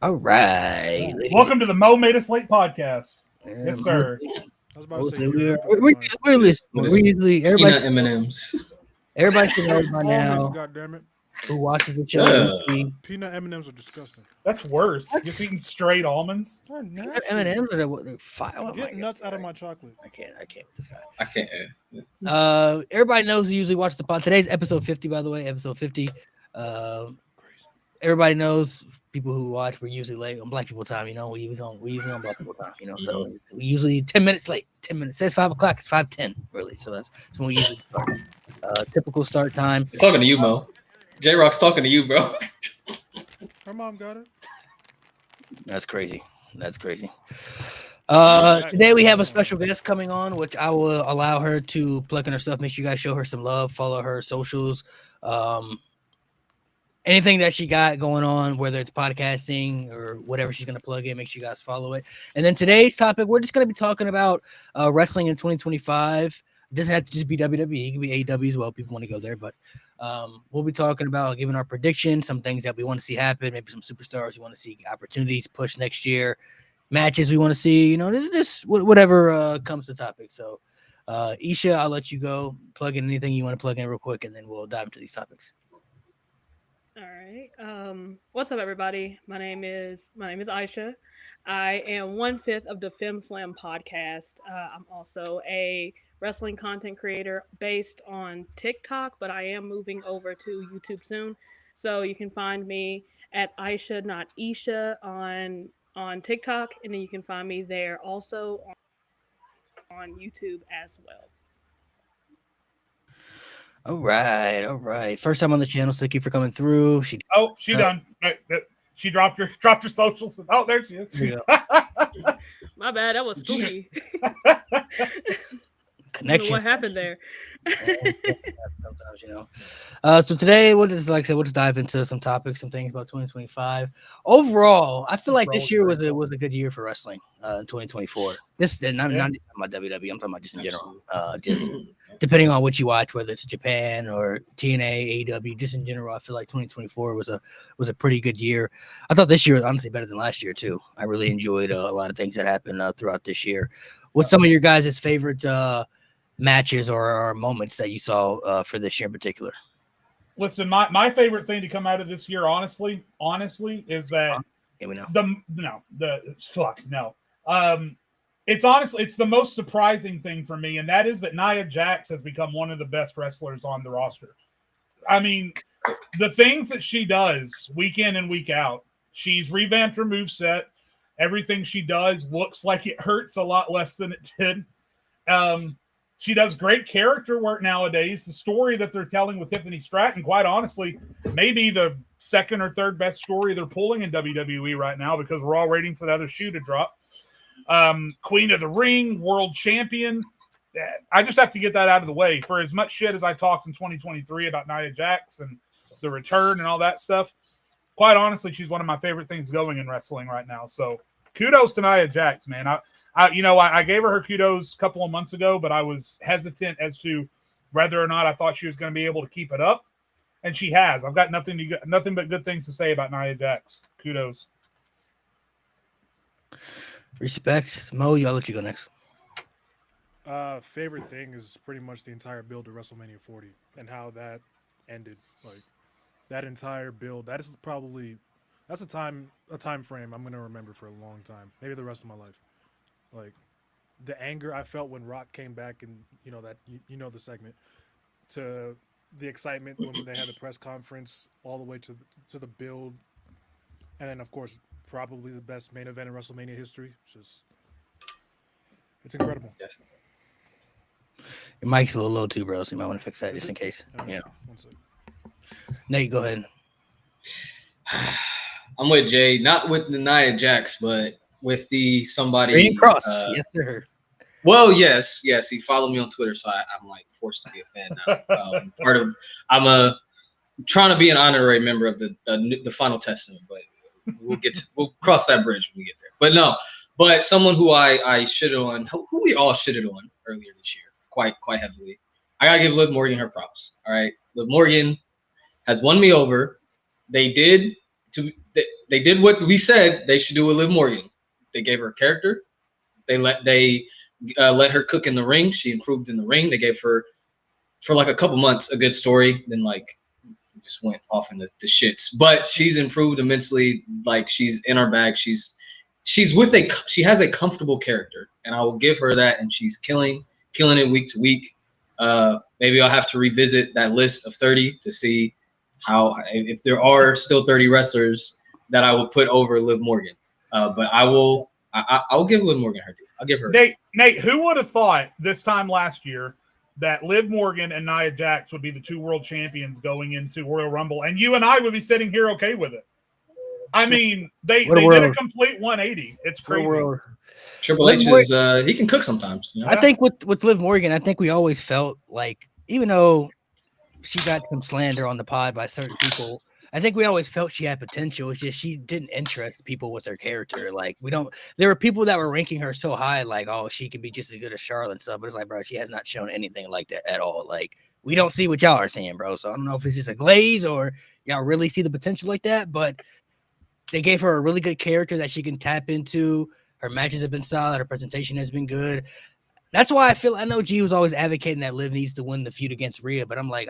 All right. Welcome to the Mo Made Us Late podcast. Yes, sir. I was about to say We're you're listening. We usually Peanut M&Ms. Everybody should know by almonds, now goddammit. who watches the show. Peanut M&Ms are disgusting. That's worse. Just eating straight almonds. They're nasty. M&M's are they're fire. Get nuts out of my chocolate. I can't with this guy. I can't. Everybody knows who usually watches the pod. Today's episode 50, by the way. Episode 50. Crazy. Everybody knows people who watch. We're usually late on Black people time. You know, we usually on Black people time. You know, so we usually 10 minutes late. 10 minutes. It says 5 o'clock. It's 5:10 really. So that's when we usually start. Typical start time. I'm talking to you, Mo. J-Rock's talking to you, bro. Her mom got it. That's crazy. Today we have a special guest coming on, which I will allow her to plug in her stuff. Make sure you guys show her some love. Follow her socials. Anything that she got going on, whether it's podcasting or whatever she's going to plug in, make sure you guys follow it. And then today's topic, we're just going to be talking about wrestling in 2025. It doesn't have to just be WWE. It can be AEW as well. People want to go there, but we'll be talking about giving our predictions, some things that we want to see happen, maybe some superstars we want to see opportunities push next year, matches we want to see, you know, this whatever comes to topic. So, Isha, I'll let you go. Plug in anything you want to plug in real quick, and then we'll dive into these topics. All right. What's up, everybody? My name is Aisha. I am 1/5 of the Fem Slam podcast. I'm also a wrestling content creator based on TikTok, but I am moving over to YouTube soon. So you can find me at Aisha, not Isha, on TikTok, and then you can find me there also on YouTube as well. All right. First time on the channel, so thank you for coming through. She done. She dropped her socials. Oh, there she is. Yeah. My bad. That was spooky. Connection. What happened there? Sometimes, you know. So today, we'll just dive into some topics, some things about 2025. Overall, I feel like this year was a good year for wrestling. 2024. This and I'm not just talking about WWE. I'm talking about just in general. Just depending on what you watch, whether it's Japan or TNA, AEW, just in general, I feel like 2024 was a pretty good year. I thought this year was honestly better than last year too. I really enjoyed a lot of things that happened throughout this year. What's some of your guys' favorite matches or moments that you saw for this year in particular? Listen, my favorite thing to come out of this year, honestly, is that it's the most surprising thing for me, and that is that Nia Jax has become one of the best wrestlers on the roster. I mean, the things that she does week in and week out, she's revamped her moveset. Everything she does looks like it hurts a lot less than it did. She does great character work nowadays. The story that they're telling with Tiffany Stratton, quite honestly, maybe the second or third best story they're pulling in WWE right now, because we're all waiting for the other shoe to drop. Queen of the Ring, world champion. I just have to get that out of the way. For as much shit as I talked in 2023 about Nia Jax and the return and all that stuff, quite honestly, she's one of my favorite things going in wrestling right now. So kudos to Nia Jax, man. I gave her kudos a couple of months ago, but I was hesitant as to whether or not I thought she was going to be able to keep it up, and she has. I've got nothing but good things to say about Nia Jax. Kudos. Respect. Mo, I'll let you go next. Favorite thing is pretty much the entire build to WrestleMania 40 and how that ended. Like that entire build. That's a time frame I'm gonna remember for a long time. Maybe the rest of my life. Like the anger I felt when Rock came back, and the segment, to the excitement when they had the press conference, all the way to the build, and then of course probably the best main event in WrestleMania history. It's incredible. Yes. Your mic's a little low too, bro, so you might want to fix that just in case. Yeah. Nate, go ahead. I'm with Jay, not with the Nia Jax, but with somebody. Green Cross, yes, sir. Well, yes. He followed me on Twitter, so I'm like forced to be a fan now. I'm trying to be an honorary member of the Final Testament, but we'll cross that bridge when we get there. But someone who I shitted on, who we all shitted on earlier this year, quite heavily. I gotta give Liv Morgan her props. All right, Liv Morgan has won me over. They did they did what we said they should do with Liv Morgan. They gave her a character. They let her cook in the ring. She improved in the ring. They gave her for like a couple months a good story. Then like just went off into the shits. But she's improved immensely. Like she's in our bag. She has a comfortable character, and I will give her that. And she's killing it week to week. Maybe I'll have to revisit that list of 30 to see if there are still 30 wrestlers that I will put over Liv Morgan. But I will give Liv Morgan her due. I'll give her. Nate, who would have thought this time last year that Liv Morgan and Nia Jax would be the 2 world champions going into Royal Rumble, and you and I would be sitting here okay with it? I mean, they did a complete 180. It's crazy. Triple H is he can cook sometimes. You know? I think with Liv Morgan, I think we always felt like, even though she got some slander on the pod by certain people, I think we always felt she had potential. It's just she didn't interest people with her character. Like there were people that were ranking her so high, like, oh, she can be just as good as Charlotte and stuff. But it's like, bro, she has not shown anything like that at all. Like, we don't see what y'all are seeing, bro. So I don't know if it's just a glaze or y'all really see the potential like that. But they gave her a really good character that she can tap into. Her matches have been solid. Her presentation has been good. That's why I know G was always advocating that Liv needs to win the feud against Rhea, but I'm like,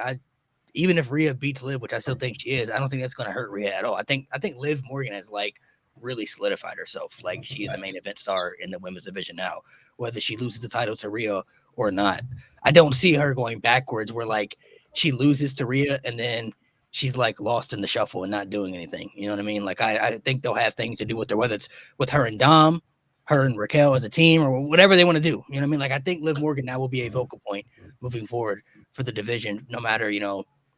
even if Rhea beats Liv, which I still think she is, I don't think that's going to hurt Rhea at all. I think Liv Morgan has like really solidified herself. Like, she is a main event star in the women's division now, whether she loses the title to Rhea or not. I don't see her going backwards where like she loses to Rhea and then she's like lost in the shuffle and not doing anything. You know what I mean? Like, I think they'll have things to do with her, whether it's with her and Dom, her and Raquel as a team, or whatever they want to do. You know what I mean? Like, I think Liv Morgan now will be a vocal point moving forward for the division, no matter,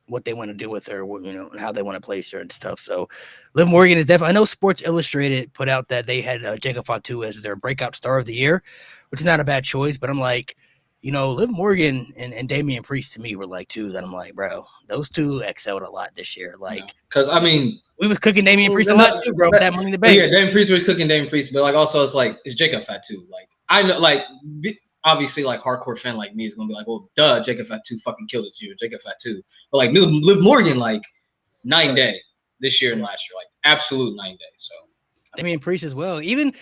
what they want to do with her, and how they want to place her and stuff. So Liv Morgan is definitely, I know Sports Illustrated put out that they had Jacob Fatu as their breakout star of the year, which is not a bad choice, but I'm like, Liv Morgan and Damian Priest to me were like two that I'm like, bro, those two excelled a lot this year. Like, because I mean, we was cooking Damian Priest a lot too, bro. That Money in the Bank. Yeah, Damian Priest was cooking Damian Priest, but like also it's like it's Jacob Fatu. Like, I know, like obviously, like hardcore fan like me is gonna be like, well, duh, Jacob Fatu fucking killed this year, Jacob Fatu. But like Liv Morgan, like night and day this year and last year, like absolute night and day. So Damian Priest as well. Even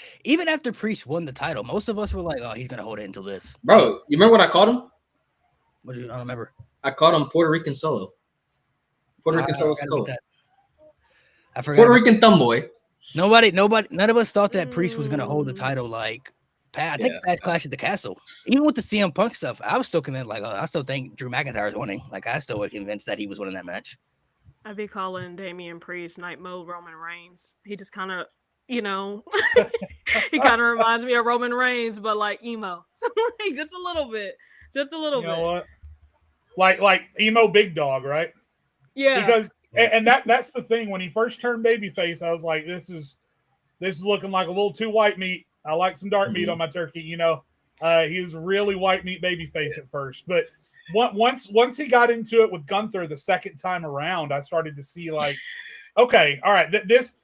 after Priest won the title, most of us were like, oh, he's gonna hold it until this. Bro, you remember what I called him? I don't remember. I called him Puerto Rican Solo. Puerto Rican Solo Solo. I forgot. Puerto Rican thumb boy. Nobody, none of us thought that Priest was gonna hold the title. Like, I think past Clash at the Castle, even with the CM Punk stuff, I was still convinced. Like, I still think Drew McIntyre is winning. Like, I still was convinced that he was winning that match. I'd be calling Damian Priest Night Mode Roman Reigns. He just kind of, he kind of reminds me of Roman Reigns, but like emo, like just a little bit. You know what? Like emo big dog, right? Yeah. Because and that's the thing. When he first turned babyface, I was like, this is looking like a little too white meat. I like some dark meat on my turkey. He was really white meat babyface at first, but once he got into it with Gunther the second time around, I started to see like, okay, all right, this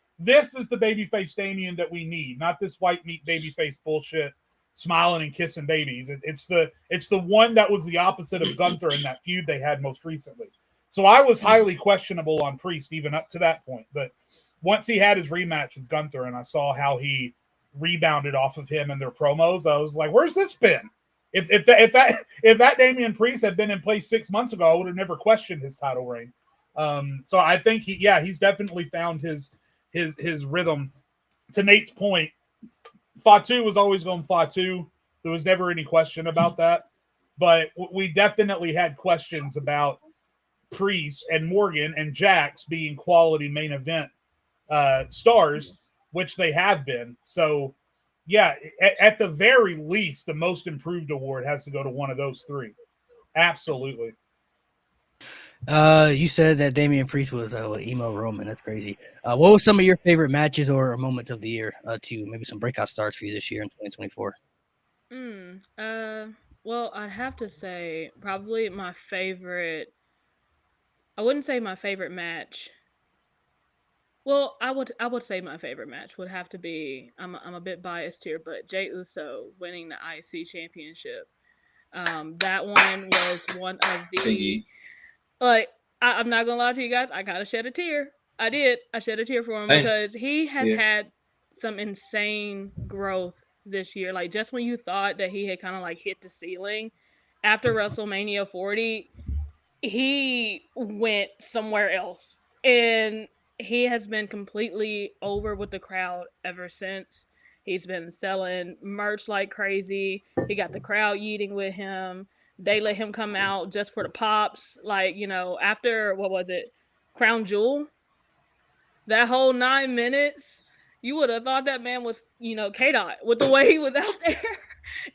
is the babyface Damian that we need, not this white meat babyface bullshit. Smiling and kissing babies. It's the one that was the opposite of Gunther in that feud they had most recently. So I was highly questionable on Priest even up to that point. But once he had his rematch with Gunther and I saw how he rebounded off of him in their promos, I was like, where's this been? If that Damian Priest had been in place 6 months ago, I would have never questioned his title reign. So I think he's definitely found his rhythm. To Nate's point, Fatu was always going Fatu. There was never any question about that. But we definitely had questions about Priest and Morgan and Jax being quality main event stars, which they have been. So, yeah, at the very least, the most improved award has to go to one of those three. Absolutely. You said that Damian Priest was emo Roman. That's crazy. What was some of your favorite matches or moments of the year to you? Maybe some breakout stars for you this year in 2024? Well, I have to say probably my favorite. I wouldn't say my favorite match. Well, I would say my favorite match would have to be. I'm a bit biased here, but Jey Uso winning the IC championship. That one was one of the. Like, I'm not gonna lie to you guys, I gotta shed a tear. I did. I shed a tear for him Same. because he has Yeah. had some insane growth this year. Like just when you thought that he had kind of like hit the ceiling after WrestleMania 40, he went somewhere else. And he has been completely over with the crowd ever since. He's been selling merch like crazy. He got the crowd yeeting with him. They let him come out just for the pops. Like, you know, after what was it? Crown Jewel? That whole 9 minutes, you would have thought that man was, you know, K-Dot with the way he was out there.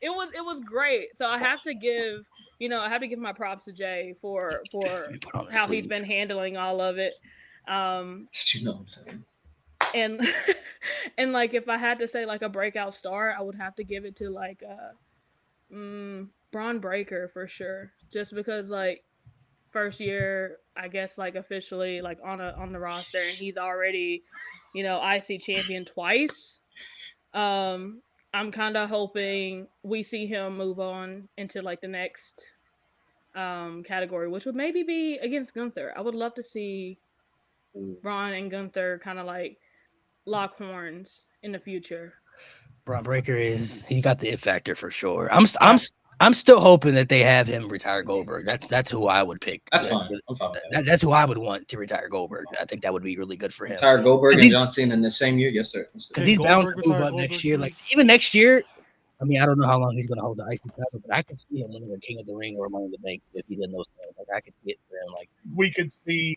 It was great. So I have to give, you know, I have to give my props to Jey for Put on the how he's sleeve. been handling all of it. You know what I'm saying? And and like if I had to say like a breakout star, I would have to give it to like Braun Breaker for sure. Just because like first year, I guess like officially like on the roster, and he's already, you know, IC champion twice. I'm kind of hoping we see him move on into like the next category, which would maybe be against Gunther. I would love to see Braun and Gunther kind of like lock horns in the future. Braun Breaker he got the it factor for sure. I'm still hoping that they have him retire Goldberg. That's who I would pick. That's fine. I'm fine with that. That's who I would want to retire Goldberg. I think that would be really good for him. Retire Goldberg and John Cena in the same year? Yes, sir. Because he's bound to move up next year. Like even next year, I mean, I don't know how long he's going to hold the IC title, but I can see him winning a King of the Ring or Money in the Bank if he's in those things. Like I can see it for him. Like we could see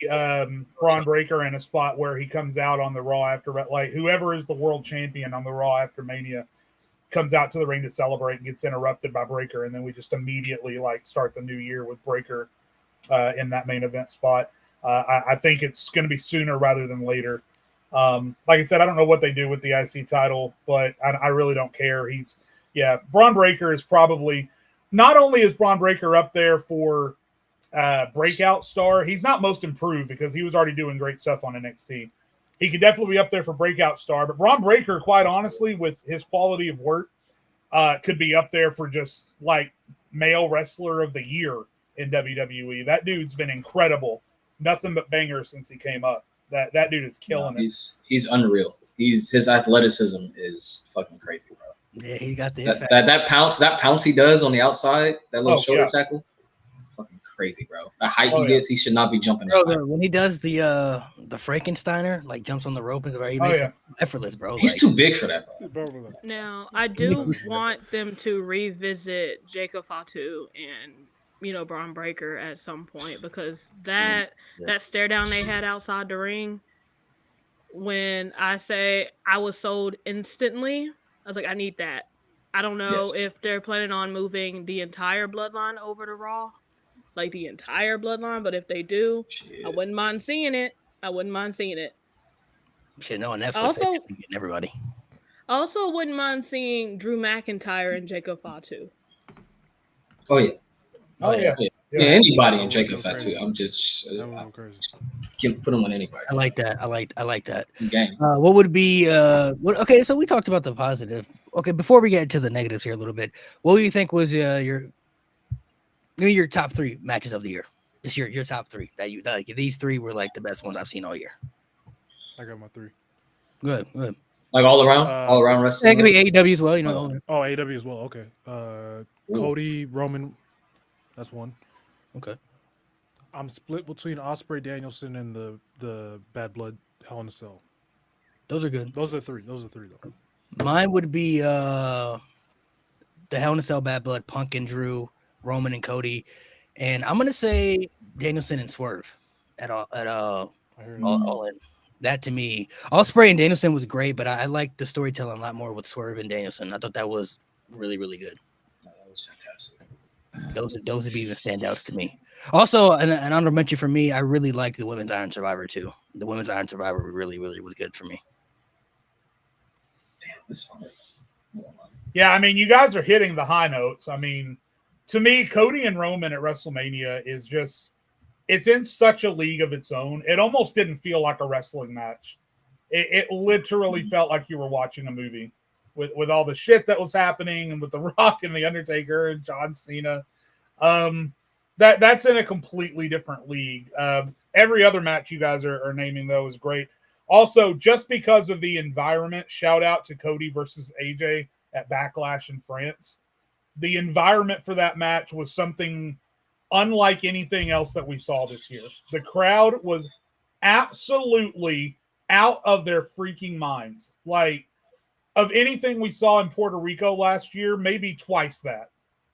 Braun Breaker in a spot where he comes out on the Raw after, like whoever is the world champion on the Raw after Mania comes out to the ring to celebrate and gets interrupted by Breaker, and then we just immediately like start the new year with Breaker in that main event spot. I think it's going to be sooner rather than later. Like I said, I don't know what they do with the IC title, but I really don't care. Braun Breaker is probably, not only is Braun Breaker up there for breakout star, he's not most improved because he was already doing great stuff on NXT. He could definitely be up there for breakout star, but Braun Breaker, quite honestly, with his quality of work, could be up there for just like male wrestler of the year in WWE. That dude's been incredible. Nothing but bangers since he came up. That dude is killing it. He's unreal. His athleticism is fucking crazy, bro. yeah, he got the that pounce he does on the outside, that little shoulder tackle, fucking crazy, bro. The height he gets, he should not be jumping. When he does the Frankensteiner, like jumps on the rope and stuff, he makes it effortless, bro. He's too big for that, bro. Now I do want them to revisit Jacob Fatu and, you know, Braun Breaker at some point, because that stare down they had outside the ring, when I say I was sold instantly, I was like, I need that. I don't know if they're planning on moving the entire Bloodline over to Raw, like the entire Bloodline, but if they do, I wouldn't mind seeing it. Shit, no, on Netflix, also, getting everybody. I also wouldn't mind seeing Drew McIntyre and Jacob Fatu. Oh yeah. Yeah, anybody in That Jacob would go Fatu. crazy. I'm just That would go crazy. can put him on anybody. I like that. I like that. Game. What would be okay, so we talked about the positive. Okay, before we get to the negatives here a little bit, what do you think was your top 3 matches of the year? It's your top 3 that you like. These 3 were like the best ones I've seen all year. I got my 3. Good. Like all around wrestling. That could be AEW as well, you know. Oh, AEW as well. Okay. Cody, Roman, that's one. Okay. I'm split between Ospreay, Danielson, and the Bad Blood Hell in a Cell. Those are good. Those are 3 though. Mine would be the Hell in a Cell, Bad Blood, Punk and Drew, Roman and Cody, and I'm gonna say Danielson and Swerve at all in. That to me, Ospreay and Danielson was great, but I like the storytelling a lot more with Swerve and Danielson. I thought that was really, really good. That was fantastic. Those would be the standouts to me. Also, an honorable mention for me, I really liked the Women's Iron Survivor too. The Women's Iron Survivor really, really was good for me. Damn, this one. Yeah, I mean, you guys are hitting the high notes. I mean, to me, Cody and Roman at WrestleMania is just, it's in such a league of its own. It almost didn't feel like a wrestling match. It literally felt like you were watching a movie with all the shit that was happening, and with The Rock and The Undertaker and John Cena. That's in a completely different league. Every other match you guys are naming, though, is great. Also, just because of the environment, shout out to Cody versus AJ at Backlash in France. The environment for that match was something unlike anything else that we saw this year. The crowd was absolutely out of their freaking minds. Like, of anything we saw in Puerto Rico last year, maybe twice that.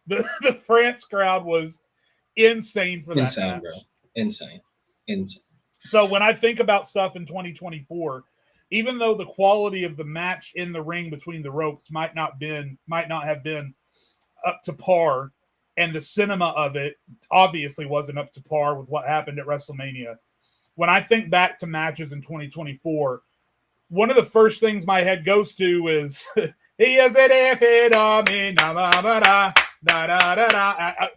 The France crowd was insane for that match. Bro. Insane. So when I think about stuff in 2024, even though the quality of the match in the ring between the ropes might not have been up to par, and the cinema of it obviously wasn't up to par with what happened at WrestleMania. When I think back to matches in 2024, one of the first things my head goes to is he is it if it on me,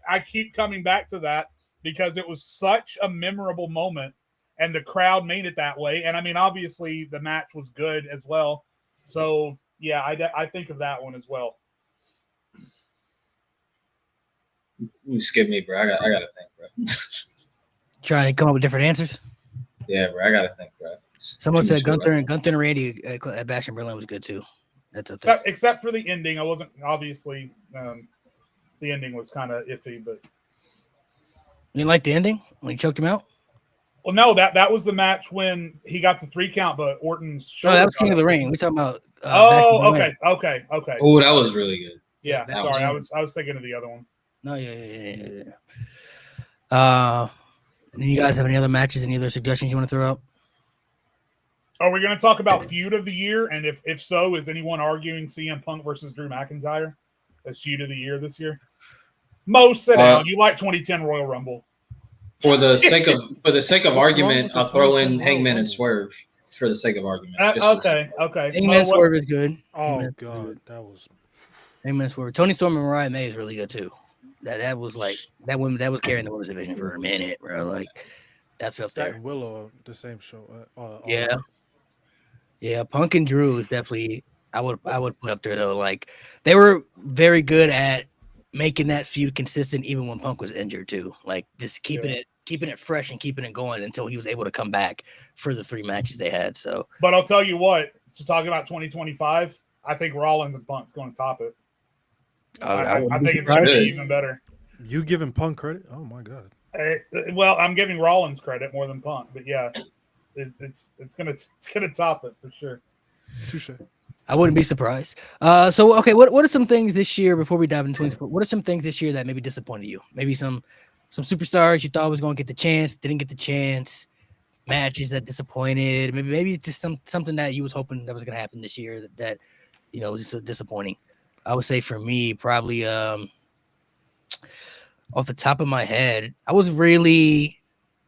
I keep coming back to that because it was such a memorable moment. And the crowd made it that way. And I mean, obviously, the match was good as well. So, yeah, I think of that one as well. You skip me, bro. I gotta think, bro. Try to come up with different answers. Yeah, bro. I gotta think, bro. Someone said Gunther and Randy at Bash in Berlin was good too. That's a thing. Except for the ending. I wasn't obviously the ending was kind of iffy, but you didn't like the ending when he choked him out? Well, no, that was the match when he got the 3 count, but Orton's shoulder. Oh, that was King of the Ring. We're talking about. Okay. Oh, that was really good. Yeah, sorry, I was thinking of the other one. No, yeah. You guys have any other matches? Any other suggestions you want to throw out? Are we going to talk about feud of the year? And if so, is anyone arguing CM Punk versus Drew McIntyre as feud of the year this year? Mo, sit down. You like 2010 Royal Rumble. For the sake of argument, I'll throw in Hangman and Swerve for the sake of argument. Okay. Hangman Swerve is good. Oh God, that was Hangman Swerve. Tony Storm and Mariah May is really good too. That was like that was carrying the women's division for a minute, bro. Like that's up there. Willow, the same show. Yeah. Punk and Drew is definitely I would put up there though. Like they were very good at making that feud consistent even when Punk was injured too. Like just keeping it fresh and keeping it going until he was able to come back for the 3 matches they had. So, but I'll tell you what. So talking about 2025, I think Rollins and Punk's going to top it. I think it's going to be even better. You giving Punk credit? Oh my God. Well, I'm giving Rollins credit more than Punk, but yeah, it's gonna top it for sure. Touche. I wouldn't be surprised. So okay, what are some things this year before we dive into 2024? What are some things this year that maybe disappointed you? Maybe some superstars you thought was going to get the chance, didn't get the chance, matches that disappointed. Maybe just something that you was hoping that was going to happen this year that was just so disappointing. I would say for me, probably off the top of my head, I was really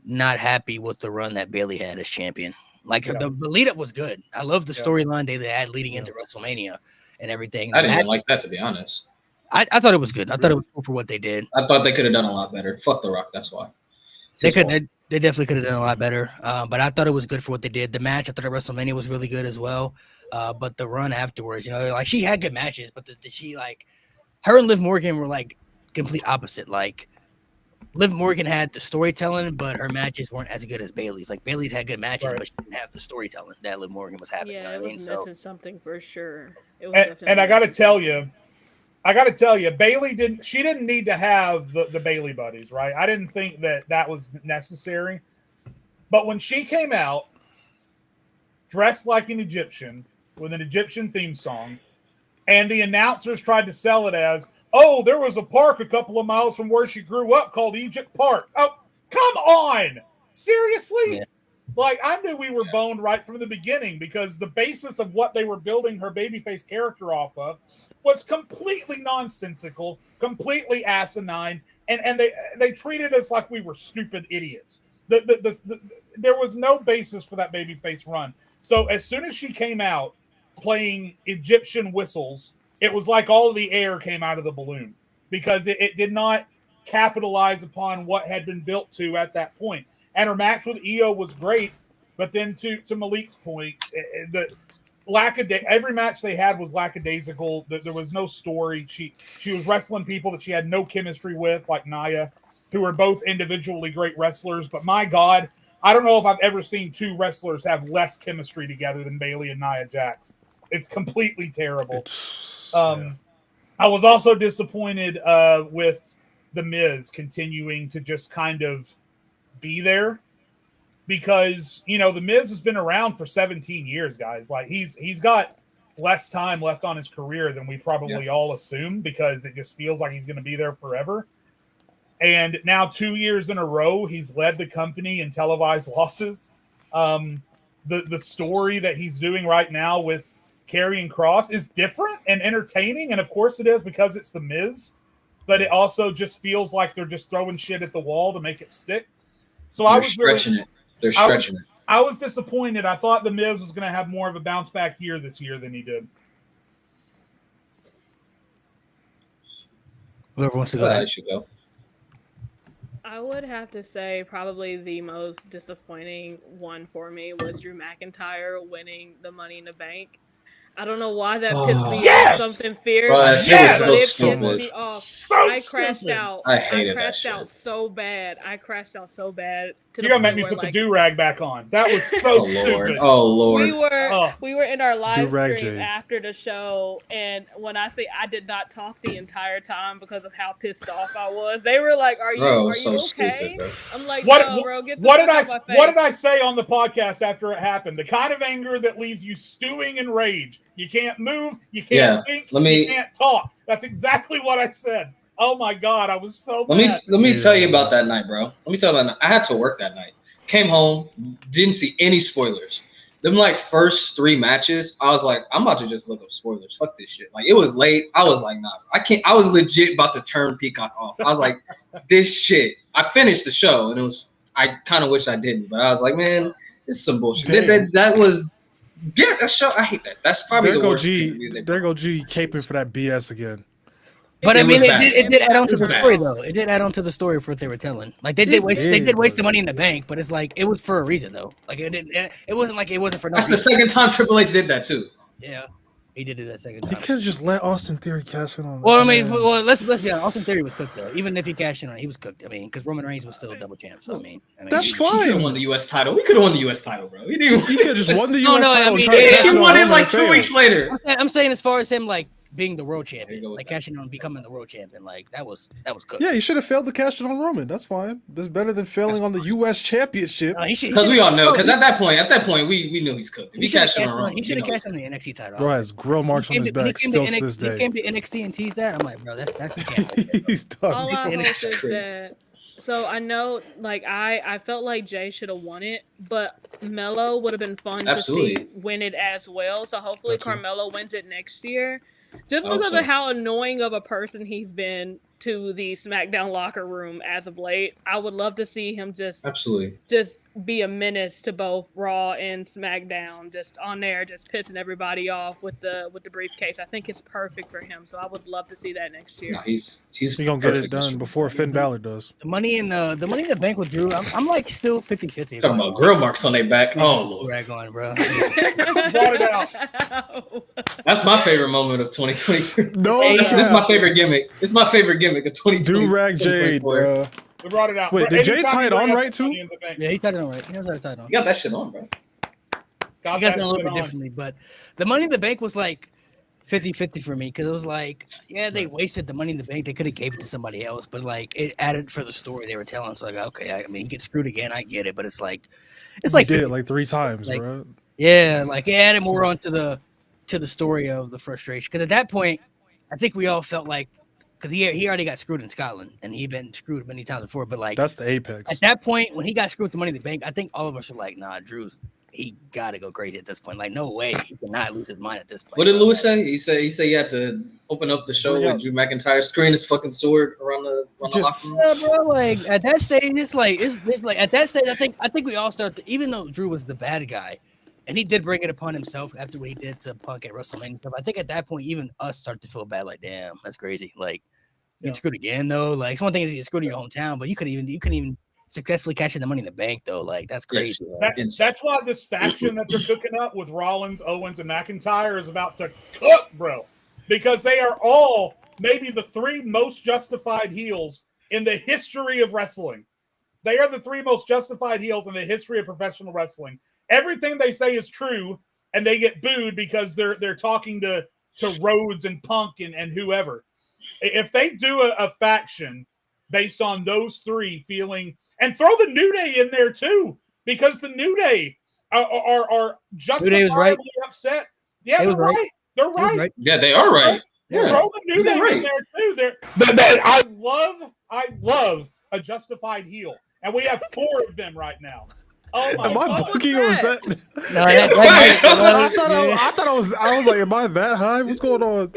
not happy with the run that Bayley had as champion. Like the lead up was good. I love the storyline they had leading into WrestleMania and everything. I didn't even like that, to be honest. I thought it was good. I thought it was cool for what they did. I thought they could have done a lot better. Fuck The Rock, that's why. They definitely could have done a lot better. But I thought it was good for what they did. The match I thought at WrestleMania was really good as well. But the run afterwards, like she had good matches, but her and Liv Morgan were like complete opposite. Like Liv Morgan had the storytelling, but her matches weren't as good as Bayley's. Like Bayley's had good matches, but she didn't have the storytelling that Liv Morgan was having. Yeah, it was missing something for sure. And I got to tell you, Bayley didn't need to have the Bayley buddies, right? I didn't think that was necessary. But when she came out dressed like an Egyptian with an Egyptian theme song, and the announcers tried to sell it as, oh, there was a park a couple of miles from where she grew up called Egypt Park. Oh, come on. Seriously? Yeah. Like, I knew we were boned right from the beginning because the basis of what they were building her babyface character off of was completely nonsensical, completely asinine, and they treated us like we were stupid idiots. There was no basis for that babyface run. So as soon as she came out playing Egyptian whistles, it was like all the air came out of the balloon because it did not capitalize upon what had been built to at that point. And her match with Io was great, but then to Malik's point, every match they had was lackadaisical. There was no story. She was wrestling people that she had no chemistry with, like Nia, who are both individually great wrestlers. But my God, I don't know if I've ever seen two wrestlers have less chemistry together than Bayley and Nia Jax. It's completely terrible. I was also disappointed with The Miz continuing to just kind of be there because, you know, The Miz has been around for 17 years, guys. Like he's got less time left on his career than we probably all assume because it just feels like he's going to be there forever. And now 2 years in a row, he's led the company in televised losses. The story that he's doing right now with Karrion Kross is different and entertaining. And of course it is because it's The Miz. But it also just feels like they're just throwing shit at the wall to make it stick. So They're stretching it. They're stretching it. I was disappointed. I thought The Miz was going to have more of a bounce back year this year than he did. Whoever wants to go. I should go. I would have to say probably the most disappointing one for me was Drew McIntyre winning the Money in the Bank. I don't know why that pissed me off. Something fierce. Bro, that shit was so pissed stupid. me off. So I crashed stupid. out. I hated that crashed shit. out so bad. I crashed out so bad. You're gonna make me put the do-rag back on. That was so stupid. Oh Lord. We were in our live Do-rag stream Jade. after the show, and when I say I did not talk the entire time because of how pissed off I was, they were like, "Are you so okay?" stupid, bro. I'm like, What, "No, bro, get the what fuck did out my face." What did I say on the podcast after it happened? The kind of anger that leaves you stewing in rage. You can't move. You can't think. You can't talk. That's exactly what I said. Oh my God, I was so mad. Let me tell you about that night, bro. Let me tell you that night. I had to work that night. Came home, didn't see any spoilers. Them like first 3 matches, I was like, I'm about to just look up spoilers. Fuck this shit. Like it was late. I was like, nah, I can't. I was legit about to turn Peacock off. I was like, this shit. I finished the show and it was. I kind of wish I didn't, but I was like, man, this is some bullshit. That was. Yeah, that show. I hate that. That's probably the worst. There go G caping for that BS again. But I mean, it did add on to the story, though. It did add on to the story for what they were telling. Like they did waste the Money in the Bank, but it's like it was for a reason, though. Like it wasn't like it wasn't for. That's the second time Triple H did that too. Yeah, he did it that second time. He could have just let Austin Theory cash in on. Well, I mean, let's be honest. Austin Theory was cooked though. Even if he cashed in on it, he was cooked. I mean, because Roman Reigns was still a double champ. So I mean that's fine. He could have won the U.S. title. We could have won the U.S. title, bro. He could have just won the U.S. title. He won it like 2 weeks later. I'm saying as far as him like being the world champion, like cashing in on becoming the world champion, like that was cooked. Yeah, he should have failed to cash in on Roman. That's fine. That's better than failing on the U.S. championship. Because we all know. Because at that point, we knew he's cooked. If he cashed in on Roman, he should have cashed in the NXT title. Bro has grill marks on his back still to this day. He came to NXT and teased that. I'm like, bro, that's he's done. All I hope is that. So I know, like I felt like Jey should have won it, but Melo would have been fun to see win it as well. So hopefully Carmelo wins it next year. Just because of how annoying of a person he's been to the SmackDown locker room as of late, I would love to see him just be a menace to both Raw and SmackDown, just on there, just pissing everybody off with the briefcase. I think it's perfect for him, so I would love to see that next year. No, he's gonna get it done before Finn Balor does. The money in the bank with Drew. I'm like still 50-50. Talking about grill marks on their back. Oh Lord, rag on, bro. Brought it out. That's my favorite moment of 2023. No, this is my favorite gimmick. It's my favorite gimmick of 2020. Do-rag Jade, bro. We brought it out. Wait, did Jade tie it on right too? Yeah, he tied it on right. He knows how to tie it on. You got that shit on, bro. He got it a little bit differently, but the Money in the Bank was like 50-50 for me because it was like, yeah, they wasted the Money in the Bank. They could have gave it to somebody else, but like it added for the story they were telling. So like, okay, I mean, he gets screwed again. I get it, but it's like did it like 3 times, like, bro. Yeah, like it added more onto the story of the frustration. Because at that point, I think we all felt like, because he already got screwed in Scotland and he'd been screwed many times before, but like that's the apex. At that point, when he got screwed with the Money in the Bank, I think all of us were like, nah, he got to go crazy at this point. Like, no way, he cannot lose his mind at this point. What did Lewis say? He said he had to open up the show with Drew McIntyre, screen his fucking sword around the locker room. Yeah, bro. Like at that stage, it's like at that stage, I think we all start even though Drew was the bad guy, and he did bring it upon himself after what he did to Punk at WrestleMania and stuff. I think at that point, even us start to feel bad. Like, damn, that's crazy. Like, you screwed again though. Like, it's one thing is you screwed in your hometown, but you couldn't even successfully cash in the Money in the Bank though. Like, that's crazy. That's why this faction that they're cooking up with Rollins, Owens, and McIntyre is about to cook, bro. Because they are all maybe the 3 most justified heels in the history of wrestling. They are the three most justified heels in the history of professional wrestling. Everything they say is true, and they get booed because they're talking to Rhodes and Punk and whoever. If they do a faction based on those three feeling, and throw the New Day in there too, because the New Day are justifiably upset. Yeah, they're right. They're right. Yeah, they are right. Yeah. Throw the New Day in there too. I love a justified heel, and we have 4 of them right now. Oh my Am I God. bugging or was that? No, I was like, am I that high? What's going on?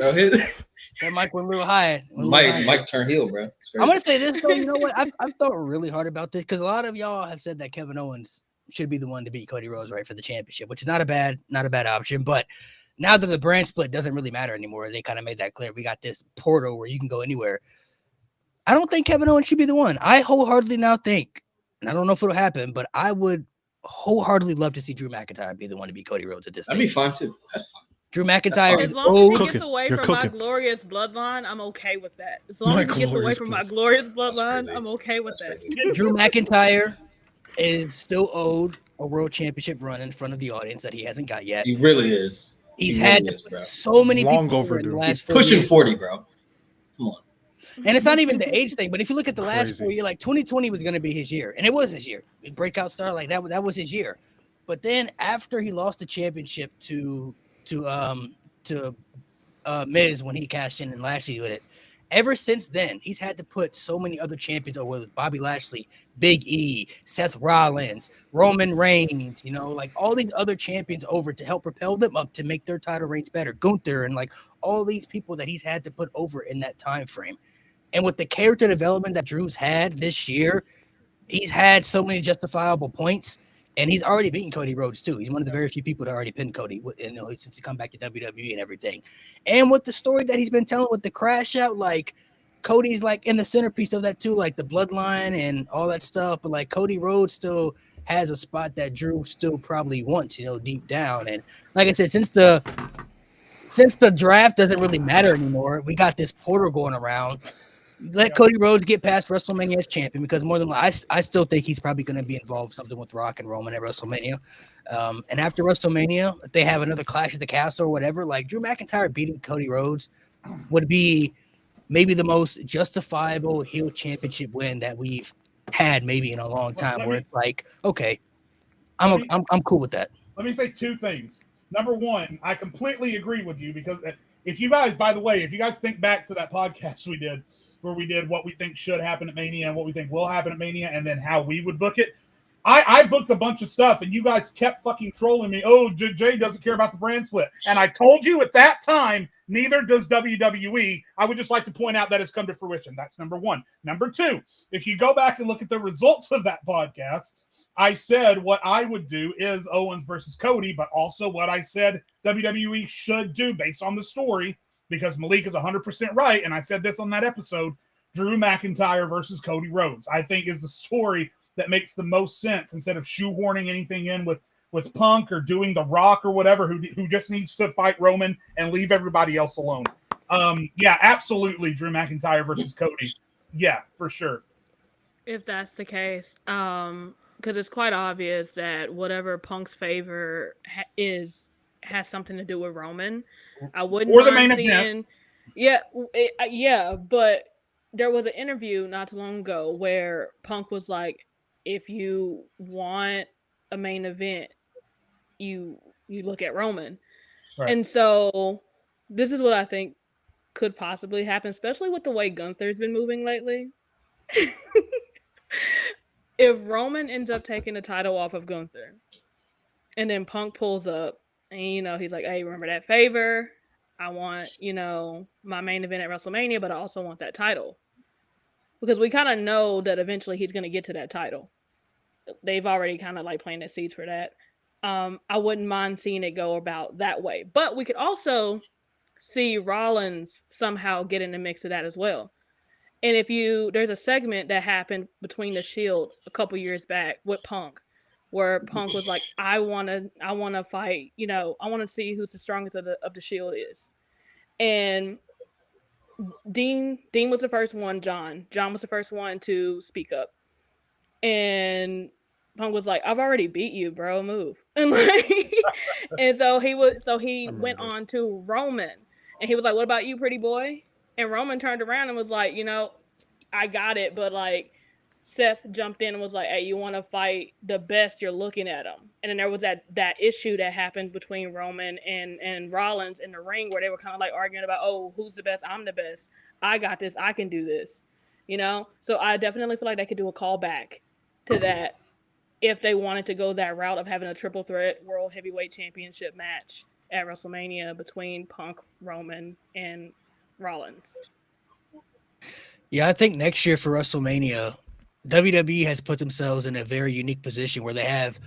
That mic went a little high. Mike turned heel, bro. I'm gonna say this though. You know what? I've thought really hard about this because a lot of y'all have said that Kevin Owens should be the one to beat Cody Rhodes, right, for the championship, which is not a bad option. But now that the brand split doesn't really matter anymore, they kind of made that clear. We got this portal where you can go anywhere. I don't think Kevin Owens should be the one. I wholeheartedly now think, and I don't know if it'll happen, but I would wholeheartedly love to see Drew McIntyre be the one to beat Cody Rhodes at this. That'd be fine too. That's fine. Drew McIntyre, as long as he gets away from my glorious bloodline, I'm okay with that. As long as he gets away from my glorious bloodline, I'm okay with that. Drew McIntyre is still owed a world championship run in front of the audience that he hasn't got yet. He really is. He's had so many people in the last 4 pushing years. 40, bro. Come on. And it's not even the age thing, but if you look at the last 4 years, like 2020 was going to be his year, and it was his year. Breakout star, like that was his year. But then after he lost the championship to Miz when he cashed in and Lashley with it, ever since then he's had to put so many other champions over, with Bobby Lashley, Big E, Seth Rollins, Roman Reigns, you know, like all these other champions over to help propel them up to make their title reigns better. Gunther and like all these people that he's had to put over in that time frame. And with the character development that Drew's had this year, he's had so many justifiable points. And he's already beaten Cody Rhodes too. He's one of the very few people that already pinned Cody, you know, since he come back to WWE and everything. And with the story that he's been telling with the crash out, like Cody's like in the centerpiece of that too, like the bloodline and all that stuff. But like Cody Rhodes still has a spot that Drew still probably wants, you know, deep down. And like I said, since the draft doesn't really matter anymore, we got this portal going around. Let Cody Rhodes get past WrestleMania as champion, because more than likely, I still think he's probably going to be involved something with Rock and Roman at WrestleMania. And after WrestleMania, if they have another Clash at the Castle or whatever, like Drew McIntyre beating Cody Rhodes would be maybe the most justifiable heel championship win that we've had maybe in a long time. Where it's like, okay, I'm cool with that. Let me say 2 things. Number one, I completely agree with you, because if you guys, by the way, if you guys think back to that podcast we did, where we did what we think should happen at Mania and what we think will happen at Mania, and then how we would book it, I booked a bunch of stuff, and you guys kept fucking trolling me. Oh, Jay doesn't care about the brand split. And I told you at that time, neither does WWE. I would just like to point out that it's come to fruition. That's number one. Number two, if you go back and look at the results of that podcast, I said what I would do is Owens versus Cody, but also what I said WWE should do based on the story, because Malik is 100% right, and I said this on that episode, Drew McIntyre versus Cody Rhodes, I think, is the story that makes the most sense, instead of shoehorning anything in with Punk or doing The Rock or whatever, who just needs to fight Roman and leave everybody else alone. Yeah, absolutely, Drew McIntyre versus Cody. Yeah, for sure. If that's the case, because it's quite obvious that whatever Punk's favor has something to do with Roman. I wouldn't or the mind main seeing. Event. Yeah, but there was an interview not too long ago where Punk was like, "If you want a main event, you look at Roman," right. And so this is what I think could possibly happen, especially with the way Gunther's been moving lately. If Roman ends up taking the title off of Gunther, and then Punk pulls up, and, you know, he's like, "Hey, remember that favor? I want, you know, my main event at WrestleMania, but I also want that title." Because we kind of know that eventually he's going to get to that title. They've already kind of like planted seeds for that. I wouldn't mind seeing it go about that way. But we could also see Rollins somehow get in the mix of that as well. And there's a segment that happened between the Shield a couple years back with Punk, where Punk was like, I want to fight, you know, I want to see who's the strongest of the Shield is. And Dean was the first one, John was the first one to speak up. And Punk was like, "I've already beat you, bro. Move." And and so he went this. on to Roman, and he was like, "What about you, pretty boy?" And Roman turned around and was like, "I got it, but like." Seth jumped in and was like, "Hey, you want to fight the best? You're looking at him." And then there was that issue that happened between Roman and Rollins in the ring where they were kind of like arguing about, "Oh, who's the best? I'm the best. I got this. I can do this." So I definitely feel like they could do a callback to that if they wanted to go that route of having a triple threat World Heavyweight Championship match at WrestleMania between Punk, Roman, and Rollins. Yeah, I think next year for WrestleMania, WWE has put themselves in a very unique position where they have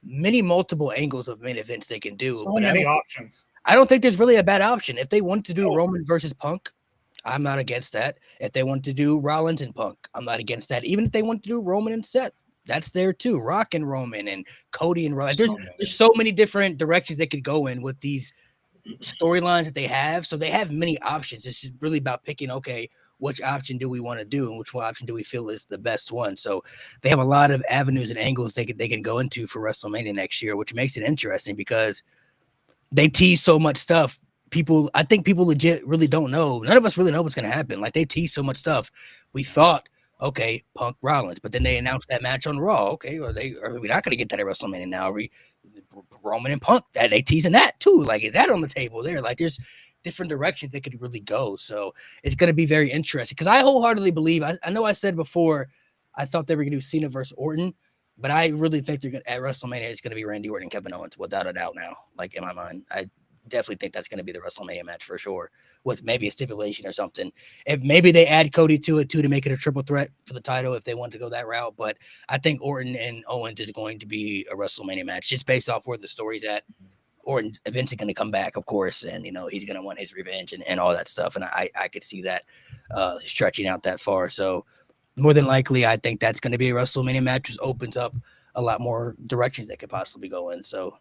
multiple angles of main events they can do. So many options. I don't think there's really a bad option. If they want to do Roman versus Punk, I'm not against that. If they want to do Rollins and Punk, I'm not against that. Even if they want to do Roman and Seth, that's there too. Rock and Roman and Cody and Rollins. There's so many different directions they could go in with these storylines that they have. So they have many options. It's just really about picking, okay, which option do we want to do and which option do we feel is the best one. So they have a lot of avenues and angles they can go into for WrestleMania next year, which makes it interesting because they tease so much stuff. I think people legit really don't know. None of us really know what's going to happen. Like they tease so much stuff. We thought, okay, Punk Rollins, but then they announced that match on Raw. Okay, are we not going to get that at WrestleMania now? Are we Roman and Punk? That they teasing that too. Like, is that on the table there? Like, there's different directions they could really go. So it's going to be very interesting because I wholeheartedly believe. I know I said before I thought they were going to do Cena versus Orton, but I really think they're going at WrestleMania. It's going to be Randy Orton and Kevin Owens without a doubt. Now, like in my mind, I definitely think that's going to be the WrestleMania match for sure, with maybe a stipulation or something. If maybe they add Cody to it too to make it a triple threat for the title if they want to go that route. But I think Orton and Owens is going to be a WrestleMania match just based off where the story's at. Orton's eventually going to come back, of course, and he's going to want his revenge and all that stuff. And I could see that stretching out that far. So more than likely, I think that's going to be a WrestleMania match, which opens up a lot more directions they could possibly go in. So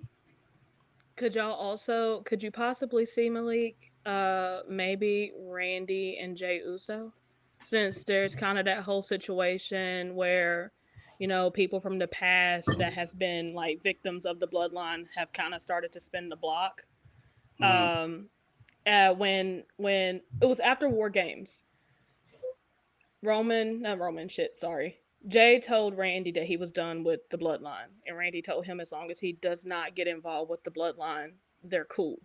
could you possibly see, Malik, maybe Randy and Jey Uso, since there's kind of that whole situation where people from the past that have been like victims of the bloodline have kind of started to spin the block. When it was after WarGames, Jay told Randy that he was done with the bloodline, and Randy told him as long as he does not get involved with the bloodline, they're cool.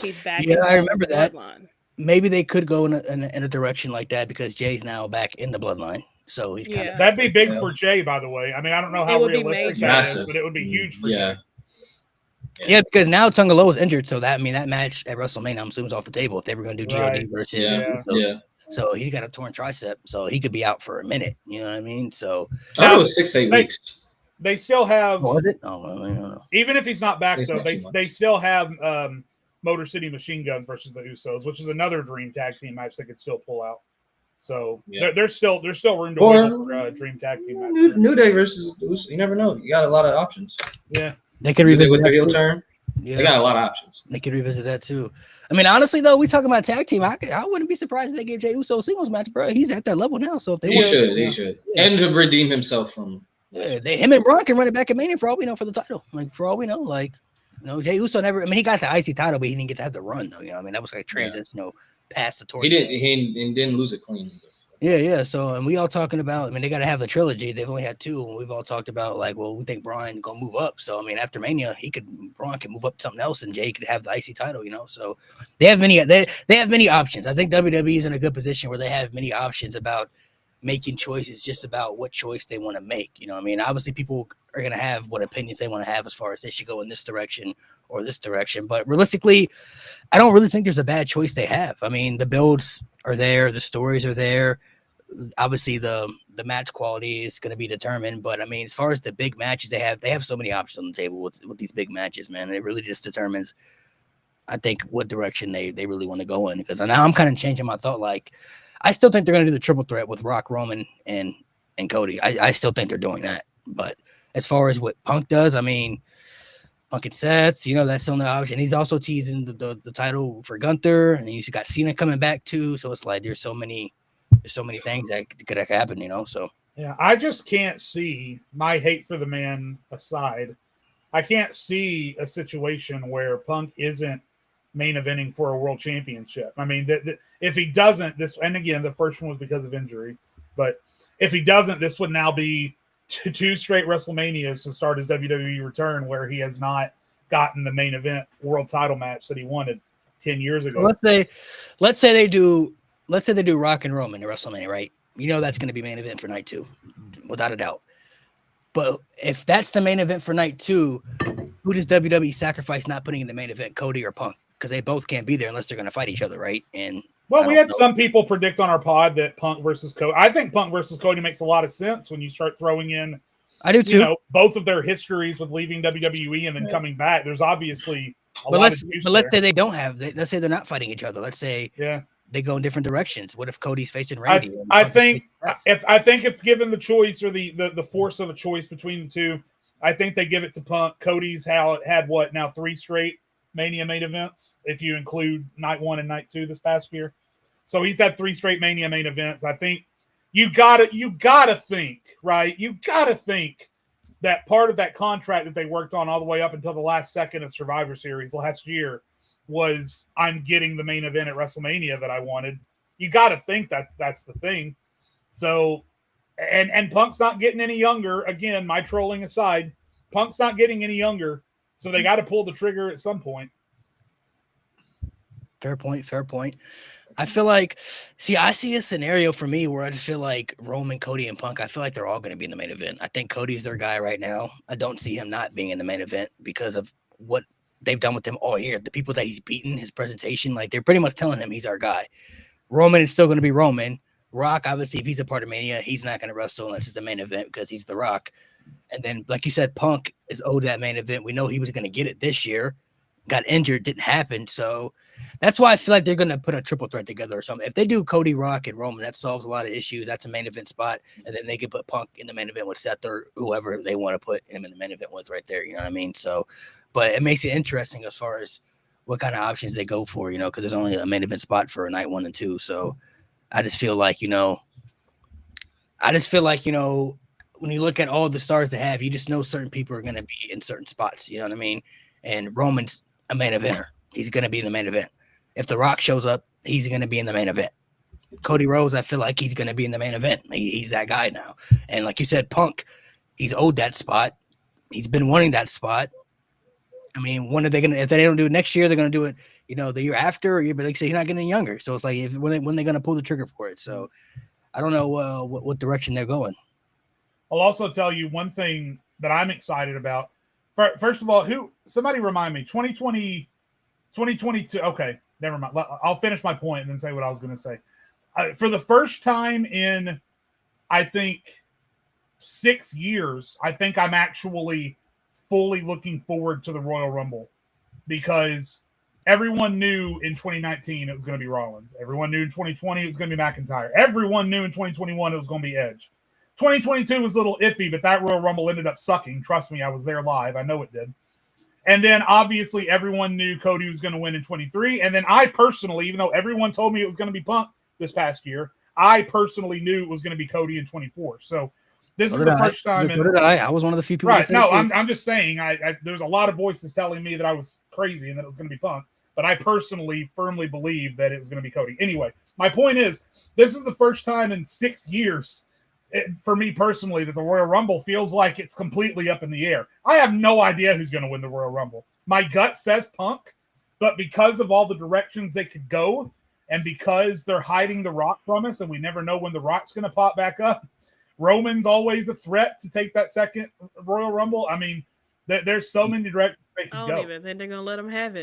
He's back. Yeah, I remember that. Bloodline. Maybe they could go in a direction like that because Jay's now back in the bloodline. So he's kind of that'd be big for Jay, by the way. I mean, I don't know how realistic that is, but it would be huge for Jay. Yeah, because now Tonga Loa is injured, so that match at WrestleMania, I'm assuming, is off the table if they were going to do GOD versus. So he's got a torn tricep, so he could be out for a minute. You know what I mean? So that was 6-8 weeks. They still have. Was it? Oh, I don't know. Even if he's not back, though, they still have Motor City Machine Guns versus the Usos, which is another dream tag team match they could still pull out. So there's still room to win for dream tag team match. New Day versus the Usos. You never know. You got a lot of options. Yeah, they could revisit with the heel turn. Yeah. They got a lot of options. They could revisit that too. I mean, honestly, though, we talking about tag team. I wouldn't be surprised if they gave Jey Uso a singles match, bro. He's at that level now. So if they he should, and to redeem himself from. Yeah, him and Braun can run it back at Mania for all we know for the title. Like for all we know, Jey Uso never. I mean, he got the IC title, but he didn't get to have the run though. I mean, that was like transition, past the torch. He didn't lose it clean. Yeah. So, and we all talking about, I mean, they got to have the trilogy. They've only had 2, and we've all talked about we think Bryan gonna move up. So, I mean, after Mania, Braun can move up to something else, and Jey could have the IC title. So they have many options. I think WWE is in a good position where they have many options about making choices, just about what choice they want to make. I mean, obviously people are gonna have what opinions they want to have as far as they should go in this direction or this direction, but realistically, I don't really think there's a bad choice they have. I mean, the builds are there, the stories are there. Obviously, the match quality is going to be determined, but I mean, as far as the big matches they have so many options on the table with these big matches, man. It really just determines, I think, what direction they really want to go in. Because now I'm kind of changing my thought. Like, I still think they're going to do the triple threat with Rock, Roman, and Cody. I still think they're doing that. But as far as what Punk does, I mean, Punk and Seth, that's still the option. He's also teasing the title for Gunther, and you got Cena coming back too. So it's like there's so many things that could happen, So Yeah, I just can't see, my hate for the man aside, I can't see a situation where Punk isn't main eventing for a world championship. I mean, if he doesn't, this, and again, the first one was because of injury, but if he doesn't, this would now be two straight WrestleManias to start his WWE return where he has not gotten the main event world title match that he wanted 10 years ago. Let's say they do Rock and Roman at WrestleMania, right? You know that's going to be main event for night 2, without a doubt. But if that's the main event for night 2, who does WWE sacrifice not putting in the main event, Cody or Punk? Because they both can't be there unless they're going to fight each other, right? And we had some people predict on our pod that Punk versus Cody. I think Punk versus Cody makes a lot of sense when you start throwing in. I do too. Both of their histories with leaving WWE and then coming back. There's obviously let's say they don't have. Let's say they're not fighting each other. Let's say they go in different directions. What if Cody's facing Randy? I think if given the choice or the force of a choice between the two, I think they give it to Punk. Cody's had 3 straight Mania main events, if you include night 1 and night 2 this past year. So he's had 3 straight Mania main events. I think you gotta think, right? You gotta think that part of that contract that they worked on all the way up until the last second of Survivor Series last year was, I'm getting the main event at WrestleMania that I wanted. You got to think that's the thing. So, and Punk's not getting any younger. Again, my trolling aside, Punk's not getting any younger. So they got to pull the trigger at some point. Fair point. I feel like, I see a scenario for me where I just feel like Roman, Cody, and Punk, I feel like they're all going to be in the main event. I think Cody's their guy right now. I don't see him not being in the main event because of what they've done with him all year. The people that he's beaten, his presentation, like they're pretty much telling him he's our guy. Roman is still going to be Roman. Rock, obviously, if he's a part of Mania, he's not going to wrestle unless it's the main event because he's The Rock. And then, like you said, Punk is owed that main event. We know he was going to get it this year. Got injured, didn't happen. So that's why I feel like they're going to put a triple threat together or something. If they do Cody, Rock, and Roman, that solves a lot of issues. That's a main event spot. And then they can put Punk in the main event with Seth or whoever they want to put him in the main event with right there. You know what I mean? So, but it makes it interesting as far as what kind of options they go for, because there's only a main event spot for night 1 and 2. So I just feel like, when you look at all the stars they have, you just know certain people are going to be in certain spots. You know what I mean? And Roman's a main eventer. He's going to be in the main event. If The Rock shows up, he's going to be in the main event. Cody Rhodes, I feel like he's going to be in the main event. He's that guy now. And like you said, Punk, he's owed that spot. He's been wanting that spot. I mean, when are they going to, if they don't do it next year, they're going to do it, the year after, but like say he's not getting younger. So it's like, when they're going to pull the trigger for it. So I don't know what direction they're going. I'll also tell you one thing that I'm excited about. First of all, somebody remind me, 2022. Okay, never mind. I'll finish my point and then say what I was going to say. For the first time in, I think, 6 years, I think I'm actually fully looking forward to the Royal Rumble because everyone knew in 2019 it was going to be Rollins. Everyone knew in 2020 it was going to be McIntyre. Everyone knew in 2021 it was going to be Edge. 2022 was a little iffy, but that Royal Rumble ended up sucking. Trust me, I was there live. I know it did. And then obviously everyone knew Cody was going to win in 23. And then I personally, even though everyone told me it was going to be Punk this past year, I personally knew it was going to be Cody in 24. So this is the first time. So did I. I was one of the few people. Right. No, I'm just saying, there's a lot of voices telling me that I was crazy and that it was going to be Punk. But I personally firmly believe that it was going to be Cody. Anyway, my point is, this is the first time in 6 years for me personally that the Royal Rumble feels like it's completely up in the air. I have no idea who's going to win the Royal Rumble. My gut says Punk, but because of all the directions they could go and because they're hiding The Rock from us and we never know when The Rock's going to pop back up, Roman's always a threat to take that second Royal Rumble. I mean, there's so many directions they can go. I don't even think they're going to let them have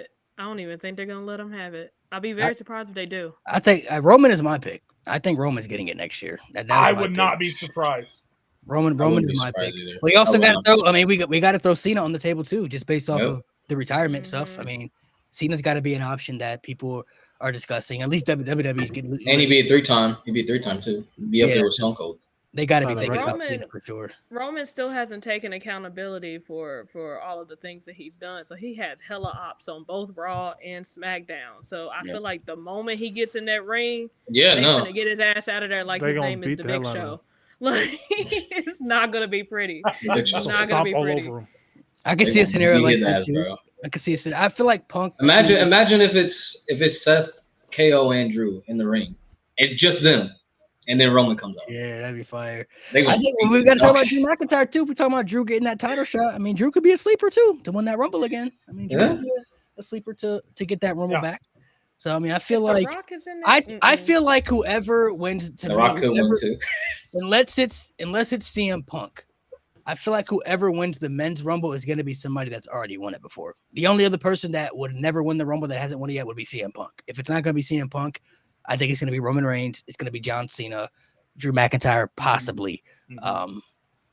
it. I'll be very surprised if they do. I think Roman is my pick. I think Roman's getting it next year. I would not be surprised. Roman is my pick. Either. We also got to throw. I mean, we got to throw Cena on the table too, just based off of the retirement stuff. I mean, Cena's got to be an option that people are discussing. At least WWE's getting. And he'd be a 3-time. He'd be a 3-time too. He'd be up there with Stone Cold. They got to be thinking about Cena for sure. Roman still hasn't taken accountability for all of the things that he's done. So he has hella ops on both Raw and SmackDown. So I feel like the moment he gets in that ring, they're gonna get his ass out of there like his name is the Big Show. Like it's not gonna be pretty. It's Prediction. not gonna Stomp be all pretty. over him. I can They see a gonna scenario beat like his that ass, too. bro. I can see a scenario. I feel like Punk. Imagine if it's Seth, KO, and Drew in the ring, and just them, and then Roman comes out. Yeah, that'd be fire. They I gonna think beat we the got to talk dog about Drew shit. McIntyre too. If we're talking about Drew getting that title shot, I mean, Drew could be a sleeper too to win that Rumble again. I mean, Drew Yeah. could be a sleeper to get that Rumble Yeah. back. So I mean, I feel If The like Rock is in there, I feel like whoever wins to The me, Rock could win whoever, too. unless it's CM Punk, I feel like whoever wins the men's Rumble is going to be somebody that's already won it before. The only other person that would never win the Rumble that hasn't won it yet would be CM Punk. If it's not going to be CM Punk, I think it's going to be Roman Reigns. It's going to be John Cena, Drew McIntyre, possibly. Mhm.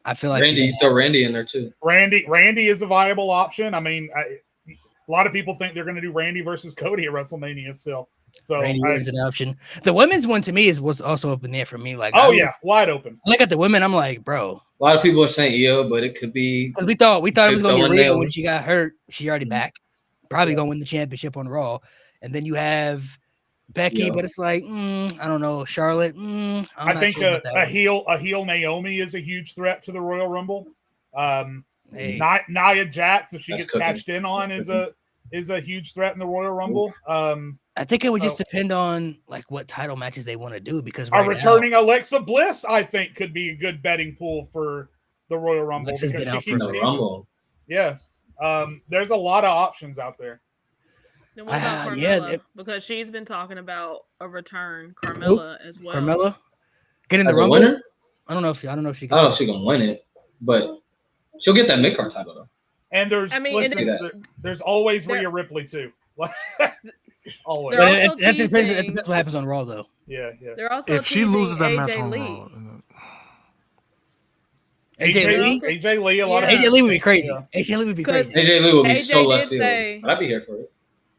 I feel like Randy, you throw Randy in there too. Randy is a viable option. I mean, a lot of people think they're going to do Randy versus Cody at WrestleMania still. So Randy is an option. The women's one to me was also up in there for me. Like, wide open. I look at the women, I'm like, bro. A lot of people are saying Io, but it could be Because we thought it was going to be Rhea when Naomi. she got hurt. She already back. Probably Yeah. going to win the championship on Raw. And then you have Becky, but it's like, I don't know. Charlotte, I think a heel Naomi is a huge threat to the Royal Rumble. Nia Jax, if she gets cashed in on, is a huge threat in the Royal Rumble. I think it would just depend on like what title matches they want to do because returning Alexa Bliss, I think, could be a good betting pool for the Royal Rumble. Alexa's been out for the Rumble. Yeah. There's a lot of options out there. Then what about Carmella? Because she's been talking about a return, Carmella as well. Carmella getting the As Rumble. A winner? I don't know if she. I don't know if she's gonna win it, but she'll get that mid-card title though. And there's always Rhea Ripley too. Always. That depends what happens on Raw though. Yeah. They're also if she loses that match on Lee. Raw. AJ Lee, a lot of AJ Lee would be crazy. AJ Lee would be crazy. AJ Lee would be so left field. But I'd be here for it.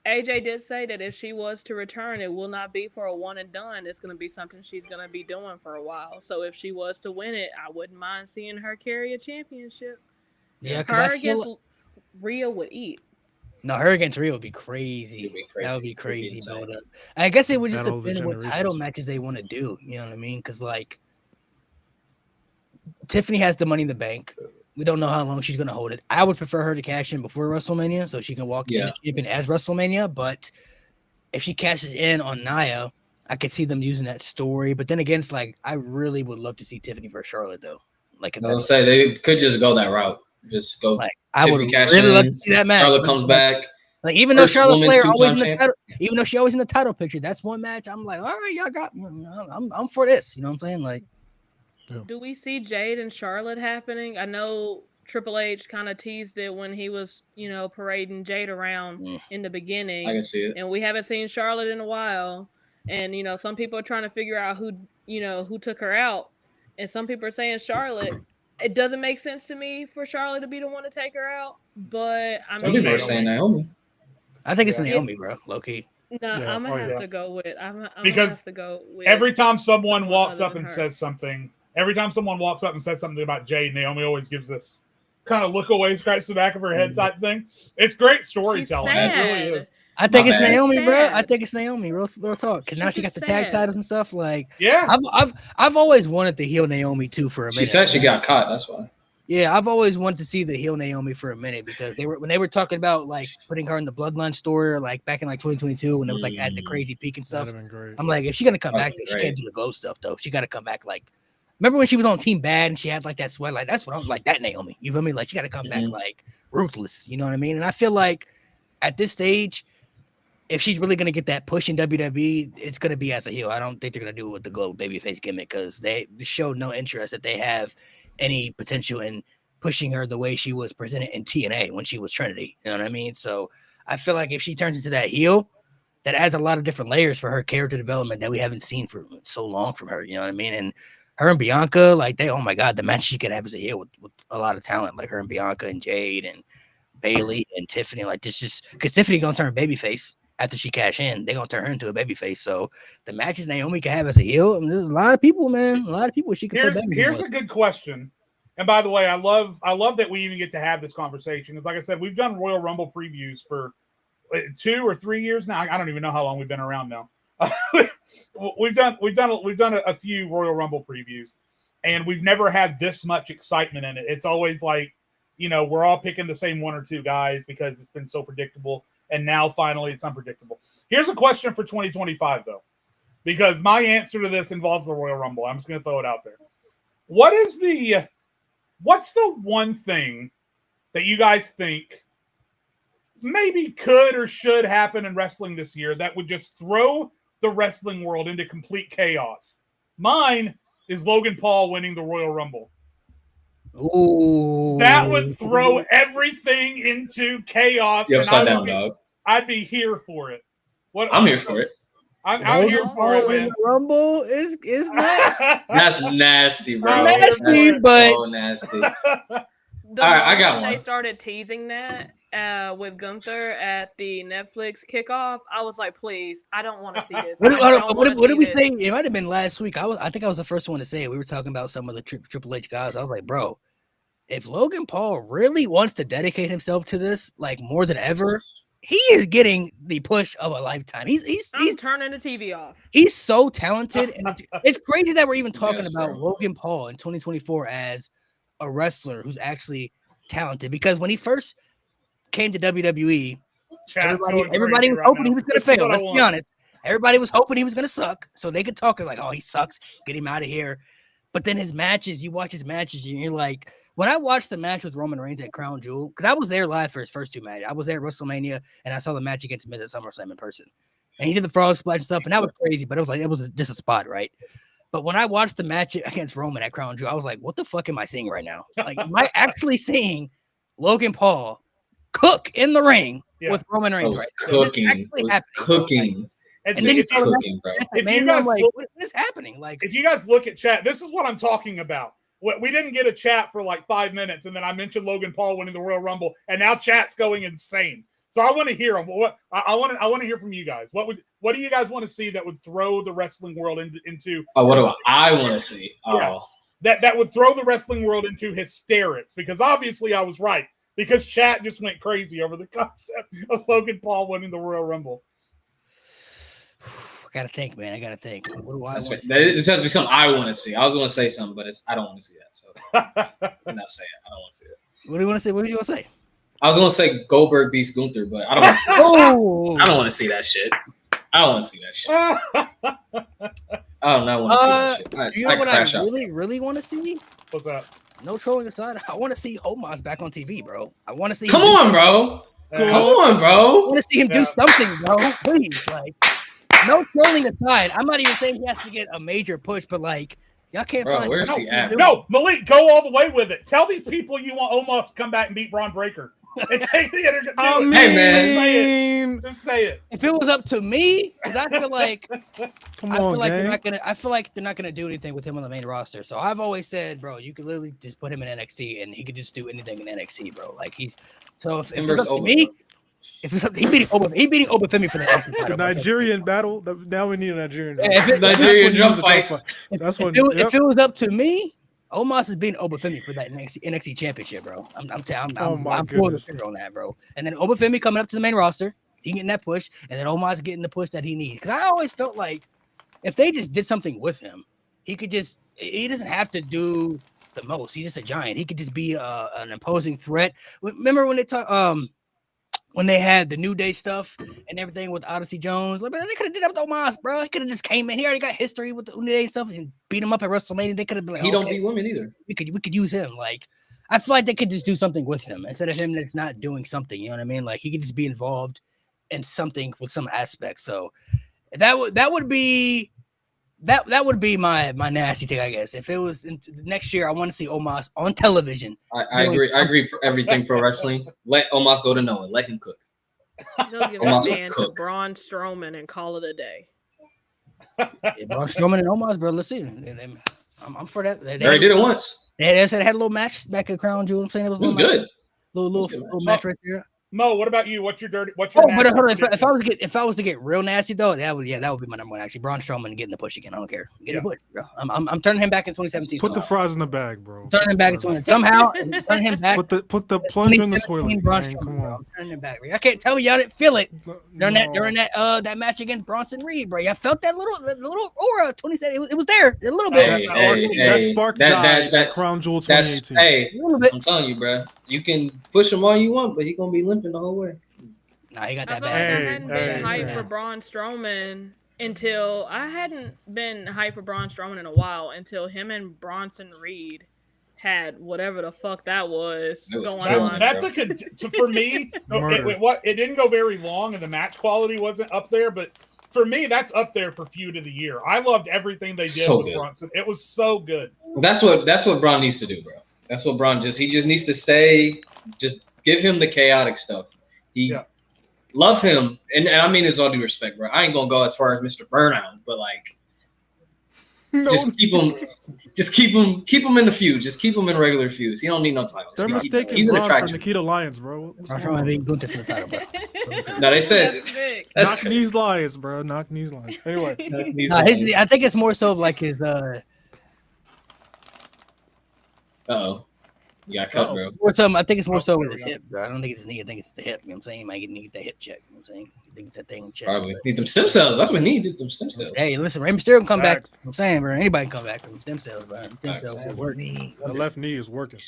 AJ did say that if she was to return, it will not be for a one and done. It's going to be something she's going to be doing for a while. So if she was to win it, I wouldn't mind seeing her carry a championship. Yeah, her against Rhea would eat. No, her against Rhea would be crazy. That would be crazy. I guess it would just depend on what title matches they want to do. You know what I mean? Because like Tiffany has the Money in the Bank. We don't know how long she's going to hold it. I would prefer her to cash in before WrestleMania so she can walk in the champion as WrestleMania. But if she cashes in on Nia, I could see them using that story. But then again, it's like I really would love to see Tiffany versus Charlotte though. Like I'll say they could just go that route. Just go. Like I would really love to see that match. Charlotte comes back. Like even though Charlotte Flair always in the title, even though she always in the title picture, that's one match. I'm like, all right, y'all got me. I'm for this. You know what I'm saying? Like, do we see Jade and Charlotte happening? I know Triple H kind of teased it when he was, parading Jade around in the beginning. I can see it. And we haven't seen Charlotte in a while. And, some people are trying to figure out who took her out. And some people are saying Charlotte. It doesn't make sense to me for Charlotte to be the one to take her out. But some people are saying Naomi. I think it's Naomi, bro. Low key. No, I'm gonna have to go with. Because every time someone walks up and says something. Every time someone walks up and says something about Jade, Naomi always gives this kind of look away, scratch the back of her head type thing. It's great storytelling. It really is. I think it's Naomi, bro. I think it's Naomi. Real talk. Because now she got the tag titles and stuff. Like, I've always wanted to heel Naomi too for a minute. She said she got caught. That's why. Yeah, I've always wanted to see the heel Naomi for a minute because when they were talking about like putting her in the Bloodline story, like back in like 2022 when it was like at the crazy peak and stuff. I'm like, if she's gonna come back, she can't do the glow stuff though. She got to come back like. Remember when she was on Team Bad and she had like that sweat? Like that's what I'm like. That Naomi, you feel me? Like she got to come back like ruthless. You know what I mean? And I feel like at this stage, if she's really gonna get that push in WWE, it's gonna be as a heel. I don't think they're gonna do it with the glow babyface gimmick because they showed no interest that they have any potential in pushing her the way she was presented in TNA when she was Trinity. You know what I mean? So I feel like if she turns into that heel, that adds a lot of different layers for her character development that we haven't seen for so long from her. You know what I mean? And her and Bianca, like oh my God, the match she could have as a heel with a lot of talent, like her and Bianca and Jade and Bailey and Tiffany. Like this just because Tiffany gonna turn babyface after she cash in, they're gonna turn her into a babyface. So the matches Naomi can have as a heel, I mean, there's a lot of people, man. A lot of people she could. Here's a good question. And by the way, I love that we even get to have this conversation. Because like I said, we've done Royal Rumble previews for 2 or 3 years now. I don't even know how long we've been around now. We've done a few Royal Rumble previews, and we've never had this much excitement in it. It's always like, you know, we're all picking the same one or two guys because it's been so predictable, and now finally it's unpredictable. Here's a question for 2025 though, because my answer to this involves the Royal Rumble. I'm just going to throw it out there. What's the one thing that you guys think maybe could or should happen in wrestling this year that would just throw the wrestling world into complete chaos? Mine is Logan Paul winning the Royal Rumble. Ooh. That would throw everything into chaos. You upside down, dog. I'd be here for it. I'm here for it. I'm here for it, man. Rumble is not. That's nasty, bro. Nasty, but so nasty. The All right, I got moment one. they started teasing that with Gunther at the Netflix kickoff, I was like, please, I don't want to see this. What did we this. say? It might have been last week. I think I was the first one to say it. We were talking about some of the Triple H guys. I was like, bro, if Logan Paul really wants to dedicate himself to this, like more than ever, he is getting the push of a lifetime. He's turning the TV off. He's so talented, and it's crazy that we're even talking about Logan Paul in 2024 as a wrestler who's actually talented. Because when he first came to WWE, everybody was hoping he was going to fail. Let's be honest. Everybody was hoping he was going to suck, so they could talk like, "Oh, he sucks. Get him out of here." But then his matches, you watch his matches, and you're like, when I watched the match with Roman Reigns at Crown Jewel, because I was there live for his first two matches. I was there at WrestleMania, and I saw the match against Miz at SummerSlam in person. And he did the frog splash and stuff, and that was crazy, but it was just a spot, right? But when I watched the match against Roman at Crown Jewel, I was like, what the fuck am I seeing right now? Like, am I actually seeing Logan Paul cook in the ring with Roman Reigns? Cooking. Cooking. And then if you guys like, what is happening? Like, if you guys look at chat, this is what I'm talking about. We didn't get a chat for like 5 minutes, and then I mentioned Logan Paul winning the Royal Rumble, and now chat's going insane. So I want to hear them. I want to hear from you guys. What do you guys want to see that would throw the wrestling world into? Oh, what do I want to see? Yeah, that would throw the wrestling world into hysterics, because obviously I was right, because chat just went crazy over the concept of Logan Paul winning the Royal Rumble. I gotta think, man. What do I want to see? This has to be something I want to see. I was going to say something, but I don't want to see that. So I'm not saying it. I don't want to see it. What do you want to say? What do you want to say? I was going to say Goldberg beats Gunther, but I don't want to see that. I don't want to see that shit. I don't want to see that shit. I do not want to see that shit. You know what I really want to see? What's that? No trolling aside, I want to see Omos back on TV, bro. I want to see. Come on, bro. I want to see him do something, bro. Please, like. No trolling aside, I'm not even saying he has to get a major push, but like, y'all can't find. Where's he at? No, Malik, go all the way with it. Tell these people you want Omos to come back and beat Braun Breaker. And take the interview. Hey man, just say it. If it was up to me, because I feel like, I feel like they're not gonna do anything with him on the main roster. So I've always said, bro, you could literally just put him in NXT and he could just do anything in NXT, bro. Like if it's up to me. If it's he beating Obafemi for the NXT title. The Nigerian battle. Now we need a Nigerian. Nigerian drum fight. That's when. If it was up to me, Omos is beating Obafemi for that NXT championship, bro. I'm pulling the finger on that, bro. And then Obafemi coming up to the main roster, he getting that push, and then Omos getting the push that he needs. Because I always felt like if they just did something with him, he doesn't have to do the most. He's just a giant. He could just be an imposing threat. Remember when when they had the New Day stuff and everything with Odyssey Jones, like, man, they could have did that with Omos, bro. He could have just came in. He already got history with the New Day stuff and beat him up at WrestleMania. They could have been like, he don't beat women either. We could use him. Like, I feel like they could just do something with him instead of him that's not doing something. You know what I mean? Like, he could just be involved in something with some aspects. So that would be my nasty take, I guess. If it was next year, I want to see Omos on television. I agree. I agree for everything pro wrestling. Let Omos go to Noah. Let him cook. They'll give that man to Braun Strowman and call it a day. Braun Strowman and Omos, bro. Let's see. I'm for that. They already did it once. They said they had a little match back at Crown Jewel. I'm saying it was good. Little match right there. Mo, what about you? What's your But nasty hold on, if prediction? I was to get real nasty though, that would be my number one. Actually, Braun Strowman getting the push again. I don't care. Getting the push, bro. I'm turning him back in 2017. Put the fries in the bag, bro. Turning him back in 20 somehow. Turning him back. Put the plunger in the toilet. Braun Man, Strowman, come bro. on. I'm turning him back. Bro. I can't tell me y'all didn't feel it during No. that match against Bronson Reed, bro. Y'all felt that little aura. 27. It was there a little bit. That spark died at Crown Jewel 2018. Hey, A little bit. I'm telling you, bro. You can push him all you want, but he's gonna be limping the whole way. Nah, he got I that feel like bad. I hadn't been hyped for Braun Strowman until in a while until him and Bronson Reed had whatever the fuck that was going on. That's for me. It didn't go very long, and the match quality wasn't up there. But for me, that's up there for feud of the year. I loved everything they did with Bronson. It was so good. That's what Braun needs to do, bro. That's what Braun he just needs to stay. Just give him the chaotic stuff. Love him, and I mean this all due respect, bro. I ain't gonna go as far as Mr. Burnout, but like, just keep him in the feud. Just keep him in regular feuds. He don't need no titles. They're mistaken Braun for Nikita Lyons, bro. Gunther for the title, bro. No, they said knock knees Lyons, bro. Knock knees Lyons. Anyway, I think it's more so of like his. Uh-oh. You got cut, bro. I think it's more so with his hip, bro. I don't think it's his knee. I think it's the hip. You know what I'm saying? He might need to get that hip check. You know what I'm saying? Get that thing checked. Probably. Need them stem cells. That's what he needed. Them stem cells. Hey, listen, Rey Mysterio can come back. You know what I'm saying, bro. Anybody can come back from stem cells, bro. Stem cells work. The left knee is working.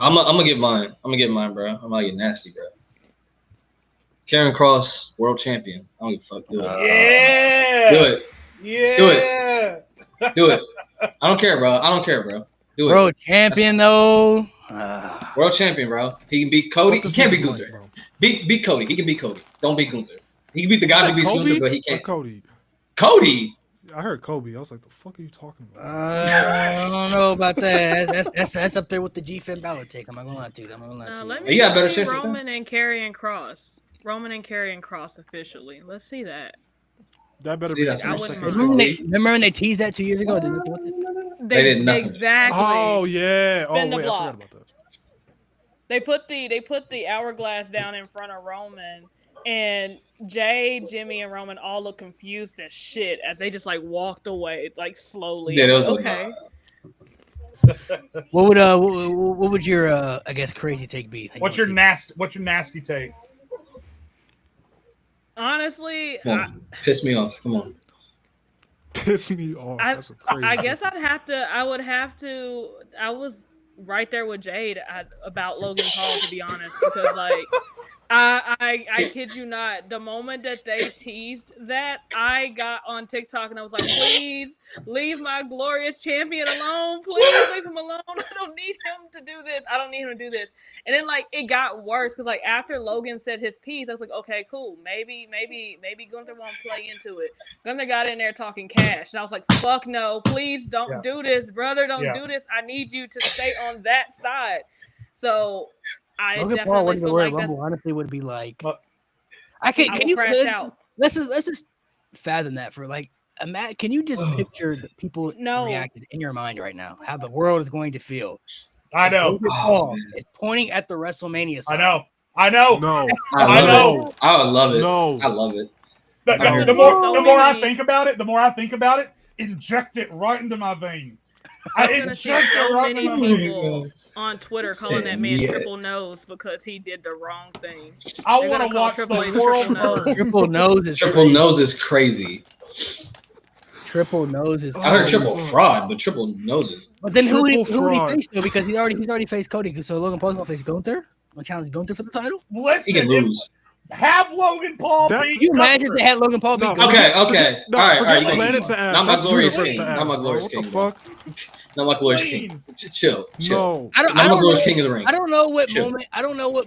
I'm gonna get mine. I'm gonna get mine, bro. I'm gonna get nasty, bro. Karrion Kross, world champion. I don't give a fuck. Do it. Yeah. Do it. Yeah. Do it. Do it. I don't care, bro. Do it. World champion, though. World champion, bro. He can beat Cody. He can't beat Gunther. Beat Cody. He can beat Cody. Don't beat Gunther. He can beat the guy who beats Gunther, but he can't. Cody. Cody. I heard Kobe. I was like, the fuck are you talking about? I don't know about that. That's up there with the G-Finn Balor take. I'm not gonna lie to you. Let me see Roman and Karrion Kross. Roman and Karrion Kross officially. Let's see that. That better be. Remember when they teased that 2 years ago? They did nothing. Exactly. Oh yeah. Spin I block. forgot about that. They put the hourglass down in front of Roman, and Jey, Jimmy, and Roman all look confused as shit as they just like walked away like slowly. Yeah, was okay. What would your I guess crazy take be? What's your nasty take? Honestly, piss me off. Come on. Piss me off. I guess I would have to. I was right there with Jade about Logan Paul, to be honest, because like I kid you not, the moment that they teased that, I got on TikTok and I was like, please leave my glorious champion alone. Please leave him alone. I don't need him to do this. I don't need him to do this. And then like it got worse because like after Logan said his piece, I was like, okay, cool. Maybe Gunther won't play into it. Gunther got in there talking cash. And I was like, fuck no, please don't do this, brother. Don't do this. I need you to stay on that side. So I Logan definitely feel like Rumble honestly would be like out. Let's just fathom that for like can you just picture the people reacting in your mind right now? How the world is going to feel. I know. Logan Paul is pointing at the WrestleMania side. I know. No. I know. I would love it. No. I love it. The more I think about it, inject it right into my veins. I'm gonna see so many people on Twitter calling that man triple nose because he did the wrong thing. I want to watch the world burn. Triple nose is crazy. Triple nose is. I heard triple fraud, but triple noses. But then who would he face though? Because he's already faced Cody. So Logan Paul's gonna face Gunther. Gonna challenge Gunther for the title. Listen, he can lose. Have Logan Paul beat. Can you imagine they had Logan Paul beat? Okay. All right. Not my glorious king. Not my glorious king. What the fuck? Not my glorious king. Chill. No. I'm my glorious king of the ring. I don't know what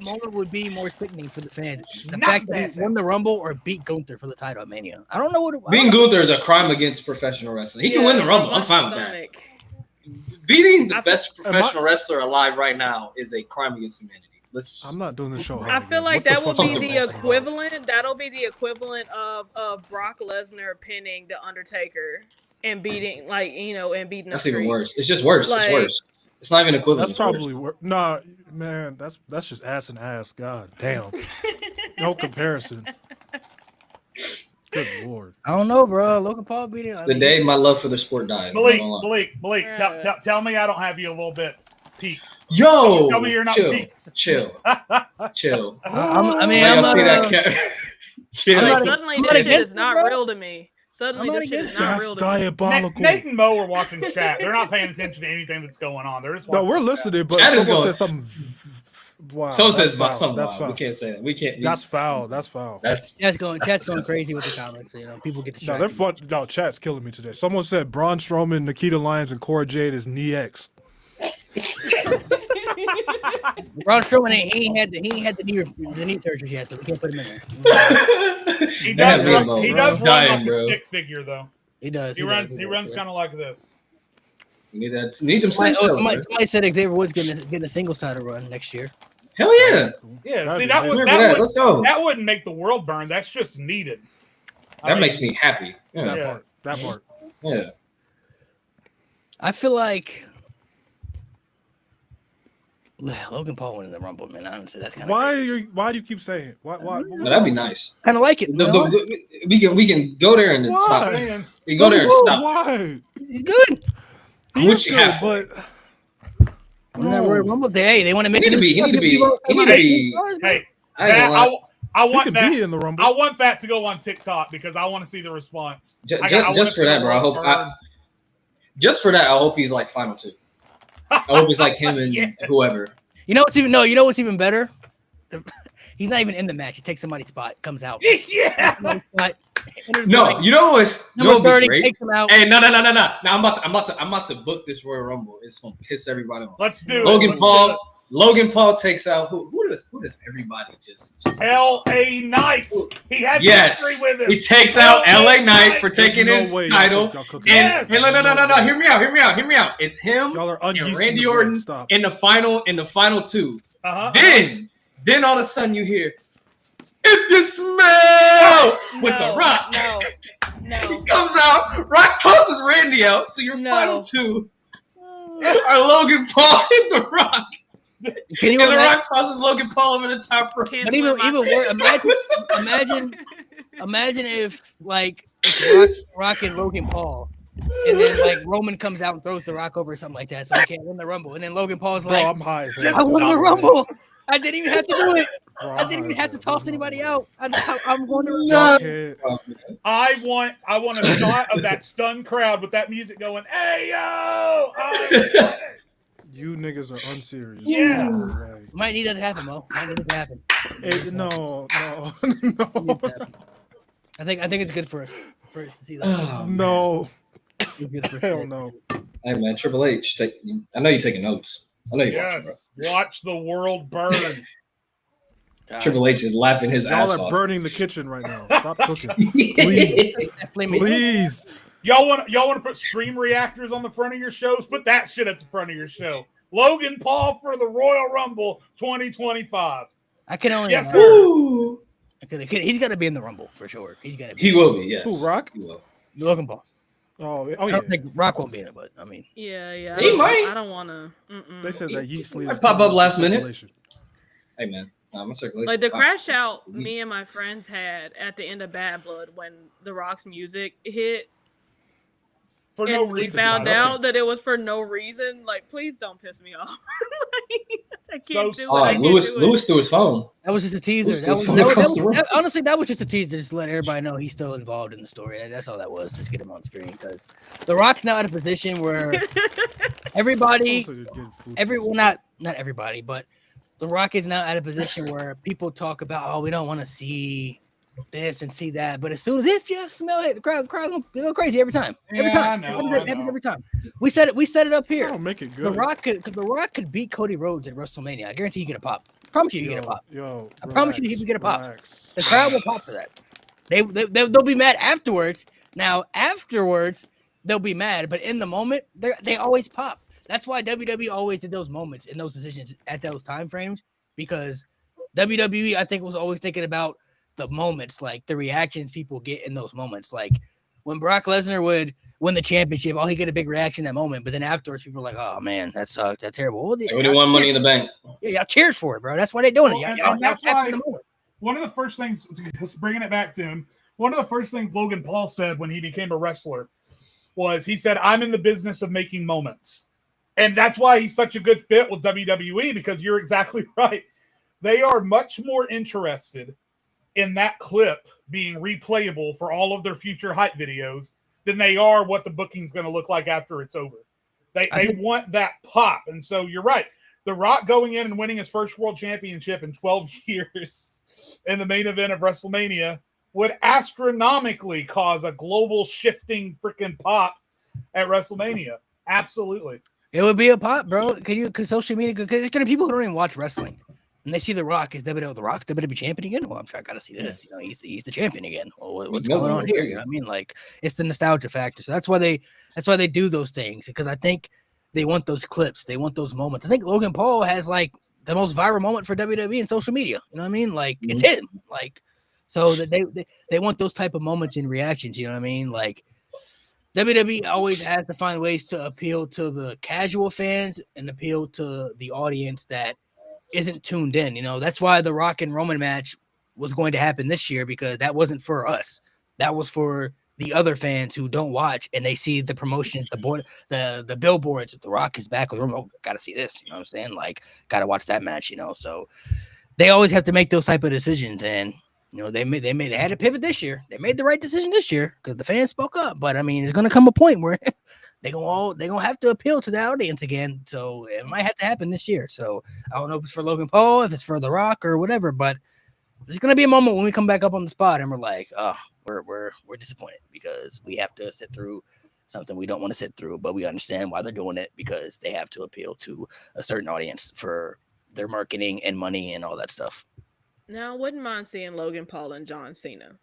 moment would be more sickening for the fans. The fact that he won the Rumble or beat Gunther for the title at Mania. I don't know what. Beating Gunther is a crime against professional wrestling. He can win the Rumble. I'm fine with that. Beating the best professional wrestler alive right now is a crime against humanity. I'm not doing the show. I feel like that would be the equivalent. That'll be the equivalent of Brock Lesnar pinning the Undertaker and beating, and beating. That's even worse. It's just worse. It's worse. It's not even equivalent. That's probably nah, man. That's just ass and ass. God damn. No comparison. Good lord. I don't know, bro. Logan Paul beat it. The day my love for the sport died. Malik, tell me I don't have you a little bit peaked. Yo, tell me you're not peaked. Chill. I mean, I'm see that. Chill. Suddenly this shit is not real to me. Suddenly this shit is not real to me. That's diabolical. Nate and Mo are watching chat. They're not paying attention to anything that's going on. They're just no, we're listening, but someone said something. Wow, someone says something. That's foul. We can't say that. We can't. That's foul. That's foul. Chat's going crazy with the comments. You know, people get distracted. No, they're fun. No, chat's killing me today. Someone said Braun Strowman, Nikita Lyons, and Cora Jade is Nia Jax. Braun Strowman, he ain't had the knee surgery yet, so we can't put him in there. He does run like a stick figure, though. He does. He runs kind of like this. You need them slingshots. Somebody said Xavier Woods getting a singles title run next year. Hell yeah! Yeah, see let's go. That wouldn't make the world burn. That's just needed. That makes me happy. Yeah. That part. Yeah. I feel like Logan Paul winning the Rumble, man. Honestly, that's kind of why do you keep saying it? Why? No, that'd be nice. Kind of like it. We can go there and then stop. We go there and stop. Why? He's good. He's good, but. No. Royal Rumble Day. They want to make it. He need to be. Hey, I want that in the Rumble. I want that to go on TikTok because I want to see the response. Just for that, bro. Just for that, I hope he's like final two. I hope it's like him and whoever. You know what's even better? He's not even in the match. He takes somebody's spot, comes out. Yeah. No, you know what's number 30 great? takes him out. Hey, no. Now I'm about to book this Royal Rumble. It's gonna piss everybody off. Let's do Logan Paul takes out who does everybody just LA Knight. He has history with him. He takes out LA Knight for taking his title. And no. Hear me out. It's him and Randy Orton in the final two. Then all of a sudden you hear, if you smell with The Rock. No. He comes out, Rock tosses Randy out, so your final two are Logan Paul and The Rock. And The Rock tosses Logan Paul over the top rope. But even worse, imagine if like it's Rock and Logan Paul, and then like Roman comes out and throws The Rock over or something like that, so he can't win the Rumble. And then Logan Paul's like, I'm high as I won the Rumble. I didn't even have to do it. I didn't even have to toss anybody out. I'm going to. I want a shot of that stunned crowd with that music going, hey, yo! You niggas are unserious. Yes. Might need that to happen, Mo. Might need it to happen. No. I think it's good for us to see that. No. Hell no. Hey, man, Triple H, I know you're taking notes. I know you're watching, bro. Watch the world burn. Triple H is laughing his ass off. Y'all are burning the kitchen right now. Stop cooking. Please. Y'all want to put stream reactors on the front of your shows? Put that shit at the front of your show. Logan Paul for the Royal Rumble 2025. I can only. Yes, sir. He's got to be in the Rumble for sure. He's gonna be. He will be. Yes. Who, Rock? He will. Logan Paul. I don't think Rock won't be in it, but I mean. Yeah. He might. I don't want to. They said that Yeet Sleeves pop up last minute. Hey, man. My circulation. Like the crash out me and my friends had at the end of Bad Blood when The Rock's music hit. For no reason. We found out that it was for no reason. Like, please don't piss me off. I can't do it. Lewis threw his phone. That was just a teaser. Honestly, that was just a teaser to just let everybody know he's still involved in the story. That's all that was. Just get him on screen because The Rock's now at a position where not everybody, but The Rock is now at a position where people talk about, we don't want to see this and see that, but as soon as if you smell it, the crowd gonna go crazy every time. Every time. It happens every time. We set it up here. I'll make it good. The Rock could beat Cody Rhodes at WrestleMania. I guarantee you get a pop. I promise you get a pop. I promise you get a pop. The crowd will pop for that. They'll be mad afterwards. Now afterwards they'll be mad, but in the moment they always pop. That's why WWE always did those moments and those decisions at those time frames, because WWE I think was always thinking about the moments, like the reactions people get in those moments. Like when Brock Lesnar would win the championship, he get a big reaction in that moment, but then afterwards, people are like, "Oh man, that sucked. That's terrible." Well, when he won Money in the Bank. Yeah, y'all cheers for it, bro. That's why they're doing it. And that's why one of the first things, just bringing it back to him, one of the first things Logan Paul said when he became a wrestler was he said, "I'm in the business of making moments." And that's why he's such a good fit with WWE, because you're exactly right. They are much more interested in that clip being replayable for all of their future hype videos than they are what the booking's going to look like after it's over. They want that pop. And so you're right. The Rock going in and winning his first world championship in 12 years in the main event of WrestleMania would astronomically cause a global shifting freaking pop at WrestleMania. Absolutely. It would be a pop, bro. Because social media, because there's gonna be people who don't even watch wrestling, and they see The Rock is WWE. The Rock's WWE champion again. Well, I'm sure I gotta see this. He's the champion again. Well, what's going on here? You know what I mean? Like, it's the nostalgia factor. So that's why they do those things, because I think they want those clips. They want those moments. I think Logan Paul has like the most viral moment for WWE in social media. You know what I mean? Like, it's him. Like, so that they want those type of moments and reactions. You know what I mean? Like, WWE always has to find ways to appeal to the casual fans and appeal to the audience that isn't tuned in. You know, that's why the Rock and Roman match was going to happen this year, because that wasn't for us. That was for the other fans who don't watch, and they see the promotion, the billboards. The Rock is back with Roman. Oh, gotta see this. You know what I'm saying? Like, gotta watch that match. You know, so they always have to make those type of decisions. And you know, they had to pivot this year. They made the right decision this year because the fans spoke up. But I mean, there's gonna come a point where they're gonna have to appeal to the audience again. So it might have to happen this year. So I don't know if it's for Logan Paul, if it's for The Rock or whatever, but there's gonna be a moment when we come back up on the spot and we're like, oh, we're disappointed because we have to sit through something we don't want to sit through, but we understand why they're doing it, because they have to appeal to a certain audience for their marketing and money and all that stuff. Now, I wouldn't mind seeing Logan Paul and John Cena,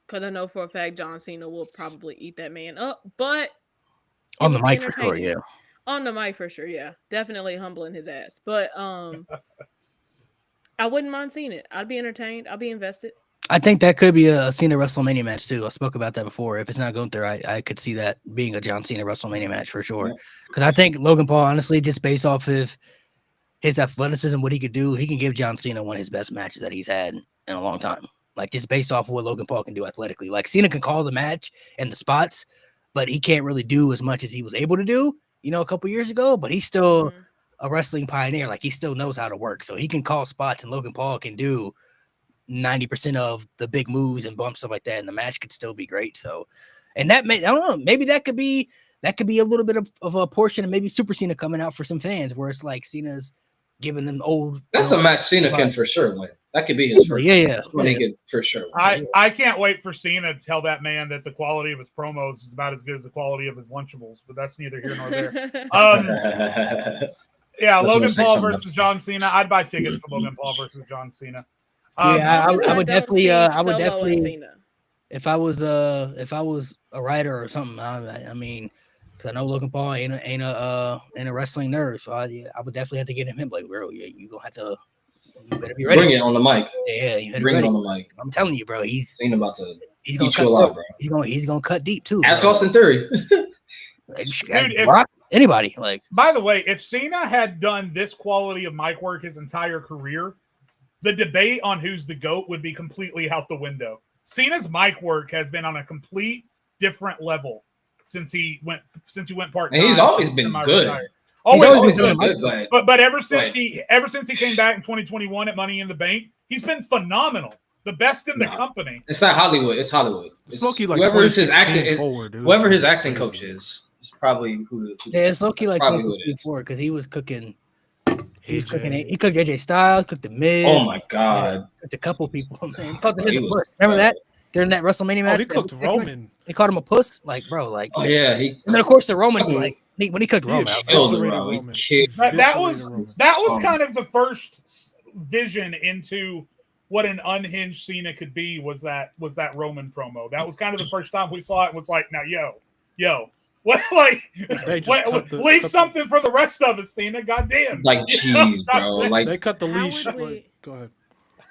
because I know for a fact John Cena will probably eat that man up, but on the mic for sure, yeah. On the mic for sure, yeah. Definitely humbling his ass. But I wouldn't mind seeing it. I'd be entertained. I'd be invested. I think that could be a Cena WrestleMania match too. I spoke about that before. If it's not Gunther, I could see that being a John Cena WrestleMania match for sure. Because I think Logan Paul, honestly, just based off of his athleticism, what he could do, he can give John Cena one of his best matches that he's had in a long time. Like, just based off of what Logan Paul can do athletically. Like, Cena can call the match and the spots, but he can't really do as much as he was able to do, you know, a couple years ago. But he's still a wrestling pioneer. Like, he still knows how to work. So he can call spots, and Logan Paul can do 90% of the big moves and bumps, stuff like that, and the match could still be great. So, and that may, I don't know, maybe that could be a little bit of a portion of maybe Super Cena coming out for some fans, where it's like Cena's giving them old. That's a match Cena can for sure win. That could be his first. Yeah. That's what he could for sure. I can't wait for Cena to tell that man that the quality of his promos is about as good as the quality of his Lunchables, but that's neither here nor there. Yeah, Logan Paul versus John Cena. I'd buy tickets for Logan Paul versus John Cena. I would definitely. If I was a writer or something, I mean, because I know Logan Paul ain't a wrestling nerd, so I would definitely have to get him. Like, bro, you gonna have to. You better be ready. Bring it on the mic. Yeah, you better bring it on the mic. I'm telling you, bro. He's gonna cut, bro. He's gonna cut deep too. Ask Austin Theory. Dude, anybody like. By the way, if Cena had done this quality of mic work his entire career, the debate on who's the GOAT would be completely out the window. Cena's mic work has been on a complete different level since he went part-time. And he's always been good. Always been good. But ever since he came back in 2021 at Money in the Bank, he's been phenomenal. The best in the company. It's not Hollywood. It's Hollywood. It's like whoever his acting coach is probably who. It's low-key like 2024 because he was cooking. He cooked AJ Styles, cooked the Miz. Oh my god! Cooked a couple people. Man. He called the Miz a puss. Remember that during that WrestleMania match? He cooked Roman. He called him a puss, like bro, like. Oh yeah, and then of course the Roman's like when he cooked Roman. That was kind of the first vision into what an unhinged Cena could be. Was that Roman promo? That was kind of the first time we saw it. And was like, now yo. What, leave something for the rest of us, Cena. Goddamn. Like cheese, bro. Like they cut the leash. Go ahead.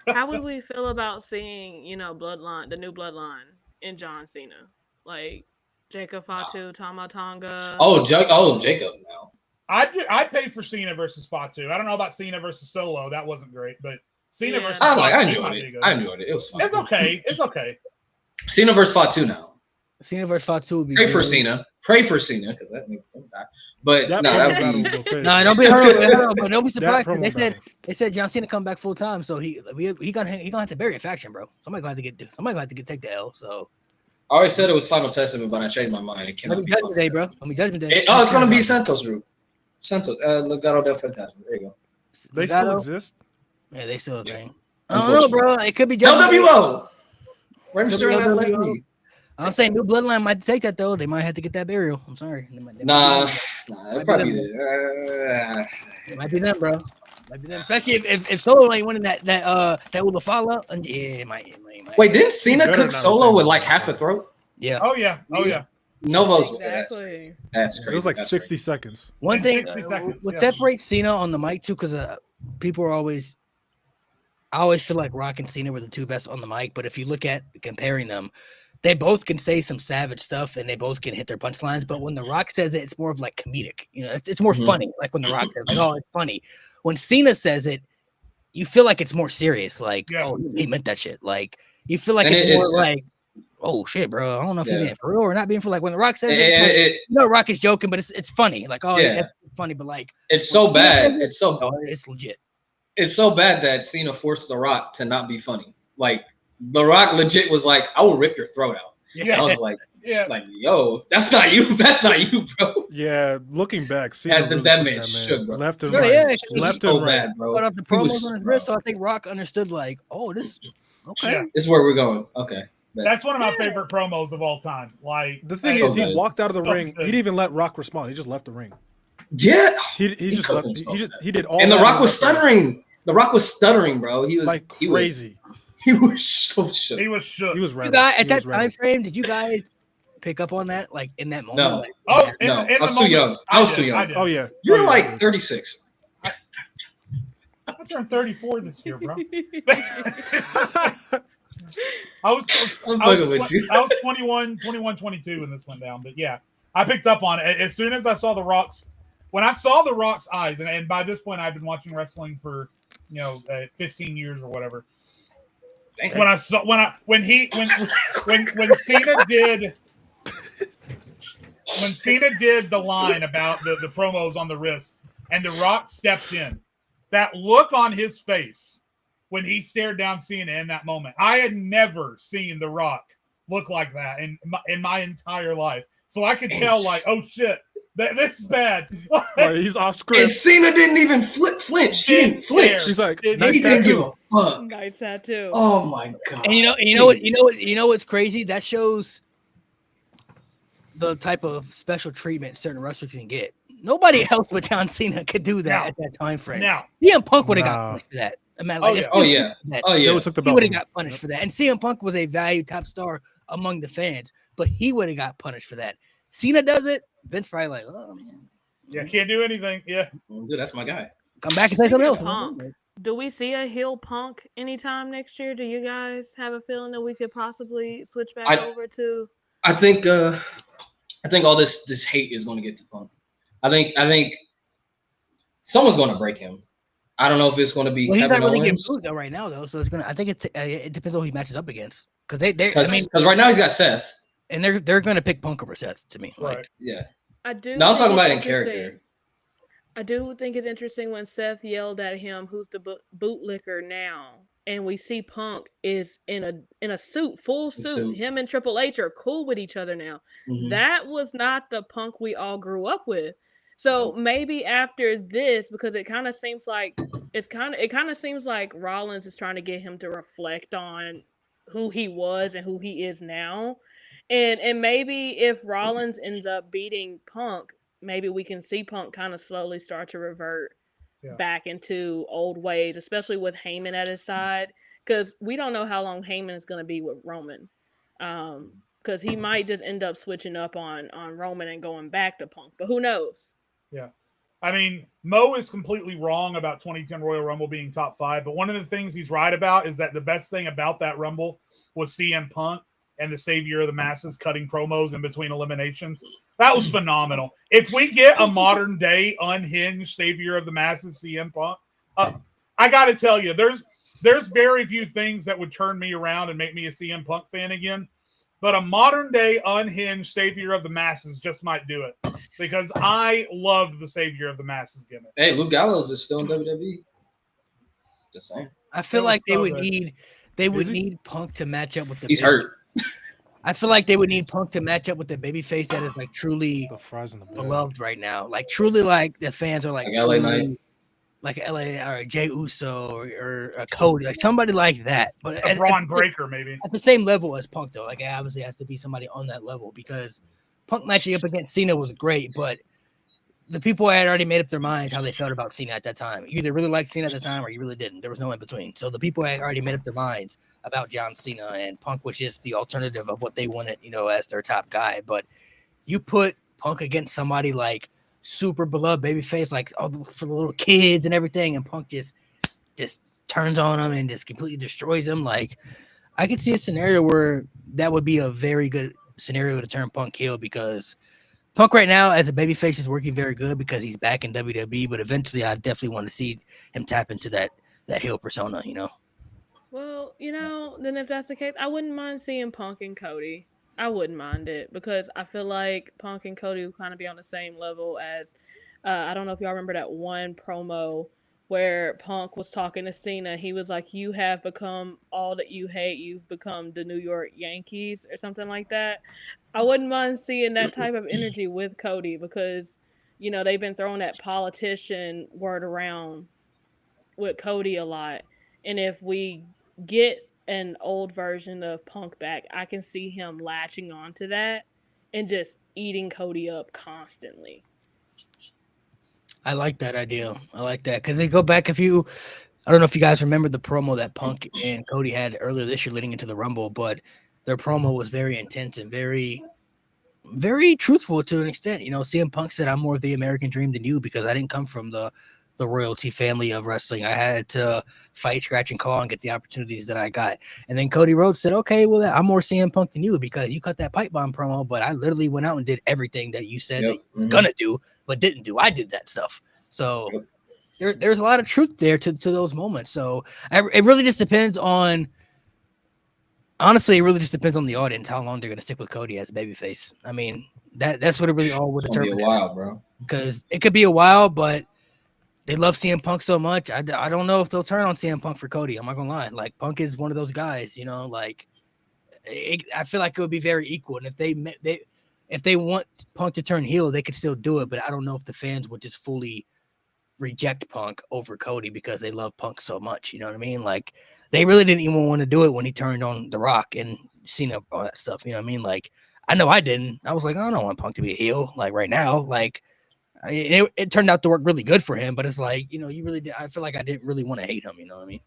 How would we feel about seeing, Bloodline, the new Bloodline, in John Cena? Like, Jacob Fatu, Tama Tonga. Jacob now. I'd pay for Cena versus Fatu. I don't know about Cena versus Solo. That wasn't great, but Cena versus I Fatu enjoyed might it. be good. I enjoyed it. It was fun. It's okay. It's okay. Cena versus Fatu now. Cena versus Fatu would be Pray good. for Cena. Pray for Cena because that nigga don't die. But That no, promo that would battle be. will go crazy. No, don't be hurt. But don't be surprised. That promo They said John Cena come back full time, so he gonna have to bury a faction, bro. Somebody gonna have to take the L. So I always said it was Final Testament, but I changed my mind. It cannot be Judgment Day, bro. Judgment Day. It's gonna be Santos group. Santos, Legado del Fantasma. There you go. They still exist. Yeah, they still a thing. I don't know, bro. It could be LWO. Register that left me. I'm saying New Bloodline might take that though. They might have to get that burial. I'm sorry. Nah, it probably it might be them, bro. Might be them. Especially if Solo ain't winning that Ulafala. Yeah, it might. Wait, didn't Cena cook Solo with like half a throat? Yeah. Oh yeah. Novo's Exactly. That's crazy. It was like That's 60 crazy. seconds. One thing, 60 seconds, what yeah. separates Cena on the mic too, because people are always, I always feel like Rock and Cena were the two best on the mic. But if you look at comparing them, they both can say some savage stuff and they both can hit their punchlines. But when The Rock says it, it's more of like comedic. You know, it's more funny. Like when The Rock says, like, "Oh, it's funny." When Cena says it, you feel like it's more serious. Like, "Oh, he meant that shit." Like you feel like it's more like, "Oh shit, bro. I don't know if he's being for real or not being for." Like when The Rock says it, you know, Rock is joking, but it's funny. Like, oh yeah, it's funny, but like it's so bad. It's legit. It's so bad that Cena forced The Rock to not be funny. Like The Rock legit was like, "I will rip your throat out." Yeah. I was like, yo, that's not you. That's not you, bro. Yeah, looking back, Cena that really man shook, bro. Left and Yeah, right. yeah, Left so and right. bad, bro. Put up the promos on his wrist, so I think Rock understood. Like, oh, this okay. Yeah. This is where we're going. Okay. That's one of my favorite promos of all time. Like The thing is, he walked out of the ring. He didn't even let Rock respond. He just left the ring. Yeah. He just left. He did all. And The Rock was stuttering. The Rock was stuttering, bro. He was like crazy. He was so shook. He was shook. He was ready. You guys, at that time frame, did you guys pick up on that? Like in that moment? No. Like, No. I was too young. I was too young. Oh yeah. You're like 36. I turned 34 this year, bro. I was 21, 22 when this went down. But yeah, I picked up on it. As soon as I saw The Rock's, when I saw The Rock's eyes, and by this point I've been watching wrestling for 15 years or whatever. When Cena did the line about the promos on the wrist and The Rock stepped in, that look on his face when he stared down Cena in that moment, I had never seen The Rock look like that in my entire life. So I could tell, like, oh shit, this is bad. He's off script. And Cena didn't even flinch. He didn't flinch. He's like, nice tattoo. Nice tattoo. Oh my god. And you know what's crazy? That shows the type of special treatment certain wrestlers can get. Nobody else but John Cena could do that at that time frame. Now, CM Punk would have got punished for that. I mean, like, he would have got punished for that. And CM Punk was a valued top star among the fans, but he would have got punished for that. Cena does it. Vince probably like, oh man. Yeah, can't do anything. Yeah. Dude, that's my guy. Come back and say something else. Punk. Do we see a heel Punk anytime next year? Do you guys have a feeling that we could possibly switch back over to? I think all this hate is going to get to Punk. I think someone's going to break him. I don't know if it's going to be. Well, he's Kevin not really Owens. getting booed though right now though, so it's gonna. I think it depends on who he matches up against because right now he's got Seth, and they're gonna pick Punk over Seth to me. Right. Like, yeah. I do. No, I'm talking about in character. I do think it's interesting when Seth yelled at him, "Who's the bootlicker now?" And we see Punk is in a suit, full suit. Him and Triple H are cool with each other now. Mm-hmm. That was not the Punk we all grew up with. So maybe after this, because it kind of seems like Rollins is trying to get him to reflect on who he was and who he is now. And maybe if Rollins ends up beating Punk, maybe we can see Punk kind of slowly start to revert back into old ways, especially with Heyman at his side, because we don't know how long Heyman is going to be with Roman. Because he might just end up switching up on Roman and going back to Punk, but who knows? Yeah. I mean, Mo is completely wrong about 2010 Royal Rumble being top 5, but one of the things he's right about is that the best thing about that Rumble was CM Punk and the savior of the masses cutting promos in between eliminations. That was phenomenal. If we get a modern day unhinged savior of the masses, CM Punk, I got to tell you, there's very few things that would turn me around and make me a CM Punk fan again. But a modern day unhinged savior of the masses just might do it, because I loved the savior of the masses gimmick. Hey, Luke Gallows is still in WWE. Just saying. I feel like they would need Punk to match up with the. He's hurt. I feel like they would need Punk to match up with the babyface that is like truly The fries in the bread. beloved right now. Like truly, like the fans are like LA Knight. like LA or Jey Uso or Cody, like somebody like that. But A Braun Breaker, maybe. at the same level as Punk, though. Like it obviously has to be somebody on that level, because Punk matching up against Cena was great, but the people had already made up their minds how they felt about Cena at that time. You either really liked Cena at the time or you really didn't. There was no in between. So the people had already made up their minds about John Cena, and Punk was just the alternative of what they wanted, as their top guy. But you put Punk against somebody like super beloved babyface, like for the little kids and everything, and Punk just turns on them and just completely destroys them. Like, I could see a scenario where that would be a very good scenario to turn Punk heel, because Punk right now as a babyface is working very good because he's back in WWE, but eventually I definitely want to see him tap into that heel persona, Well, then if that's the case, I wouldn't mind seeing Punk and Cody. I wouldn't mind it, because I feel like Punk and Cody would kind of be on the same level as, I don't know if y'all remember that one promo where Punk was talking to Cena. He was like, "You have become all that you hate. You've become the New York Yankees," or something like that. I wouldn't mind seeing that type of energy with Cody, because, they've been throwing that politician word around with Cody a lot. And if we get an old version of Punk back, I can see him latching onto that and just eating Cody up constantly. I like that idea. I like that, because they go back I don't know if you guys remember the promo that Punk and Cody had earlier this year leading into the Rumble, but their promo was very intense and very, very truthful to an extent. CM Punk said, "I'm more of the American dream than you, because I didn't come from the royalty family of wrestling. I had to fight, scratch, and claw and get the opportunities that I got." And then Cody Rhodes said, "Okay, well, I'm more CM Punk than you, because you cut that pipe bomb promo, but I literally went out and did everything that you said that you was gonna do, but didn't do. I did that stuff." So there's a lot of truth there to those moments. So it really just depends on, honestly, it really just depends on the audience, how long they're going to stick with Cody as a babyface. I mean, that's what it really all would determine. It's gonna be a while, bro. Because it could be a while, but they love CM Punk so much. I don't know if they'll turn on CM Punk for Cody. I'm not gonna lie. Like, Punk is one of those guys, like I feel like it would be very equal. And if they want Punk to turn heel, they could still do it. But I don't know if the fans would just fully reject Punk over Cody because they love Punk so much. You know what I mean? Like, they really didn't even want to do it when he turned on The Rock and Cena, all that stuff. You know what I mean? Like, I know I didn't. I was like, I don't want Punk to be a heel. Like, right now, like, it turned out to work really good for him, but it's like, you really did. I feel like I didn't really want to hate him. You know what I mean?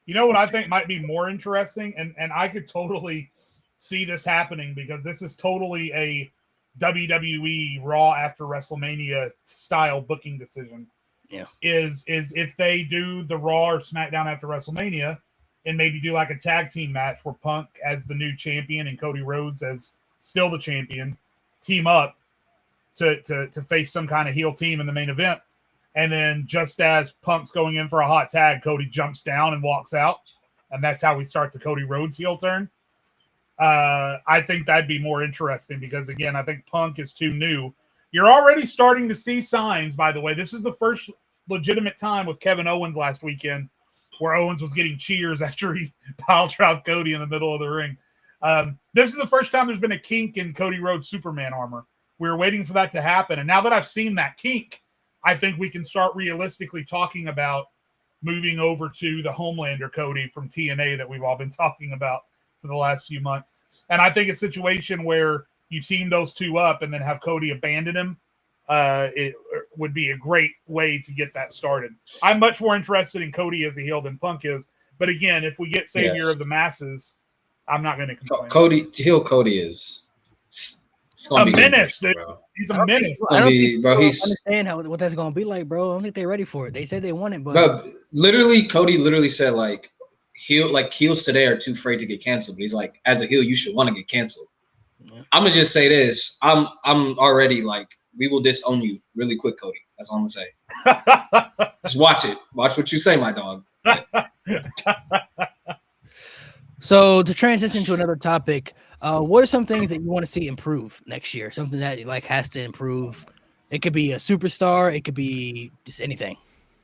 You know what I think might be more interesting, and I could totally see this happening, because this is totally a WWE Raw after WrestleMania style booking decision. Yeah. Is if they do the Raw or SmackDown after WrestleMania and maybe do like a tag team match where Punk as the new champion and Cody Rhodes as still the champion team up to face some kind of heel team in the main event. And then just as Punk's going in for a hot tag, Cody jumps down and walks out. And that's how we start the Cody Rhodes heel turn. I think that'd be more interesting, because, again, I think Punk is too new. You're already starting to see signs, by the way. This is the first legitimate time with Kevin Owens last weekend where Owens was getting cheers after he pile drove Cody in the middle of the ring. This is the first time there's been a kink in Cody Rhodes' Superman armor. We were waiting for that to happen. And now that I've seen that kink, I think we can start realistically talking about moving over to the Homelander Cody from TNA that we've all been talking about for the last few months. And I think a situation where you team those two up and then have Cody abandon him, it would be a great way to get that started. I'm much more interested in Cody as a heel than Punk is. But again, if we get Savior of the Masses, I'm not going to complain. Cody is... It's gonna a be menace, dude. He's a menace. I don't think people understand what that's gonna be like, bro. I don't think they're ready for it. They said they want it, but bro, Cody literally said, like, heels today are too afraid to get canceled. But he's like, as a heel, you should want to get canceled. Yeah. I'm gonna just say this. I'm already like, we will disown you really quick, Cody. That's all I'm gonna say. Just watch it. Watch what you say, my dog. So to transition to another topic, what are some things that you want to see improve next year? Something that like has to improve. It could be a superstar. It could be just anything.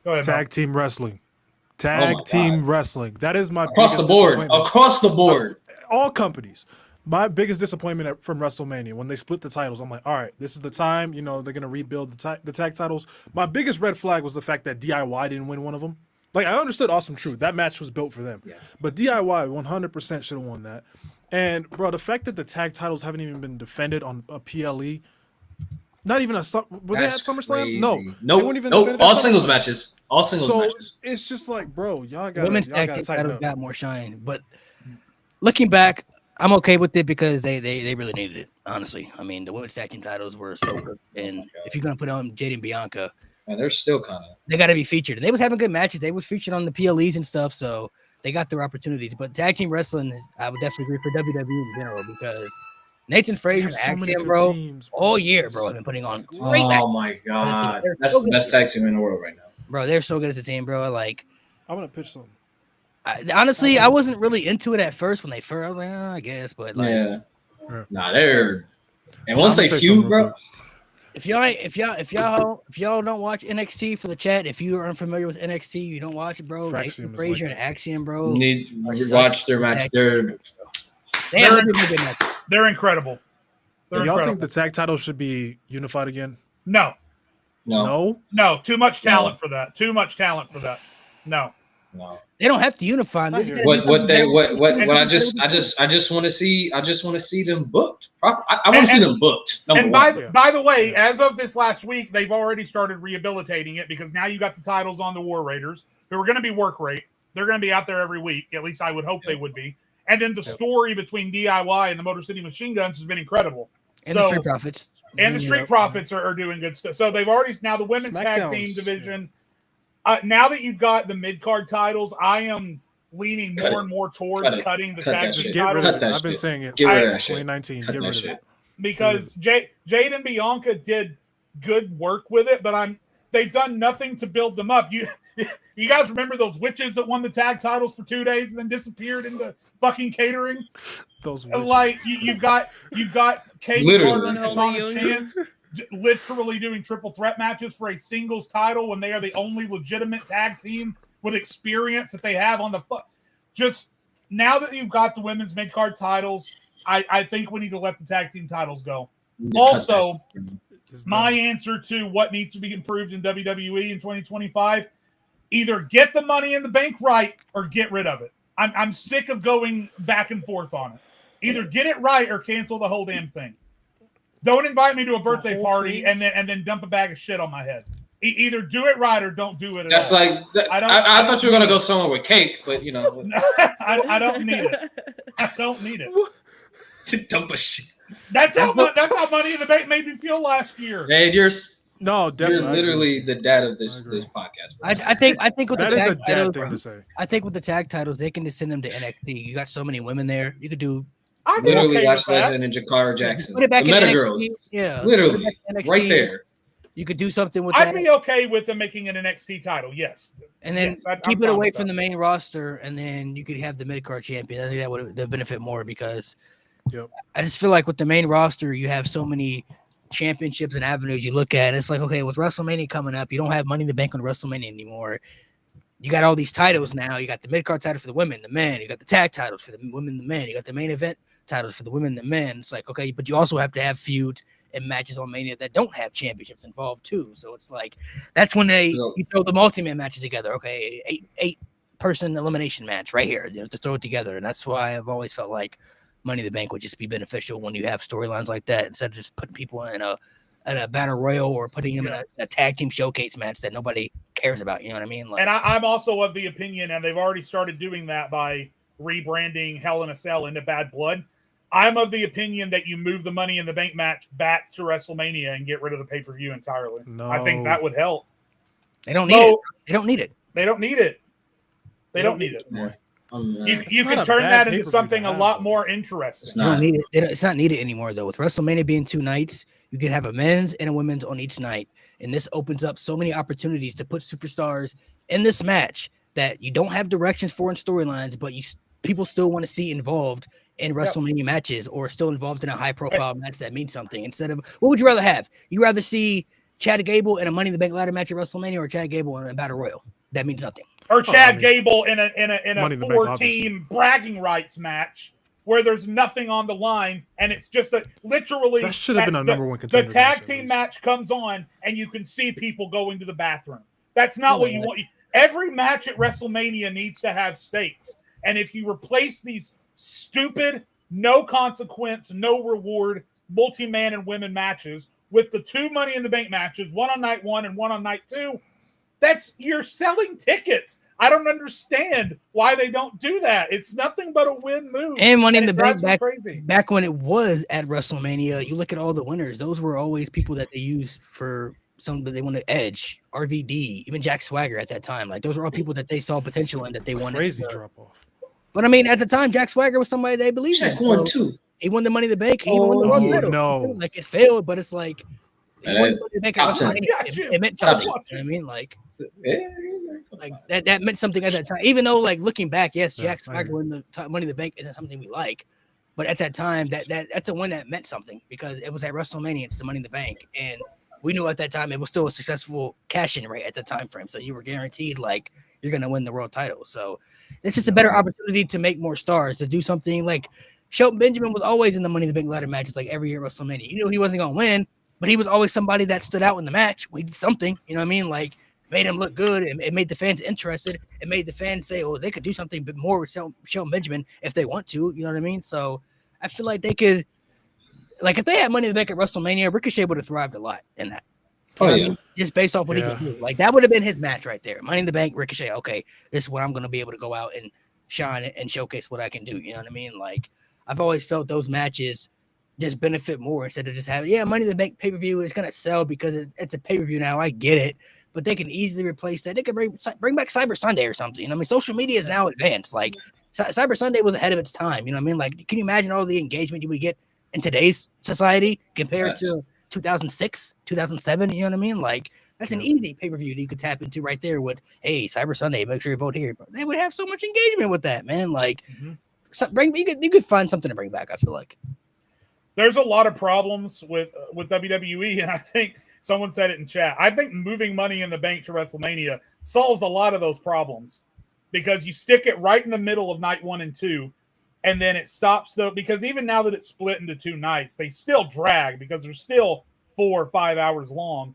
Go ahead, Tag team wrestling. Oh Tag my team God. wrestling. That is my Across the biggest board. disappointment. Across the board. All companies. My biggest disappointment from WrestleMania, when they split the titles, I'm like, all right, this is the time. You know, they're going to rebuild the tag titles. My biggest red flag was the fact that DIY didn't win one of them. Like, I understood Awesome Truth. That match was built for them. Yeah. But DIY 100% should have won that. And, bro, the fact that the tag titles haven't even been defended on a PLE, not even were they at SummerSlam? Crazy. No. Nope. They weren't even Nope. defended at All singles SummerSlam. matches. All singles matches. It's just like, bro, y'all got Women's tag to team tighten titles up. got more shine, but looking back, I'm okay with it because they really needed it. Honestly, I mean the women's tag team titles were so good, and if you're gonna put on Jade and Bianca, And they're still kind of. they got to be featured. And they was having good matches. They was featured on the PLEs and stuff, so they got their opportunities. But tag team wrestling, I would definitely agree for WWE in general because Nathan Frazier and so many Axiom, good bro, teams, bro. all year, bro, have been putting on great matches. Oh my God. They're That's so the good. best tag team in the world right now. Bro, they're so good as a team, bro. Like, I'm going to pitch something. honestly, I wasn't really into it at first when they first. I was like, I guess, but like, Yeah. Yeah. Nah, they're. And once I'm they gonna say feud, something real bro. quick. if y'all don't watch NXT for the chat, if you are unfamiliar with NXT, you don't watch it, bro. Axiom Nathan is Frazier like and Axiom, bro. You need to such watch their match. tag They're teams, bro. They have really good matches. They're incredible. They're Y'all incredible. think the tag titles should be unified again? No, no. too much No. talent for that. Too much talent for that. No. They don't have to unify them. I They just hear gotta you. do I just want to see them booked. I want to see them booked. Number And one. by the way, as of this last week, they've already started rehabilitating it because now you got the titles on the War Raiders, who are going to be work rate. They're going to be out there every week. At least I would hope they would be. And then the story between DIY and the Motor City Machine Guns has been incredible. And the Street Profits. And the Street Profits are doing good stuff. So they've already now the women's tag team division. Now that you've got the mid card titles, I am leaning more and more towards cutting the tag team Get rid titles. of it. I've been saying it Get rid of since that shit. 2019. Cut Get that rid of shit. it. Because Jade and Bianca did good work with it, but they've done nothing to build them up. You guys remember those witches that won the tag titles for 2 days and then disappeared into fucking catering? Those witches. Like you've got Kate Carter and Katana Chance literally doing triple threat matches for a singles title when they are the only legitimate tag team with experience that they have on the just now that you've got the women's mid card titles, I think we need to let the tag team titles go. Also, my answer to what needs to be improved in WWE in 2025, either get the Money in the Bank right or get rid of it. I'm sick of going back and forth on it. Either get it right or cancel the whole damn thing. Don't invite me to a birthday party and then dump a bag of shit on my head. Either do it right or don't do it at That's all. like I thought you were gonna go somewhere with cake, but you know. I don't need it. I don't need it. Dump a shit. That's how Money in the Bank made me feel last year. Man, you're definitely. literally the dad of this podcast. I think with That the is tag a dad titles, thing to say. I think with the tag titles, they can just send them to NXT. You got so many women there. You could do I'd be Literally okay Lash with that. Legend and Jakara Jackson. put it back The in Meta NXT. Girls. Yeah, Literally. NXT. Right there. You could do something with I'd that, be okay with them making an NXT title, yes. and then Yes, I'm keep it fine away with from that. the main roster, and then you could have the mid card champion. I think that would benefit more because I just feel like with the main roster, you have so many championships and avenues you look at. And it's like, okay, with WrestleMania coming up, you don't have Money in the Bank on WrestleMania anymore. You got all these titles now. You got the mid card title for the women, the men. You got the tag titles for the women, the men. You got the main event titles for the women, the men. It's like, okay, but you also have to have feuds and matches on Mania that don't have championships involved too. So it's like that's when you throw the multi-man matches together. Okay, eight person elimination match right here, to throw it together. And that's why I've always felt like Money in the Bank would just be beneficial when you have storylines like that instead of just putting people in a battle royal or putting them in a tag team showcase match that nobody cares about. You know what I mean? Like, And I'm also of the opinion, and they've already started doing that by rebranding Hell in a Cell into Bad Blood. I'm of the opinion that you move the Money in the Bank match back to WrestleMania and get rid of the pay-per-view entirely. No. I think that would help. they don't need it. They don't need it. They don't need it. They don't need it. You can turn that into something a lot more interesting. You don't need it. It's not needed anymore though. With WrestleMania being 2 nights, you can have a men's and a women's on each night, and this opens up so many opportunities to put superstars in this match that you don't have directions for in storylines, but people still want to see involved in WrestleMania matches or still involved in a high-profile match that means something. Instead of, what would you rather have? You rather see Chad Gable in a Money in the Bank ladder match at WrestleMania, or Chad Gable in a Battle Royal? That means nothing. Or Chad Gable in a 4-team bragging rights match where there's nothing on the line, and it's just literally that should have been a number one contender. The tag team match comes on, and you can see people going to the bathroom. That's not what you want. Every match at WrestleMania needs to have stakes, and if you replace these stupid, no consequence, no reward, multi-man and women matches with the 2 Money in the Bank matches, one on night 1 and one on night 2, you're selling tickets. I don't understand why they don't do that. It's nothing but a win move. And Money in the Bank back when it was at WrestleMania, you look at all the winners. Those were always people that they used for something that they wanted. Edge, RVD, even Jack Swagger at that time. Like those were all people that they saw potential in that they wanted. Crazy drop off. But I mean, at the time, Jack Swagger was somebody they believed in. Won too. He won the Money in the Bank. He won the World title. No, like it failed, but it's like it meant something. You know what I mean? Like that meant something at that time. Even though, like looking back, yes, Jack Swagger won the Money in the Bank isn't something we like, but at that time, that's a win that meant something because it was at WrestleMania. It's the Money in the Bank, and we knew at that time it was still a successful cash-in rate at the time frame. So you were guaranteed like you're gonna win the world title. So it's just a better opportunity to make more stars, to do something like Shelton Benjamin was always in the Money in the Bank ladder matches like every year at WrestleMania. You knew he wasn't gonna win, but he was always somebody that stood out in the match. We did something, you know what I mean? Like made him look good. It made the fans interested. It made the fans say, oh, they could do something bit more with Shelton Benjamin if they want to, you know what I mean? So I feel like they could, like if they had Money in the Bank at WrestleMania, Ricochet would have thrived a lot in that. You know what I mean? Just based off what he could do. Like that would have been his match right there. Money in the Bank, Ricochet. Okay, this is what I'm going to be able to go out and shine and showcase what I can do. You know what I mean? Like I've always felt those matches just benefit more instead of just having, Money in the Bank pay-per-view is going to sell because it's a pay-per-view now. I get it. But they can easily replace that. They could bring back Cyber Sunday or something. You know what I mean? Social media is now advanced. Like Cyber Sunday was ahead of its time. You know what I mean? Like, can you imagine all the engagement you would get in today's society compared to 2006, 2007? You know what I mean? Like, that's an easy pay-per-view that you could tap into right there with, hey, Cyber Sunday, make sure you vote here. But they would have so much engagement with that, man. Like, you could find something to bring back, I feel like. There's a lot of problems with WWE, and I think someone said it in chat. I think moving Money in the Bank to WrestleMania solves a lot of those problems because you stick it right in the middle of night 1 and 2, and then it stops though. Because even now that it's split into 2 nights, they still drag because they're still 4 or 5 hours long.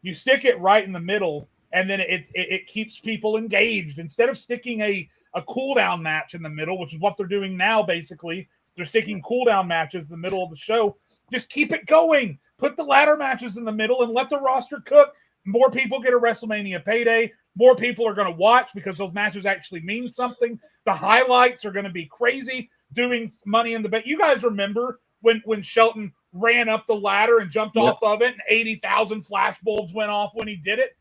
You stick it right in the middle, and then it keeps people engaged instead of sticking a cool down match in the middle, which is what they're doing now. Basically, they're sticking cool down matches in the middle of the show. Just keep it going. Put the ladder matches in the middle and let the roster cook. More people get a WrestleMania payday. More people are going to watch because those matches actually mean something. The highlights are going to be crazy doing Money in the Bank. You guys remember when Shelton ran up the ladder and jumped off of it and 80,000 flash bulbs went off when he did it?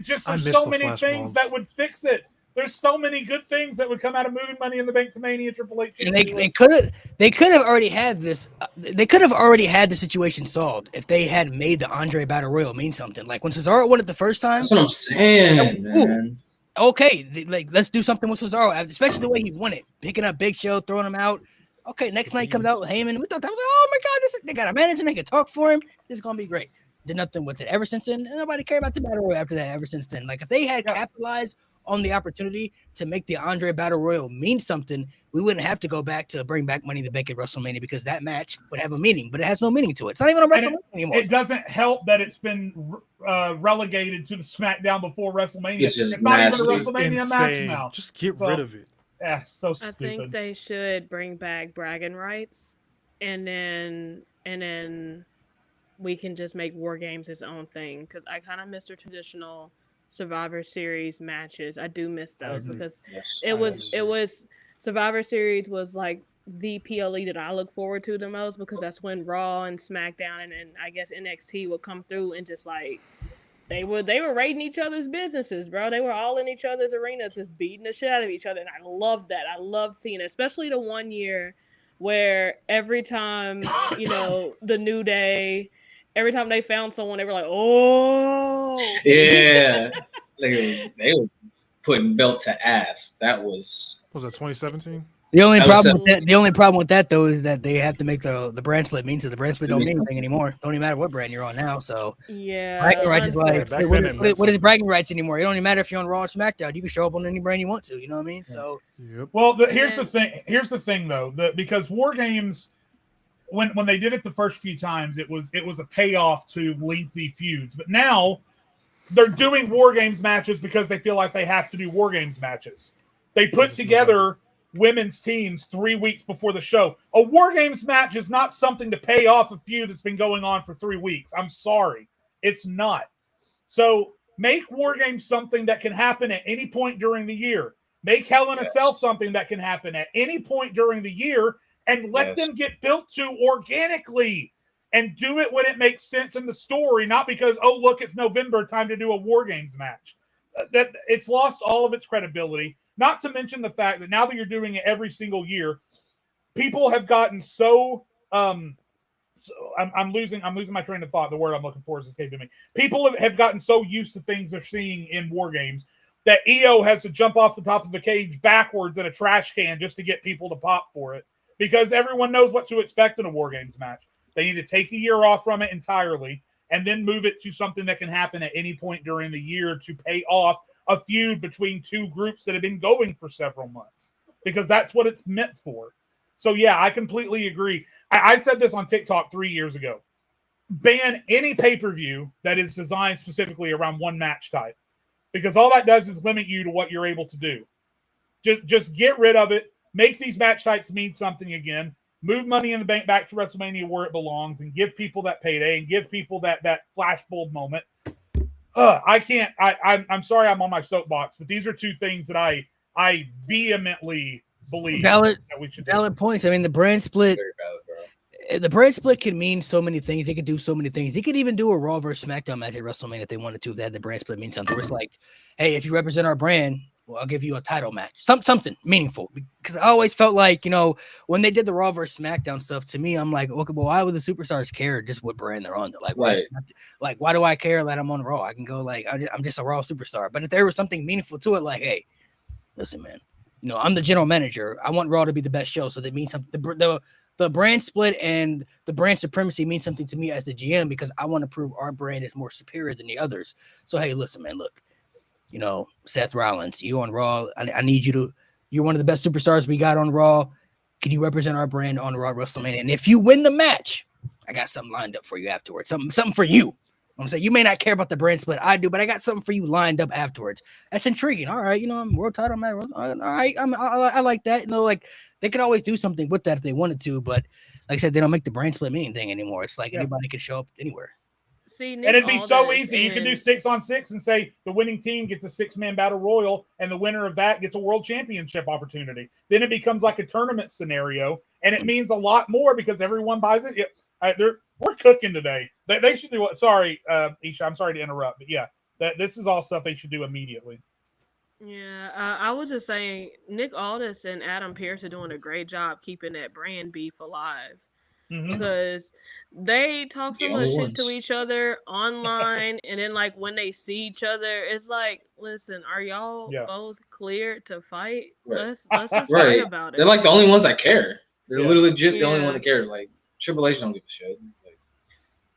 There's so many things that would fix it. There's so many good things that would come out of moving Money in the Bank to Mania, Triple H. And they could have already had this. They could have already had the situation solved if they had made the Andre Battle Royal mean something. Like when Cesaro won it the first time. That's what I'm saying, man. Okay, like let's do something with Cesaro, especially the way he won it, picking up Big Show, throwing him out. Okay, next night comes out with Heyman. We thought that was, oh my God, they got a manager, they can talk for him. This is gonna be great. Did nothing with it ever since then. And nobody cared about the Battle Royal after that ever since then. Like if they had capitalized on the opportunity to make the Andre Battle Royal mean something, we wouldn't have to go back to bring back Money in the Bank at WrestleMania because that match would have a meaning, but it has no meaning to it. It's not even on WrestleMania anymore. It doesn't help that it's been relegated to the SmackDown before WrestleMania. It's not even a WrestleMania match now. Just get rid of it. Yeah, so stupid. I think they should bring back bragging rights, and then we can just make WarGames its own thing because I kind of miss the traditional Survivor Series matches. I do miss those because it was Survivor Series was like the PLE that I look forward to the most because that's when Raw and SmackDown and I guess NXT would come through and just like they were raiding each other's businesses, bro. They were all in each other's arenas, just beating the shit out of each other. And I loved that. I loved seeing it, especially the one year where every time, the New Day, every time they found someone, they were like, "Oh, Yeah, they were putting belt to ass. That was that 2017? The only That was problem with that though is that they have to make the brand split mean, so the brand split don't mean anything anymore. Don't even matter what brand you're on now. So yeah." bragging rights is like, back then it meant what is something. bragging rights anymore? It don't even matter if you're on Raw or SmackDown. You can show up on any brand you want to. You know what I mean? So Yep. Well, here's the thing. Here's the thing, though, because WarGames, when they did it the first few times, it was a payoff to lengthy feuds. But now they're doing WarGames matches because they feel like they have to do WarGames matches. They put together women's teams 3 weeks before the show. A WarGames match is not something to pay off a feud that's been going on for 3 weeks. I'm sorry. It's not. So make WarGames something that can happen at any point during the year. Make Hell in a Cell something that can happen at any point during the year, and let them get built to organically, and do it when it makes sense in the story, not because, oh, look, it's November, time to do a WarGames match. That it's lost all of its credibility. Not to mention the fact that now that you're doing it every single year, people have gotten so I'm losing my train of thought. The word I'm looking for is escaping me. People have gotten so used to things they're seeing in WarGames that EO has to jump off the top of the cage backwards in a trash can just to get people to pop for it, because everyone knows what to expect in a WarGames match. They need to take a year off from it entirely and then move it to something that can happen at any point during the year to pay off a feud between two groups that have been going for several months, because that's what it's meant for. So, yeah, I completely agree. I said this on TikTok 3 years ago. Ban any pay-per-view that is designed specifically around one match type, because all that does is limit you to what you're able to do. Just get rid of it. Make these match types mean something again. Move Money in the Bank back to WrestleMania where it belongs, and give people that payday and give people that flashbulb moment. I'm sorry I'm on my soapbox, but these are two things that I vehemently believe valid that we should do. valid points. I mean, the brand split. very valid, bro. The brand split can mean so many things. They could do so many things. They could even do a Raw versus SmackDown match at WrestleMania if they wanted to. If they had the brand split mean something. Where it's like, hey, if you represent our brand, well, I'll give you a title match. Something meaningful. Because I always felt like, when they did the Raw versus SmackDown stuff, to me, I'm like, okay, but why would the superstars care just what brand they're on? Like, why do I care that I'm on Raw? I can go like, I'm just a Raw superstar. But if there was something meaningful to it, like, hey, listen, man, I'm the general manager. I want Raw to be the best show. So that means something. The brand split and the brand supremacy means something to me as the GM, because I want to prove our brand is more superior than the others. So, hey, listen, man, look, Seth Rollins, you on Raw. I need you to, you're one of the best superstars we got on Raw. Can you represent our brand on Raw WrestleMania? And if you win the match, I got something lined up for you afterwards. Something for you. I'm saying, you may not care about the brand split. I do, but I got something for you lined up afterwards. That's intriguing. All right. I'm world title match. All right. I like that. Like they could always do something with that if they wanted to, but like I said, they don't make the brand split mean anything anymore. It's like anybody can show up anywhere. See, and it'd be so easy. You could do 6-on-6 and say the winning team gets a 6-man battle royal, and the winner of that gets a world championship opportunity. Then it becomes like a tournament scenario, and it means a lot more because everyone buys it. We're cooking today. They should do it. Sorry, Isha, I'm sorry to interrupt, but yeah, this is all stuff they should do immediately. Yeah, I was just saying, Nick Aldis and Adam Pearce are doing a great job keeping that brand beef alive. Mm-hmm. Because they talk so The much only shit ones. to each other online, and then like when they see each other, it's like, listen, are y'all both cleared to fight? Right. Let's just Right. fight about it. They're like the only ones that care. They're literally legit the only Yeah. one that care. Like Triple H don't give a shit.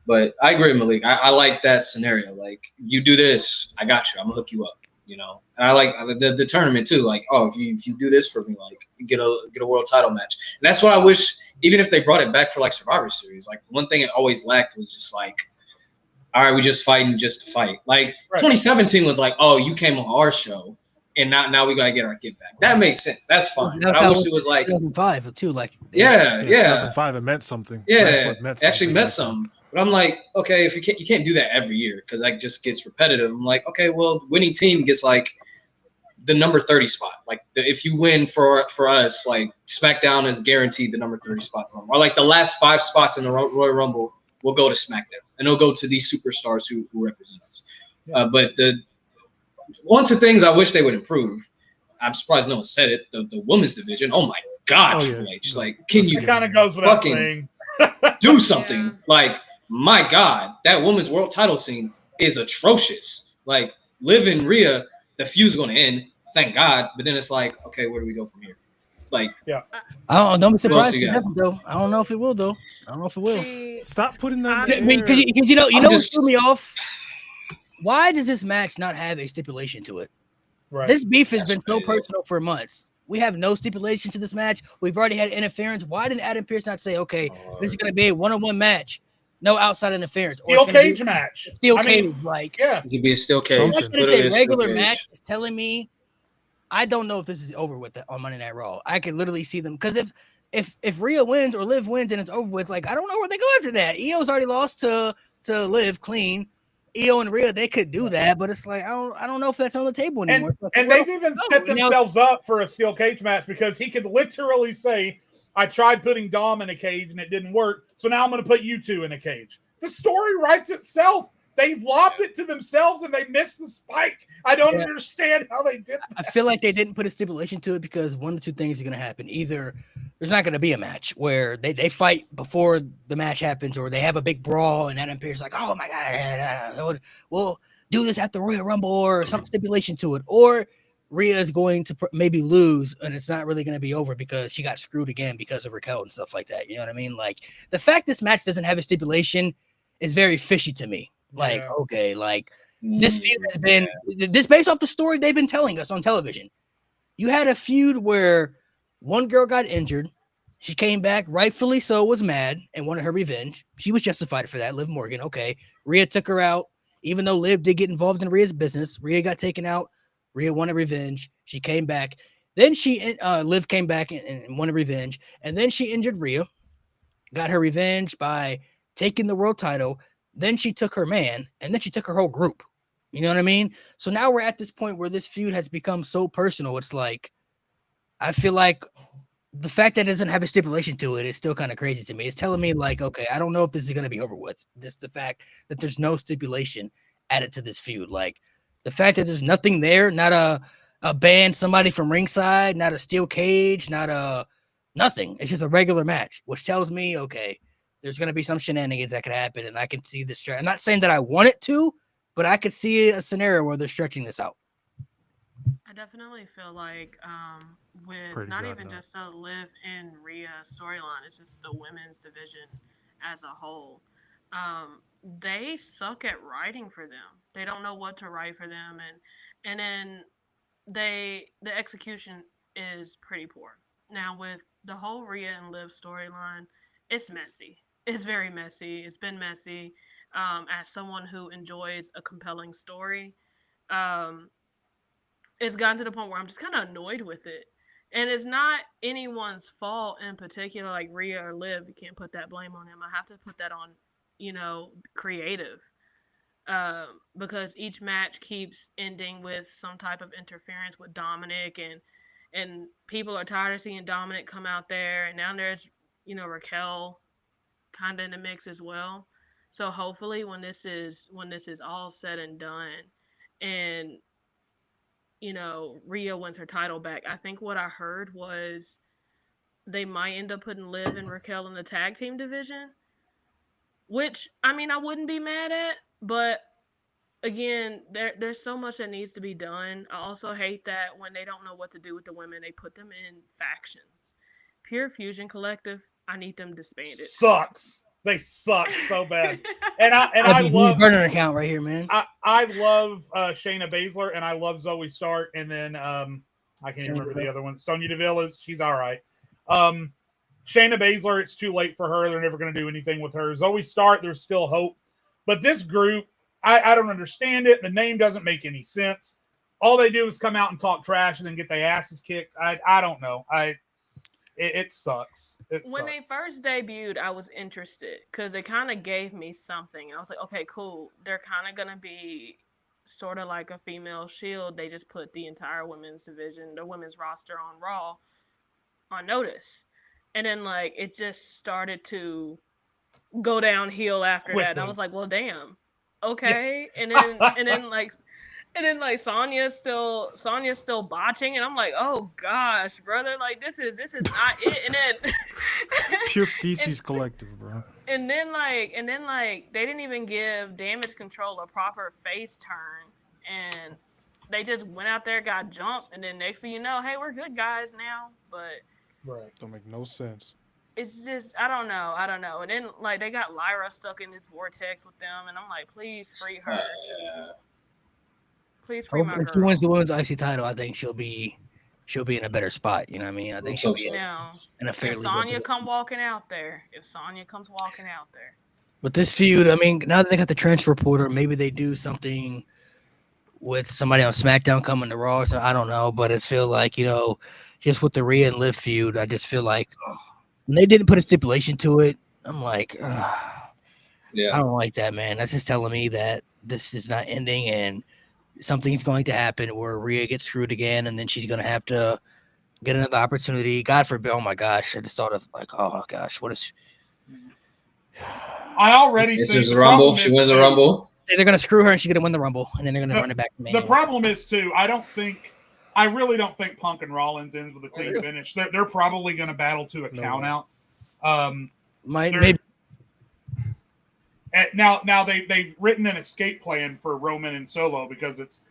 But I agree, Malik. I like that scenario. Like, you do this, I got you. I'm gonna hook you up. And I like the tournament too. Like, oh, if you do this for me, like, you get a world title match. And that's what I wish. Even if they brought it back for like Survivor Series, like one thing it always lacked was just like, all right, we just fighting just to fight. Like 2017 was like, oh, you came on our show, and now we gotta get our get back. That makes sense. That's fine. But I wish it was like 2005 too. Like 2005, it meant something. Yeah, it actually meant something. But I'm like, okay, if you can't do that every year because that just gets repetitive. I'm like, okay, well, winning team gets like the number 30 spot. Like if you win for us, like SmackDown is guaranteed the number 30 spot. Or like the last 5 spots in the Royal Rumble will go to SmackDown, and it'll go to these superstars who represent us. But the one two things I wish they would improve. I'm surprised no one said it. The women's division. Oh my God, Triple H! Like, can you It kind of goes without fucking saying. do something? Yeah. Like, my God, that women's world title scene is atrocious. Like, Liv and Rhea, the feud's going to end. Thank God. But then it's like, okay, where do we go from here? Like, I don't be surprised. you got? Though I don't know if it will though. I don't know if it will. See, Stop putting that I- in the Because air. you know I'm what just- threw me off. Why does this match not have a stipulation to it? Right. This beef has That's been so crazy. personal for months. We have no stipulation to this match. We've already had interference. Why didn't Adam Pearce not say, okay, this is going to be a one-on-one match, no outside interference? Steel cage match. Steel I cage, mean, like yeah. It could be a steel cage. Something. the fact that Literally it's a steel regular cage. match is telling me I don't know if this is over with on Monday Night Raw. I could literally see them because if Rhea wins or Liv wins and it's over with, like I don't know where they go after that. Io's already lost to Liv clean. Io and Rhea, they could do that, but it's like I don't know if that's on the table anymore. And they've even set themselves up for a steel cage match because he could literally say, I tried putting Dom in a cage and it didn't work, so now I'm going to put you two in a cage. The story writes itself. They lobbed it to themselves and they missed the spike. I don't understand how they did that. I feel like they didn't put a stipulation to it because one of two things are going to happen. Either there's not going to be a match where they fight before the match happens, or they have a big brawl and Adam Pearce like, oh my God, we'll do this at the Royal Rumble or some stipulation to it. Or Rhea is going to maybe lose and it's not really going to be over because she got screwed again because of Raquel and stuff like that. You know what I mean? Like the fact this match doesn't have a stipulation is very fishy to me. Like, okay, like this feud has been this based off the story they've been telling us on television. You had a feud where one girl got injured. She came back, rightfully so, was mad and wanted her revenge. She was justified for that. Liv Morgan, okay. Rhea took her out. Even though Liv did get involved in Rhea's business, Rhea got taken out. Rhea wanted revenge. She came back. Then Liv came back and wanted revenge. And then she injured Rhea, got her revenge by taking the world title. Then she took her man, and then she took her whole group. You know what I mean? So now we're at this point where this feud has become so personal. It's like, I feel like the fact that it doesn't have a stipulation to it is still kind of crazy to me. It's telling me like, okay, I don't know if this is going to be over with. This the fact that there's no stipulation added to this feud. Like the fact that there's nothing there, not a band, somebody from ringside, not a steel cage, not a nothing. It's just a regular match, which tells me, okay, there's going to be some shenanigans that could happen, and I can see this. I'm not saying that I want it to, but I could see a scenario where they're stretching this out. I definitely feel like with Pretty not goddamn. even just the Liv and Rhea storyline, it's just the women's division as a whole. They suck at writing for them. They don't know what to write for them, and then the execution is pretty poor. Now with the whole Rhea and Liv storyline, it's messy. It's very messy. It's been messy. As someone who enjoys a compelling story, um, it's gotten to the point where I'm just kind of annoyed with it. And it's not anyone's fault in particular, like Rhea or Liv. You can't put that blame on them. I have to put that on, creative. Because each match keeps ending with some type of interference with Dominic, and people are tired of seeing Dominic come out there. And now there's, Raquel kind of in the mix as well. So hopefully when this is all said and done, and Rhea wins her title back, I think what I heard was they might end up putting Liv and Raquel in the tag team division, which I mean I wouldn't be mad at, but again, there's so much that needs to be done. I also hate that when they don't know what to do with the women, they put them in factions. Pure Fusion Collective, I need them disbanded. Sucks. They suck so bad. And I love burner account right here, man. I love Shayna Baszler and I love Zoe Stark, and then I can't Sonya remember Deville. the other one. Sonya Deville she's all right. Shayna Baszler, it's too late for her. They're never going to do anything with her. Zoe Stark, there's still hope. But this group, I don't understand it. The name doesn't make any sense. All they do is come out and talk trash and then get their asses kicked. I don't know. It sucks. When they first debuted, I was interested because it kind of gave me something. I was like, okay, cool. They're kind of going to be sort of like a female Shield. They just put the entire women's division, the women's roster on Raw on notice. And then, like, it just started to go downhill after that. And I was like, well, damn. okay, and then like Sonya's still botching, and I'm like, oh gosh, brother, like this is not it. And then Pure feces collective, bro. and then like they didn't even give Damage Control a proper face turn, and they just went out there, got jumped, and then next thing you know, hey, we're good guys now. But Right. Don't make no sense. it's just I don't know. And then like they got Lyra stuck in this vortex with them, and I'm like, please free her. Please free my If she girl. wins the women's IC title, I think she'll be in a better spot. You know what I mean? I think she'll be Now, in a if fairly Sonya good comes walking out there, With this feud, I mean, now that they got the transfer portal, maybe they do something with somebody on SmackDown coming to Raw. So I don't know, but it feels like, just with the Rhea and Liv feud, I just feel like when they didn't put a stipulation to it, I'm like, I don't like that, man. That's just telling me that this is not ending and something's going to happen where Rhea gets screwed again, and then she's going to have to get another opportunity. God forbid. Oh my gosh. I just thought of like, oh gosh, what is. I already This think is a Rumble. She wins a Rumble. Say they're going to screw her and she's going to win the Rumble, and then they're going to run it back to Mania. The problem is, too, I really don't think Punk and Rollins ends with a clean finish. They're probably going to battle to a count out. Maybe. Now they've written an escape plan for Roman and Solo because it's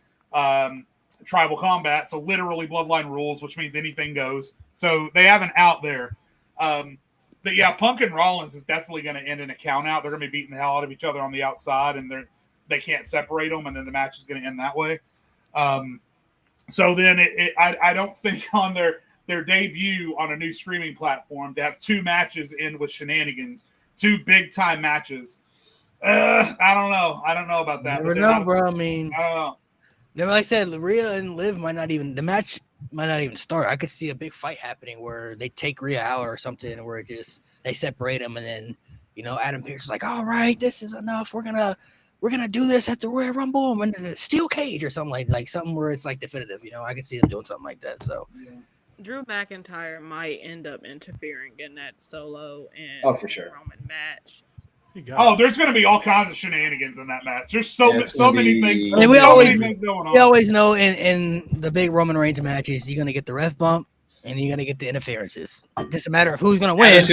tribal combat, so literally Bloodline rules, which means anything goes. So they have an out there. But yeah, Punk and Rollins is definitely going to end in a count out. They're going to be beating the hell out of each other on the outside, and they can't separate them, and then the match is going to end that way. So then I don't think on their debut on a new streaming platform to have two matches end with Shenanigans, two big time matches. I don't know. I don't know about that. Never know, bro. I mean, I don't know. Like I said, Rhea and Liv the match might not even start. I could see a big fight happening where they take Rhea out or something, where they separate them, and then Adam Pearce is like, all right, this is enough. We're gonna do this at the Royal Rumble and the steel cage or something like something where it's like definitive. I could see them doing something like that. So Drew McIntyre might end up interfering in that Solo and for sure Roman match. There's going to be all kinds of shenanigans in that match. There's so many things. I mean, we always know in the big Roman Reigns matches, you're going to get the ref bump and you're going to get the interferences. It's just a matter of who's going to win.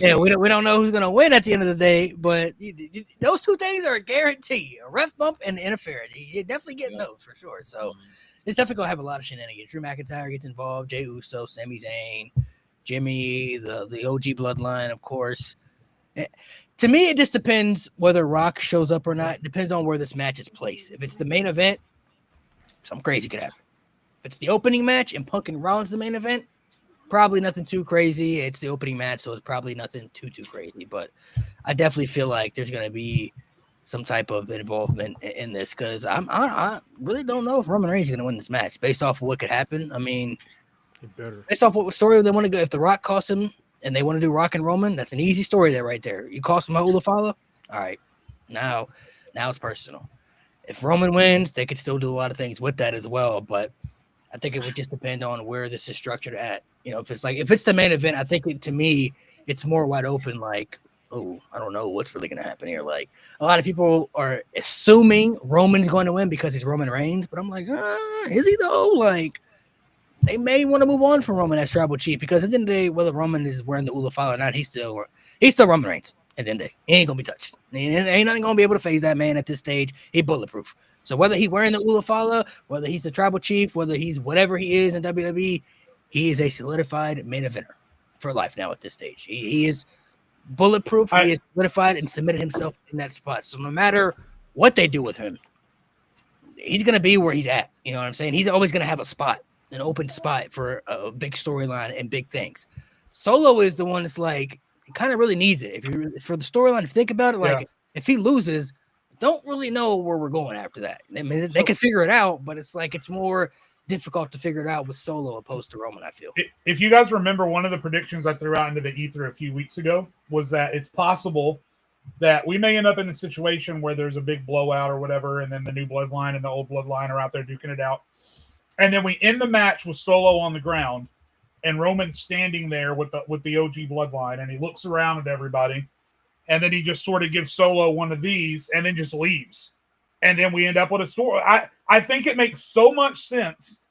Yeah, we don't know who's going to win at the end of the day, but those two things are a guarantee: a ref bump and the interference. You definitely get those for sure. So it's definitely going to have a lot of shenanigans. Drew McIntyre gets involved, Jey Uso, Sami Zayn, Jimmy, the OG Bloodline, of course. To me, it just depends whether Rock shows up or not. It depends on where this match is placed. If it's the main event, something crazy could happen. If it's the opening match and Punk and Rollins the main event, probably nothing too crazy. It's the opening match, so it's probably nothing too crazy. But I definitely feel like there's going to be some type of involvement in this because I really don't know if Roman Reigns is going to win this match based off of what could happen. I mean, based off what story they want to go. If The Rock costs him and they want to do Rock and Roman, that's an easy story there right there. You cost him Ulafala? All right. Now it's personal. If Roman wins, they could still do a lot of things with that as well, but I think it would just depend on where this is structured at. If it's the main event, I think to me, it's more wide open, like, oh, I don't know what's really going to happen here. Like, a lot of people are assuming Roman's going to win because he's Roman Reigns, but I'm like, is he though? Like, they may want to move on from Roman as tribal chief because at the end of the day, whether Roman is wearing the Ulafala or not, he's still Roman Reigns. At the end of the day, he ain't gonna be touched. Ain't nothing gonna be able to phase that man at this stage. He's bulletproof. So whether he's wearing the Ulafala, whether he's the tribal chief, whether he's whatever he is in WWE, he is a solidified main eventer for life now at this stage. He is bulletproof. He is solidified and cemented himself in that spot. So no matter what they do with him, he's gonna be where he's at. You know what I'm saying? He's always gonna have a spot. An open spot for a big storyline and big things. Solo is the one that's like kind of really needs it. For the storyline, if you think about it, if he loses, don't really know where we're going after that. I mean, they can figure it out, but it's like it's more difficult to figure it out with Solo opposed to Roman, I feel. If you guys remember, one of the predictions I threw out into the ether a few weeks ago was that it's possible that we may end up in a situation where there's a big blowout or whatever, and then the new Bloodline and the old Bloodline are out there duking it out. And then we end the match with Solo on the ground and Roman standing there with the OG Bloodline, and he looks around at everybody and then he just sort of gives Solo one of these and then just leaves. And then we end up with a story. I think it makes so much sense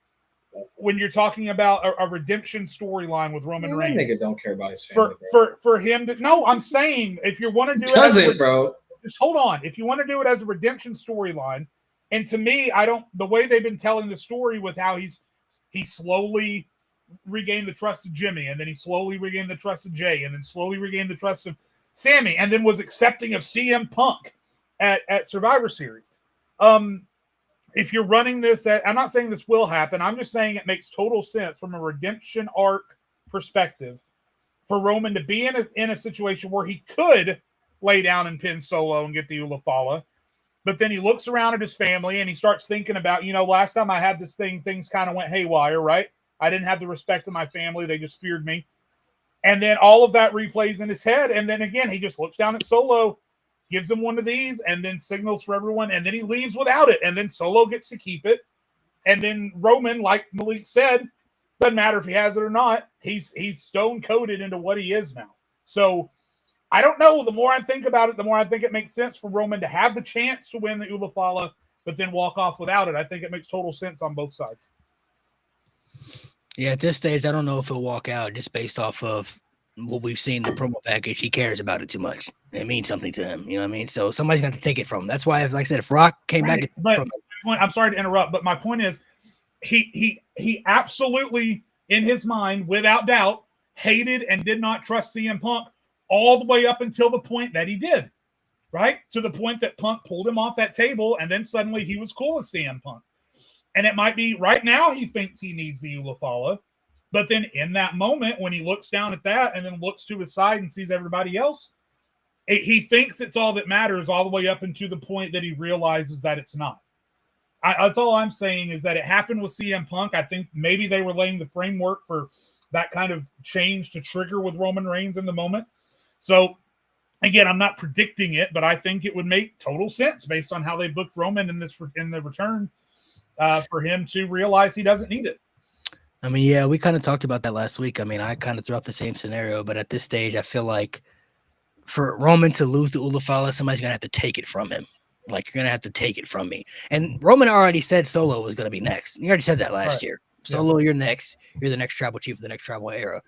when you're talking about a redemption storyline with Roman Reigns. Nigga don't care about his family. For him to no, I'm saying if you want to do it, bro. Just hold on. If you want to do it as a redemption storyline, and to me, the way they've been telling the story with how he slowly regained the trust of Jimmy, and then he slowly regained the trust of Jey, and then slowly regained the trust of Sammy, and then was accepting of CM Punk at Survivor Series. If you're running this, I'm not saying this will happen. I'm just saying it makes total sense from a redemption arc perspective for Roman to be in a situation where he could lay down and pin Solo and get the Ulafala. But then he looks around at his family and he starts thinking about, last time I had this thing, things kind of went haywire, right? I didn't have the respect of my family. They just feared me. And then all of that replays in his head. And then again, he just looks down at Solo, gives him one of these, and then signals for everyone. And then he leaves without it. And then Solo gets to keep it. And then Roman, like Malik said, doesn't matter if he has it or not. He's stone-coded into what he is now. So I don't know. The more I think about it, the more I think it makes sense for Roman to have the chance to win the Ulafala, but then walk off without it. I think it makes total sense on both sides. Yeah, at this stage, I don't know if he'll walk out just based off of what we've seen in the promo package. He cares about it too much. It means something to him. You know what I mean? So somebody's going to take it from him. That's why, like I said, if Rock came back. But I'm sorry to interrupt, but my point is he absolutely, in his mind, without doubt, hated and did not trust CM Punk all the way up until the point that he did, right? To the point that Punk pulled him off that table, and then suddenly he was cool with CM Punk. And it might be right now he thinks he needs the Ulafala, but then in that moment when he looks down at that and then looks to his side and sees everybody else, he thinks it's all that matters all the way up into the point that he realizes that it's not. That's all I'm saying is that it happened with CM Punk. I think maybe they were laying the framework for that kind of change to trigger with Roman Reigns in the moment. So, again, I'm not predicting it, but I think it would make total sense based on how they booked Roman in the return for him to realize he doesn't need it. I mean, yeah, we kind of talked about that last week. I mean, I kind of threw out the same scenario, but at this stage, I feel like for Roman to lose the Ulafala, somebody's going to have to take it from him. Like, you're going to have to take it from me. And Roman already said Solo was going to be next. He already said that last year. Solo, you're next. You're the next tribal chief of the next tribal era.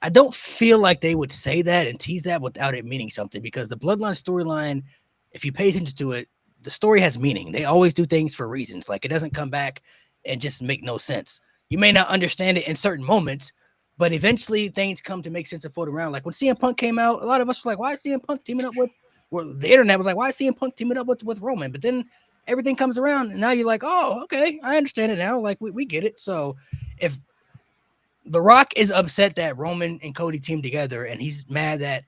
I don't feel like they would say that and tease that without it meaning something, because the Bloodline storyline, if you pay attention to it, the story has meaning. They always do things for reasons. Like, it doesn't come back and just make no sense. You may not understand it in certain moments, but eventually things come to make sense and float around. Like when CM Punk came out, a lot of us were like, why is CM Punk teaming up with, well, the internet was like, why is CM Punk teaming up with Roman? But then everything comes around and now you're like, oh, okay, I understand it now. Like we get it. So if The Rock is upset that Roman and Cody teamed together and he's mad that,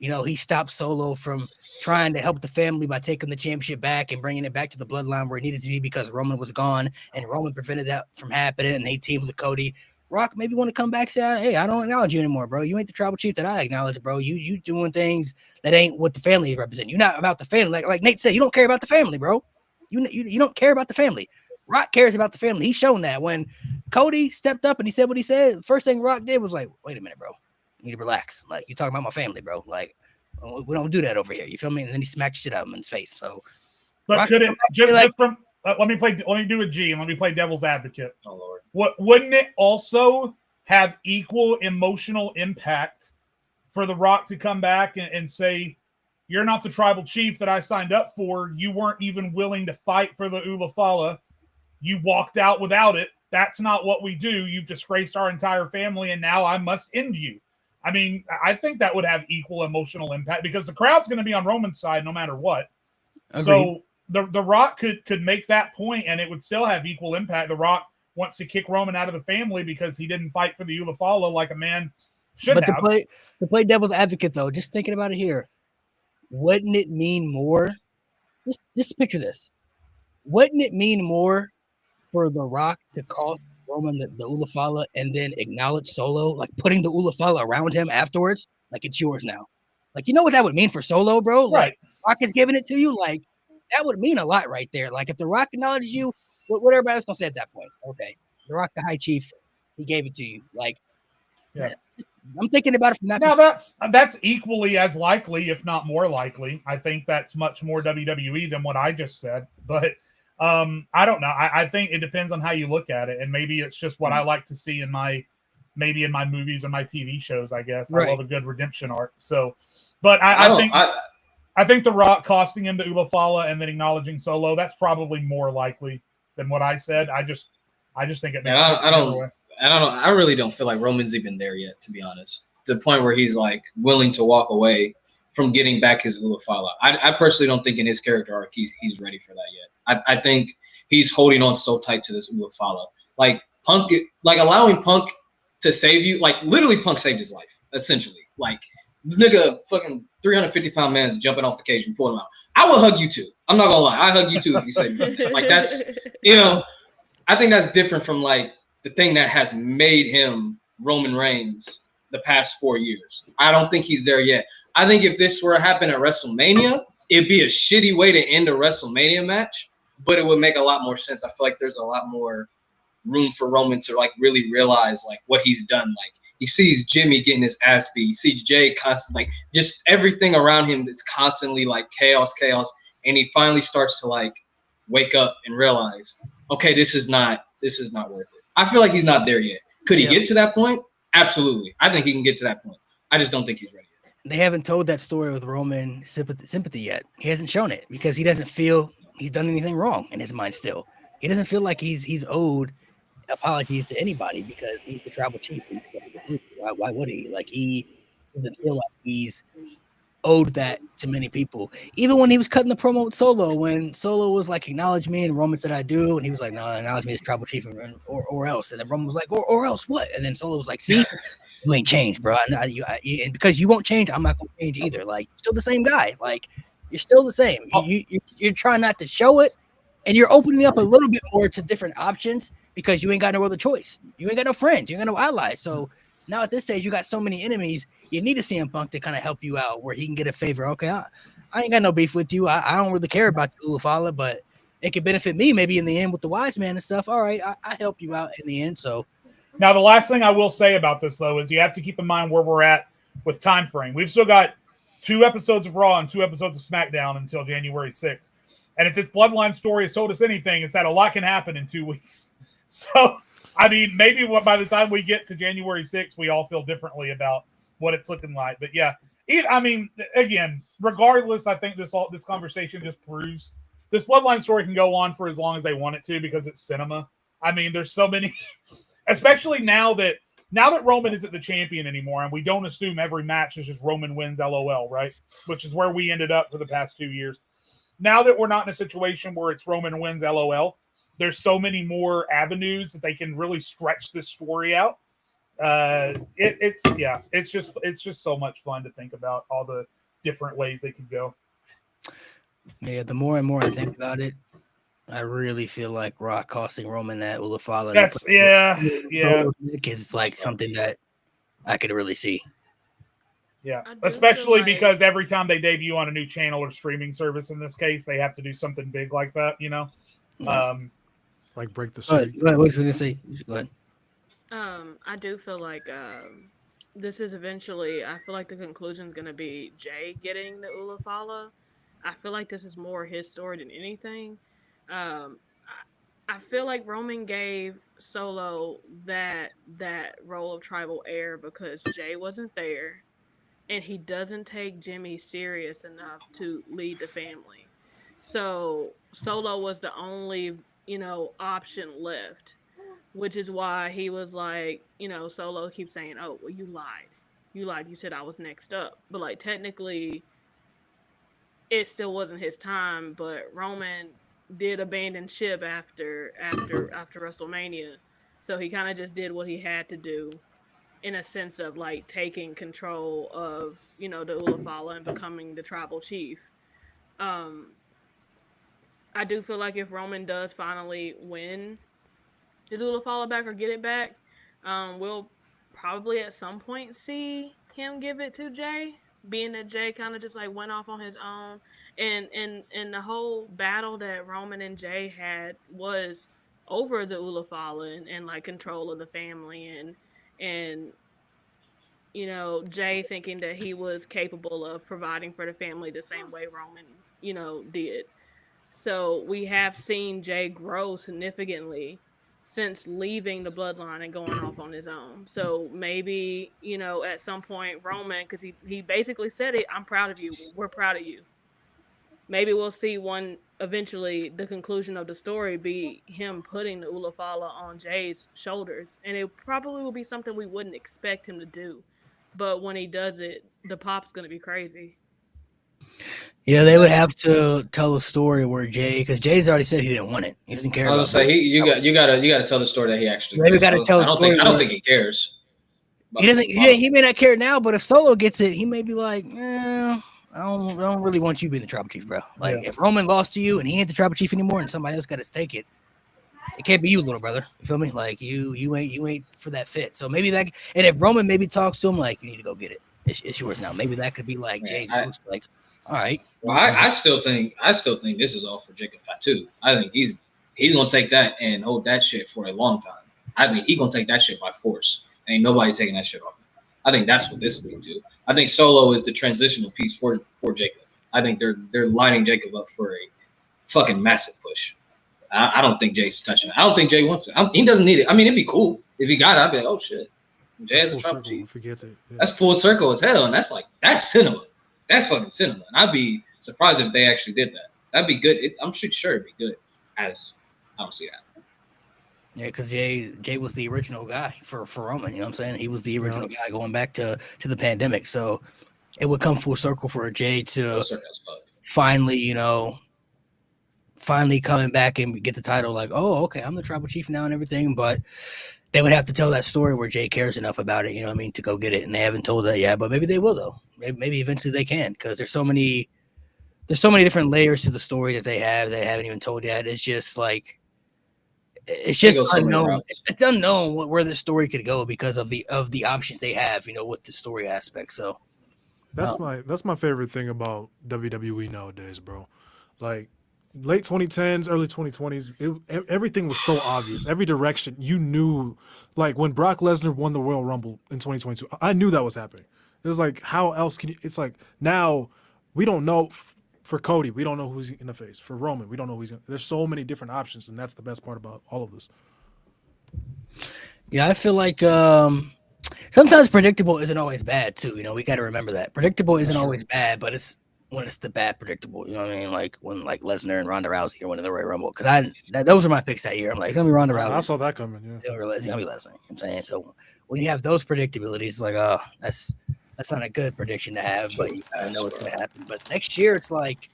he stopped Solo from trying to help the family by taking the championship back and bringing it back to the Bloodline where it needed to be because Roman was gone and Roman prevented that from happening and they teamed with Cody. Rock maybe want to come back and say, hey, I don't acknowledge you anymore, bro. You ain't the tribal chief that I acknowledge, bro. You doing things that ain't what the family represent. You're not about the family. Like Nate said, you don't care about the family, bro. You don't care about the family. Rock cares about the family. He's shown that. When Cody stepped up and he said what he said, first thing Rock did was like, wait a minute, bro. You need to relax. Like, you're talking about my family, bro. Like, we don't do that over here. You feel me? And then he smacked shit out of him in his face. So, but Rock, could it just from let me do a G and let me play devil's advocate. Oh Lord. Wouldn't it also have equal emotional impact for The Rock to come back and say, you're not the tribal chief that I signed up for. You weren't even willing to fight for the Ulafala. You walked out without it. That's not what we do. You've disgraced our entire family, and now I must end you. I mean, I think that would have equal emotional impact because the crowd's going to be on Roman's side no matter what. Agreed. So the Rock could make that point, and it would still have equal impact. The Rock wants to kick Roman out of the family because he didn't fight for the Ulafala like a man should have. But to play devil's advocate, though, just thinking about it here, wouldn't it mean more? Just picture this. Wouldn't it mean more for The Rock to cost Roman the Ulafala and then acknowledge Solo, like putting the Ulafala around him afterwards? Like, it's yours now. Like, you know what that would mean for Solo, bro? Like, right. Rock is giving it to you. Like, that would mean a lot right there. Like, if The Rock acknowledges you, what everybody else gonna say at that point? Okay, The Rock, the High Chief, he gave it to you. Like, yeah. I'm thinking about it from that. Now that's equally as likely, if not more likely. I think that's much more WWE than what I just said. But I don't know. I think it depends on how you look at it, and maybe it's just what I like to see in my movies or my TV shows. I guess I love a good redemption arc. So, but I think The Rock costing him the Ula Fala and then acknowledging Solo, that's probably more likely than what I said. I just think it makes sense. I don't know. I really don't feel like Roman's even there yet, to be honest. To the point where he's like willing to walk away from getting back his Ula Fala. I personally don't think in his character arc he's ready for that yet. I think he's holding on so tight to this Ula Fala. Like Punk, like allowing Punk to save you, like literally Punk saved his life, essentially. Like nigga fucking 350-pound man jumping off the cage and pulling him out. I will hug you too. I'm not gonna lie. I hug you too if you save me. Like that's, I think that's different from like the thing that has made him Roman Reigns the past 4 years. I don't think he's there yet. I think if this were to happen at WrestleMania, it'd be a shitty way to end a WrestleMania match, but it would make a lot more sense. I feel like there's a lot more room for Roman to like really realize like what he's done. Like he sees Jimmy getting his ass beat. He sees Jey constantly, like just everything around him is constantly like chaos. And he finally starts to like wake up and realize, okay, this is not worth it. I feel like he's not there yet. Could he get to that point? Absolutely. I think he can get to that point. I just don't think he's ready yet. They haven't told that story with Roman sympathy yet. He hasn't shown it because he doesn't feel he's done anything wrong in his mind still. He doesn't feel like he's owed apologies to anybody because he's the tribal chief. Why would he? Like he doesn't feel like he's owed that to many people. Even when he was cutting the promo with Solo, when Solo was like, acknowledge me, and Roman said, I do, and he was like, no, acknowledge me as tribal chief or else. And then Roman was like, or else what? And then Solo was like, see, you ain't changed, bro. And because you won't change, I'm not going to change either. Like, you're still the same guy. Like, you're still the same. You're trying not to show it, and you're opening up a little bit more to different options because you ain't got no other choice. You ain't got no friends. You ain't got no allies. So now at this stage, you got so many enemies. You need to CM Punk to kind of help you out where he can get a favor. Okay, I ain't got no beef with you. I don't really care about the Ula Fala, but it could benefit me maybe in the end with the wise man and stuff. All right, I help you out in the end. So now the last thing I will say about this though is you have to keep in mind where we're at with time frame. We've still got 2 episodes of Raw and 2 episodes of SmackDown until January 6th. And if this Bloodline story has told us anything, it's that a lot can happen in 2 weeks. So, I mean, maybe by the time we get to January 6th, we all feel differently about what it's looking like. But yeah, I mean, again, regardless, I think this conversation just proves this Bloodline story can go on for as long as they want it to because it's cinema. I mean, there's so many, especially now that Roman isn't the champion anymore, and we don't assume every match is just Roman wins, LOL, right? Which is where we ended up for the past 2 years. Now that we're not in a situation where it's Roman wins, LOL, there's so many more avenues that they can really stretch this story out. It's just so much fun to think about all the different ways they could go. Yeah, the more and more I think about it, I really feel like Rock costing Roman that Ula Fala. It's like something that I could really see. Yeah, especially because every time they debut on a new channel or streaming service, in this case, they have to do something big like that, you know? Yeah. Like break the streak. What was you going to say? Go ahead. I do feel like this is eventually, I feel like the conclusion is going to be Jey getting the Ula Fala. I feel like this is more his story than anything. I feel like Roman gave Solo that role of tribal heir because Jey wasn't there. And he doesn't take Jimmy serious enough to lead the family. So Solo was the only, option left, which is why he was like, Solo keeps saying, oh, well, you lied. You said I was next up. But like technically it still wasn't his time, but Roman did abandon ship after WrestleMania. So he kind of just did what he had to do in a sense of like taking control of, the Ula Fala and becoming the tribal chief. I do feel like if Roman does finally win his Ula Fala back or get it back, we'll probably at some point see him give it to Jey, being that Jey kind of just like went off on his own. And the whole battle that Roman and Jey had was over the Ula Fala and like control of the family and Jey thinking that he was capable of providing for the family the same way Roman, did. So we have seen Jey grow significantly since leaving the bloodline and going off on his own. So maybe, at some point Roman, because he basically said it, I'm proud of you. We're proud of you. Maybe we'll see one eventually the conclusion of the story be him putting the Ulafala on Jay's shoulders. And it probably will be something we wouldn't expect him to do. But when he does it, the pop's gonna be crazy. Yeah, they would have to tell a story where Jey, because Jay's already said he didn't want it. He doesn't care. I was gonna say you gotta tell the story that he actually. Maybe got to tell. I don't think he cares. He doesn't. He may not care now, but if Solo gets it, he may be like, I don't really want you being the tribal chief, bro. Like if Roman lost to you and he ain't the tribal chief anymore, and somebody else got to take it, it can't be you, little brother. You feel me? Like you ain't for that fit. So maybe that. And if Roman maybe talks to him, like you need to go get it. It's yours now. Maybe that could be like Jay's like. All right. Well, I still think this is all for Jacob Fatu. I think he's gonna take that and hold that shit for a long time. I think he's gonna take that shit by force. Ain't nobody taking that shit off. I think that's what this is gonna do. I think Solo is the transitional piece for Jacob. I think they're lining Jacob up for a fucking massive push. I don't think Jay's touching it. I don't think Jay wants it. He doesn't need it. I mean, it'd be cool if he got it. I'd be like, oh shit, Jay has a tribal chief. Forgets it. Yeah. That's full circle as hell, and that's cinema. That's fucking cinema. And I'd be surprised if they actually did that. That'd be good. I'm sure it'd be good. I don't see that. Yeah, because Jay was the original guy for Roman. You know what I'm saying? He was the original guy going back to the pandemic. So it would come full circle for Jay to finally, finally coming back and get the title. Like, oh, okay, I'm the tribal chief now and everything. But they would have to tell that story where Jay cares enough about it, to go get it. And they haven't told that yet, but maybe they will though. Maybe eventually they can, because there's so many different layers to the story that they haven't even told yet. It's just like it's just unknown. It's unknown where the story could go because of the options they have, with the story aspect. So that's my favorite thing about WWE nowadays, bro. Like late 2010s, early 2020s, everything was so obvious. Every direction you knew. Like when Brock Lesnar won the Royal Rumble in 2022, I knew that was happening. It was like, how else can you? It's like now we don't know. For Cody, we don't know who's in the face. For Roman, we don't know who's in. There's so many different options, and that's the best part about all of this. Yeah, I feel like sometimes predictable isn't always bad too. We got to remember that predictable isn't always bad, but it's when it's the bad predictable. You know what I mean? Like when Lesnar and Ronda Rousey are winning the Royal Rumble, because those are my picks that year. I'm like, it's gonna be Ronda Rousey. I saw that coming. Yeah, it's gonna be Lesnar. You know what I'm saying? So when you have those predictabilities, it's like, oh, that's not a good prediction to have, but you kind of know what's going to happen. But next year, it's like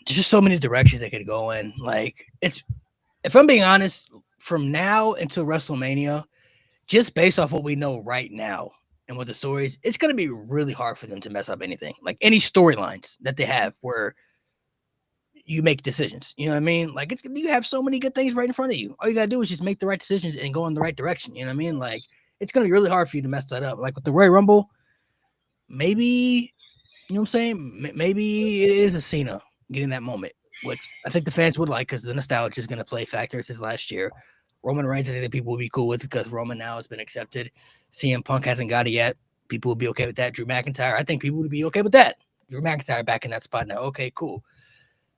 there's just so many directions they could go in. Like if I'm being honest, from now until WrestleMania, just based off what we know right now and what the stories, it's going to be really hard for them to mess up anything. Like any storylines that they have where you make decisions. You know what I mean? Like you have so many good things right in front of you. All you got to do is just make the right decisions and go in the right direction. You know what I mean? Like, it's going to be really hard for you to mess that up. Like with the Royal Rumble, maybe, you know what I'm saying? Maybe it is a Cena getting that moment, which I think the fans would like because the nostalgia is going to play a factor. It's his last year. Roman Reigns, I think that people will be cool with because Roman now has been accepted. CM Punk hasn't got it yet. People will be okay with that. Drew McIntyre, I think people would be okay with that. Drew McIntyre back in that spot now. Okay, cool.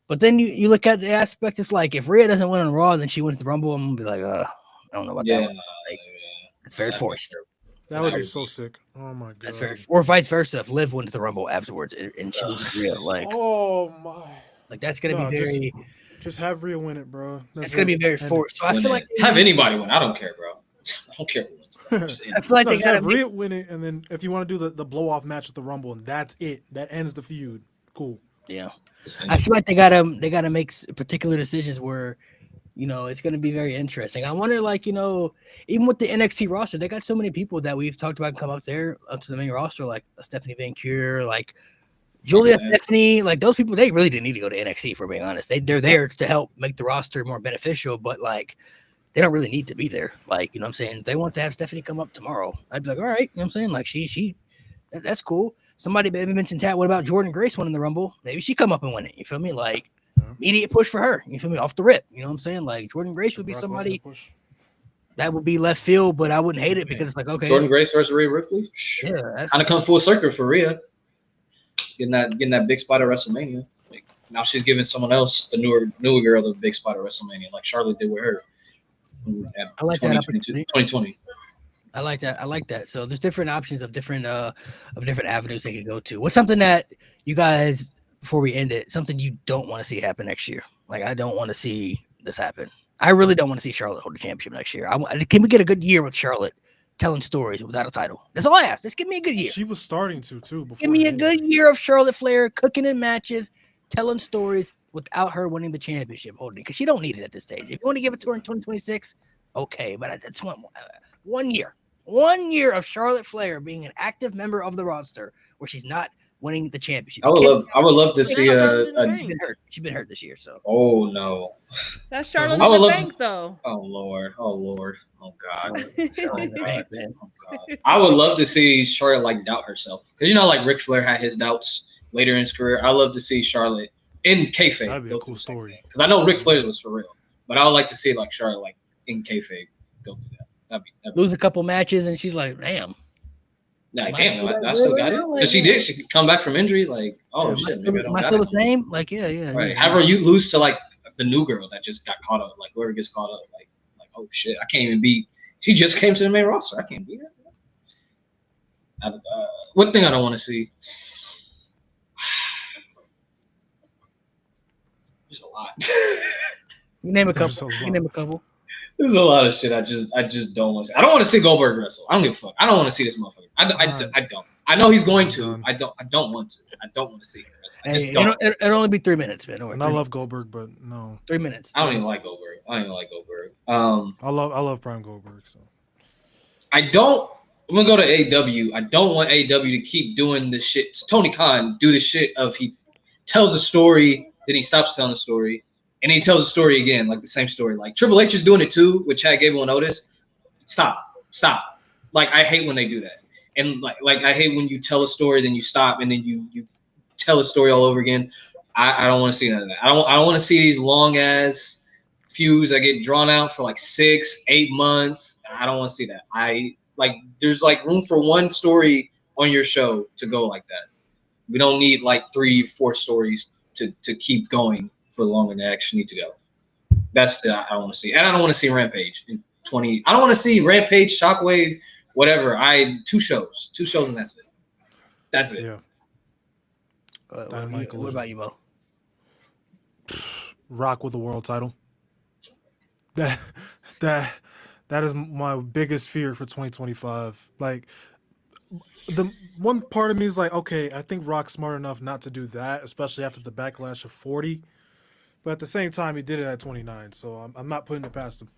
But then you look at the aspect, it's like if Rhea doesn't win on Raw and then she wins the Rumble, I'm going to be like, I don't know about that one. Like, it's very forced. That would be so sick. Oh my god. That's or vice versa. If Liv wins the Rumble afterwards and she loses Rhea, like, oh my, like that's gonna be very. Just have Rhea win it, bro. It's gonna be very forced. So I feel like have anybody win. I don't care, bro. I don't care who wins. I feel like they gotta have Rhea win it, and then if you want to do the blow off match at the Rumble, and that's it. That ends the feud. Cool. Yeah, I feel like they gotta make particular decisions where. It's going to be very interesting. I wonder, even with the NXT roster, they got so many people that we've talked about come up to the main roster, like Stephanie Van Cure, like Julia Stephanie, like those people, they really didn't need to go to NXT, for being honest. They're there to help make the roster more beneficial, but they don't really need to be there. Like, you know what I'm saying? If they want to have Stephanie come up tomorrow, I'd be like, all right, you know what I'm saying? Like that's cool. Somebody maybe mentioned what about Jordan Grace winning the Rumble? Maybe she come up and win it. You feel me? Like, immediate push for her. You feel me? Off the rip. You know what I'm saying? Like Jordan Grace would be somebody. that would be left field, but I wouldn't hate it because it's like, okay, Jordan Grace versus Rhea Ripley. yeah, that's Kind of come full circle for Rhea, getting that big spot at WrestleMania. Like, now she's giving someone else, the newer girl, the big spot at WrestleMania, like Charlotte did with her. I like that 2020. I like that. I like that. So there's different options of different avenues they could go to. What's something that you guys, before we end it, something you don't want to see happen next year? Like, I don't want to see this happen. I really don't want to see Charlotte hold the championship next year. Can we get a good year with Charlotte telling stories without a title? That's all I ask. Just give me a good year. She was starting to too. Give me a good year of Charlotte Flair cooking in matches, telling stories without her winning the championship, holding it, because she don't need it at this stage. If you want to give it to her in 2026, okay, but that's one year of Charlotte Flair being an active member of the roster where she's not winning the championship. I would love to see she's been hurt this year, so. Oh no. That's Charlotte in the Bank, though. Oh Lord. Oh God. Man. Oh God. I would love to see Charlotte like doubt herself, because like Ric Flair had his doubts later in his career. I love to see Charlotte in kayfabe. That'd be a cool story. Because I know Ric Flair's was for real, but I would like to see like Charlotte like in kayfabe go through that. That'd be lose a couple matches and she's like, damn. Nah, damn, I still got it. Because she did. She could come back from injury. Like, oh shit, am I still the same? Like, yeah. Right. However, you lose to like the new girl that just got caught up. Like, whoever gets caught up, like oh shit, I can't even beat. She just came to the main roster. I can't beat her. One thing I don't want to see. There's a lot. You name a couple. There's a lot of shit I just don't want to see. I don't want to see Goldberg wrestle. I don't give a fuck. I don't want to see this motherfucker. I don't. I know he's going to. I don't want to. I don't want to see him wrestle. I just don't. It'll only be 3 minutes, man. And I love Goldberg, but no. 3 minutes. I don't even like Goldberg. I love Prime Goldberg. So I'm gonna go to AEW. I don't want AEW to keep doing this shit. Tony Khan do the shit of he tells a story, then he stops telling the story. And he tells a story again, like the same story. Like Triple H is doing it too with Chad Gable and Otis. Stop. Like I hate when they do that. And like I hate when you tell a story, then you stop, and then you tell a story all over again. I don't want to see none of that. I don't want to see these long ass feuds that get drawn out for like 6-8 months. I don't want to see that. There's like room for one story on your show to go like that. We don't need like 3-4 stories to keep going for longer than they actually need to go. That's I don't want to see. And I don't want to see Rampage in 20. I don't want to see Rampage, Shockwave, whatever. 2 shows and that's it. Yeah. What about you, Mo? Rock with the world title. That is my biggest fear for 2025. Like, the one part of me is like, okay, I think Rock's smart enough not to do that, especially after the backlash of 40. But at the same time, he did it at 29, so I'm not putting it past him.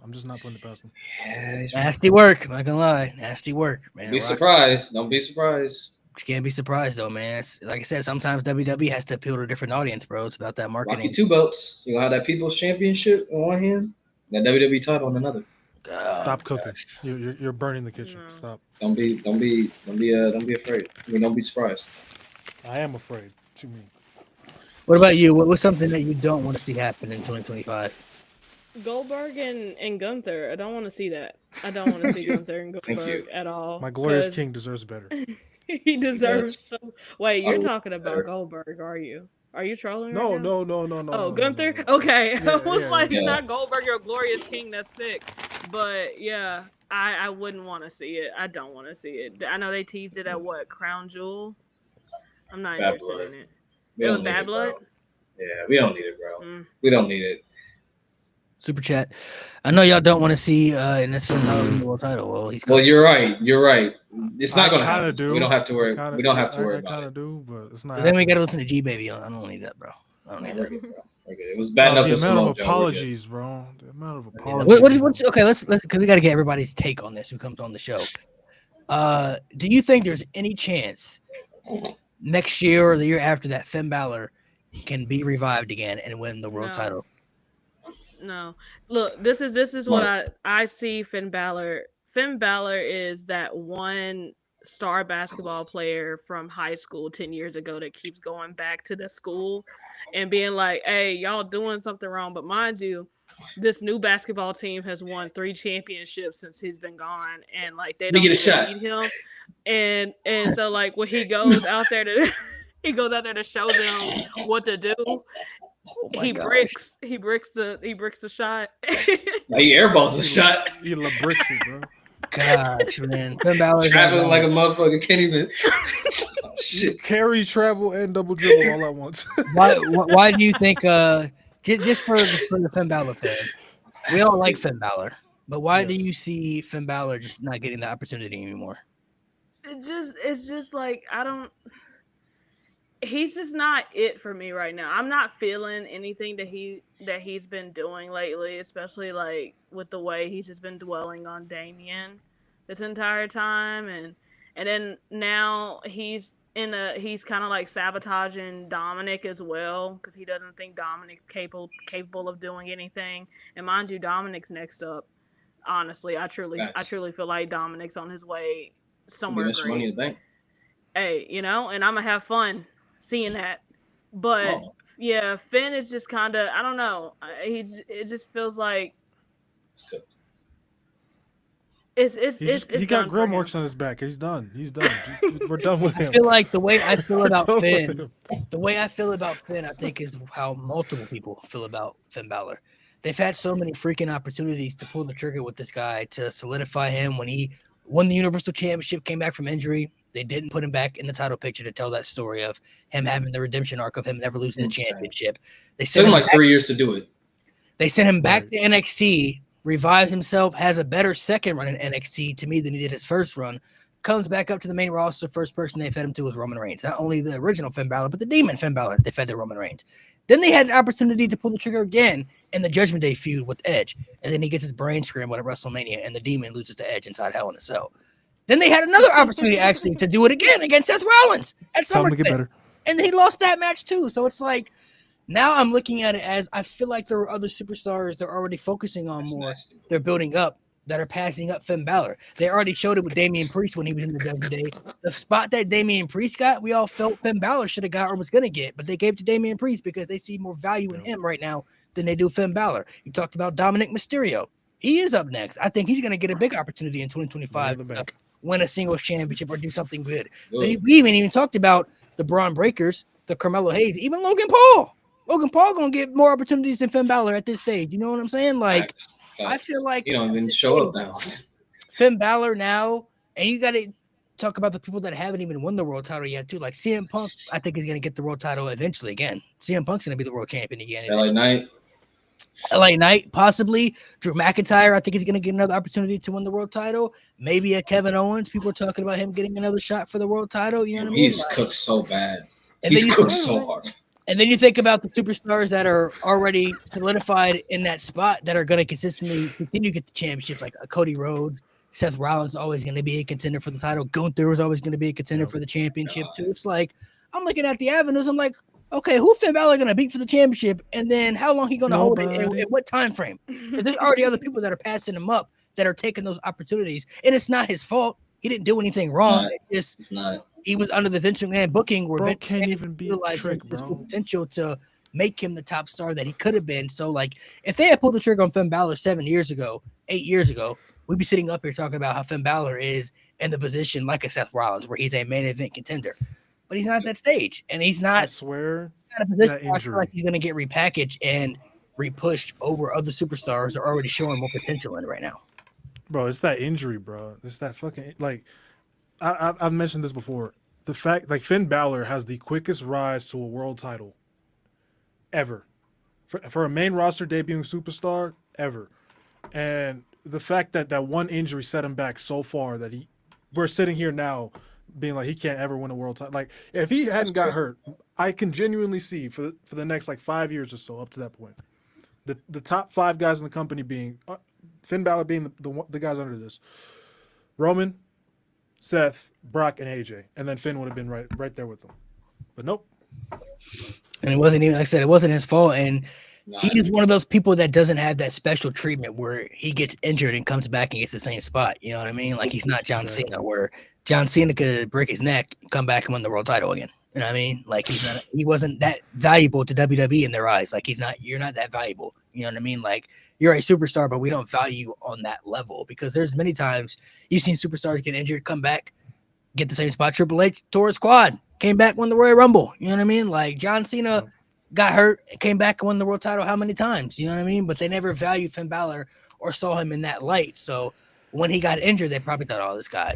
I'm just not putting it past him. Yeah, nasty work. I'm not gonna lie, nasty work, man. Be surprised. Don't be surprised. You can't be surprised though, man. Like I said, sometimes WWE has to appeal to a different audience, bro. It's about that marketing. Rocky 2 belts. You have that People's Championship on one hand, that WWE title on another. Stop cooking. You're burning the kitchen. No. Stop. Don't be afraid. I mean, don't be surprised. I am afraid. What you mean? What about you? What's something that you don't want to see happen in 2025? Goldberg and Gunther. I don't want to see that. I don't want to see Gunther and Goldberg at all. My glorious king deserves better. He deserves so. Wait, you're talking about Goldberg, are you? Are you trolling? No. right now? No. Oh, Gunther? Okay. Yeah, I was like, yeah. not Goldberg, you're a glorious king. That's sick. But yeah, I wouldn't want to see it. I don't want to see it. I know they teased it at what? Crown Jewel? I'm not Bad interested blood. in it. We It was don't need Bad Blood? bro. Yeah, we don't need it, bro. Mm. We don't need it. Super chat. I know y'all don't want to see in this film the world title. Well, you're right. It's not gonna happen. Do. We don't have to worry. I about kind it. of do, but it's not. but then we got to listen to G Baby. I don't need that, bro. I don't need that. Okay, it was bad enough. The amount of Joe, apologies, bro. The amount of apologies. What's okay? Let's because we got to get everybody's take on this. Who comes on the show? Do you think there's any chance next year or the year after that Finn Balor can be revived again and win the world title? No. Look, this is what I see Finn Balor. Finn Balor is that one star basketball player from high school 10 years ago that keeps going back to the school and being like, hey, y'all doing something wrong. But mind you, this new basketball team has won 3 championships since he's been gone, and like they Let me don't get a even need him. And so like when he goes out there to show them what to do, Oh my he gosh. bricks the shot. Like he airballs the shot. He bricks it, bro. Gosh, man. Finn Balor Traveling like a motherfucker. Can't even. Oh, shit. Carry, travel, and double dribble all at once. Why do you think just for the Finn Balor fan, we all like Finn Balor, but why do you see Finn Balor just not getting the opportunity anymore? It's just like he's just not it for me right now. I'm not feeling anything that he's been doing lately, especially like with the way he's just been dwelling on Damian this entire time, and then now he's kind of like sabotaging Dominic as well because he doesn't think Dominic's capable of doing anything. And mind you, Dominic's next up. Honestly, I truly feel like Dominic's on his way somewhere great. Money in the bank. Hey, and I'm gonna have fun seeing that. But yeah, Finn is just kind of, I don't know. It just feels like it's good. He got grill marks on his back. He's done. We're done with him. I feel like the way I feel about Finn, I think is how multiple people feel about Finn Balor. They've had so many freaking opportunities to pull the trigger with this guy to solidify him. When he won the Universal Championship, came back from injury, they didn't put him back in the title picture to tell that story of him having the redemption arc of him never losing the championship. They sent him like 3 years to do it. They sent him back to NXT, revives himself, has a better second run in NXT to me than he did his first run, comes back up to the main roster. First person they fed him to was Roman Reigns. Not only the original Finn Balor, but the demon Finn Balor they fed to Roman Reigns. Then they had an opportunity to pull the trigger again in the Judgment Day feud with Edge. And then he gets his brain scrambled at WrestleMania, and the demon loses to Edge inside Hell in a Cell. Then they had another opportunity actually to do it again against Seth Rollins at SummerSlam. And he lost that match too. So it's like, now I'm looking at it as I feel like there are other superstars they're already focusing on more. Nasty. They're building up that are passing up Finn Balor. They already showed it with Damian Priest when he was in the Judgment Day. The spot that Damian Priest got, we all felt Finn Balor should have got or was going to get, but they gave to Damian Priest because they see more value in him right now than they do Finn Balor. You talked about Dominic Mysterio. He is up next. I think he's going to get a big opportunity in 2025 to win a singles championship or do something good. We even talked about the Braun Breakers, the Carmelo Hayes, even Logan Paul. Logan Paul going to get more opportunities than Finn Balor at this stage. You know what I'm saying? Like, I feel like you don't even show up now. Finn Balor now, and you got to talk about the people that haven't even won the world title yet too. Like CM Punk, I think is going to get the world title eventually again. CM Punk's going to be the world champion again. LA Knight, possibly. Drew McIntyre, I think he's going to get another opportunity to win the world title. Maybe a Kevin Owens. People are talking about him getting another shot for the world title. You know what I mean? He's cooked so bad. He's cooked so hard. And then you think about the superstars that are already solidified in that spot that are going to consistently continue to get the championships, like Cody Rhodes. Seth Rollins is always going to be a contender for the title. Gunther is always going to be a contender for the championship, too. It's like, I'm looking at the avenues. I'm like, okay, who Finn Balor going to beat for the championship? And then how long he going to hold it? And what time frame? Because there's already other people that are passing him up that are taking those opportunities. And it's not his fault. He didn't do anything wrong. It's not. He was under the Vince McMahon booking where Vince can't even be realized his full potential to make him the top star that he could have been. So, like, if they had pulled the trigger on Finn Balor 8 years ago, we'd be sitting up here talking about how Finn Balor is in the position like a Seth Rollins, where he's a main event contender. But he's not at that stage, and he's not. I swear, not a position where I feel like he's going to get repackaged and repushed over other superstars that are already showing more potential in it right now. Bro, it's that injury, bro. It's that fucking like. I've mentioned this before. The fact, like, Finn Balor has the quickest rise to a world title ever. For a main roster debuting superstar, ever. And the fact that that one injury set him back so far that we're sitting here now being like, he can't ever win a world title. Like, if he hadn't got hurt, I can genuinely see for the next, like, 5 years or so up to that point, the top 5 guys in the company being, Finn Balor being the guys under this, Roman, Seth, Brock, and AJ, and then Finn would have been right there with them. But nope. And it wasn't even, like I said, it wasn't his fault. And he's one of those people that doesn't have that special treatment where he gets injured and comes back and gets the same spot. You know what I mean? Like, he's not John Cena, where John Cena could break his neck, come back and win the world title again. You know what I mean? Like he wasn't that valuable to WWE in their eyes. Like you're not that valuable. You know what I mean? Like you're a superstar, but we don't value you on that level because there's many times you've seen superstars get injured, come back, get the same spot. Triple H tore his quad, came back, won the Royal Rumble. You know what I mean? Like John Cena got hurt, came back, and won the world title how many times? You know what I mean? But they never valued Finn Balor or saw him in that light. So when he got injured, they probably thought, oh, this guy,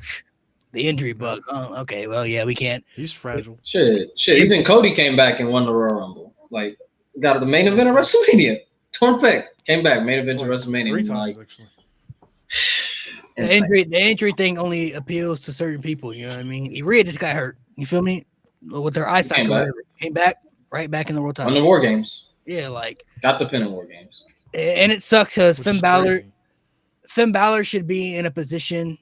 the injury bug. Oh, okay, well, yeah, we can't. He's fragile. Shit. Even Cody came back and won the Royal Rumble. Like, got the main event of WrestleMania. Torn pec, came back, main event of WrestleMania. 3 times, actually. The injury thing only appeals to certain people. You know what I mean? Rhea just got hurt. You feel me? With their eyesight, came back right back in the world title. On the WarGames. Yeah, like got the pin in WarGames. And it sucks because Finn Balor should be in a position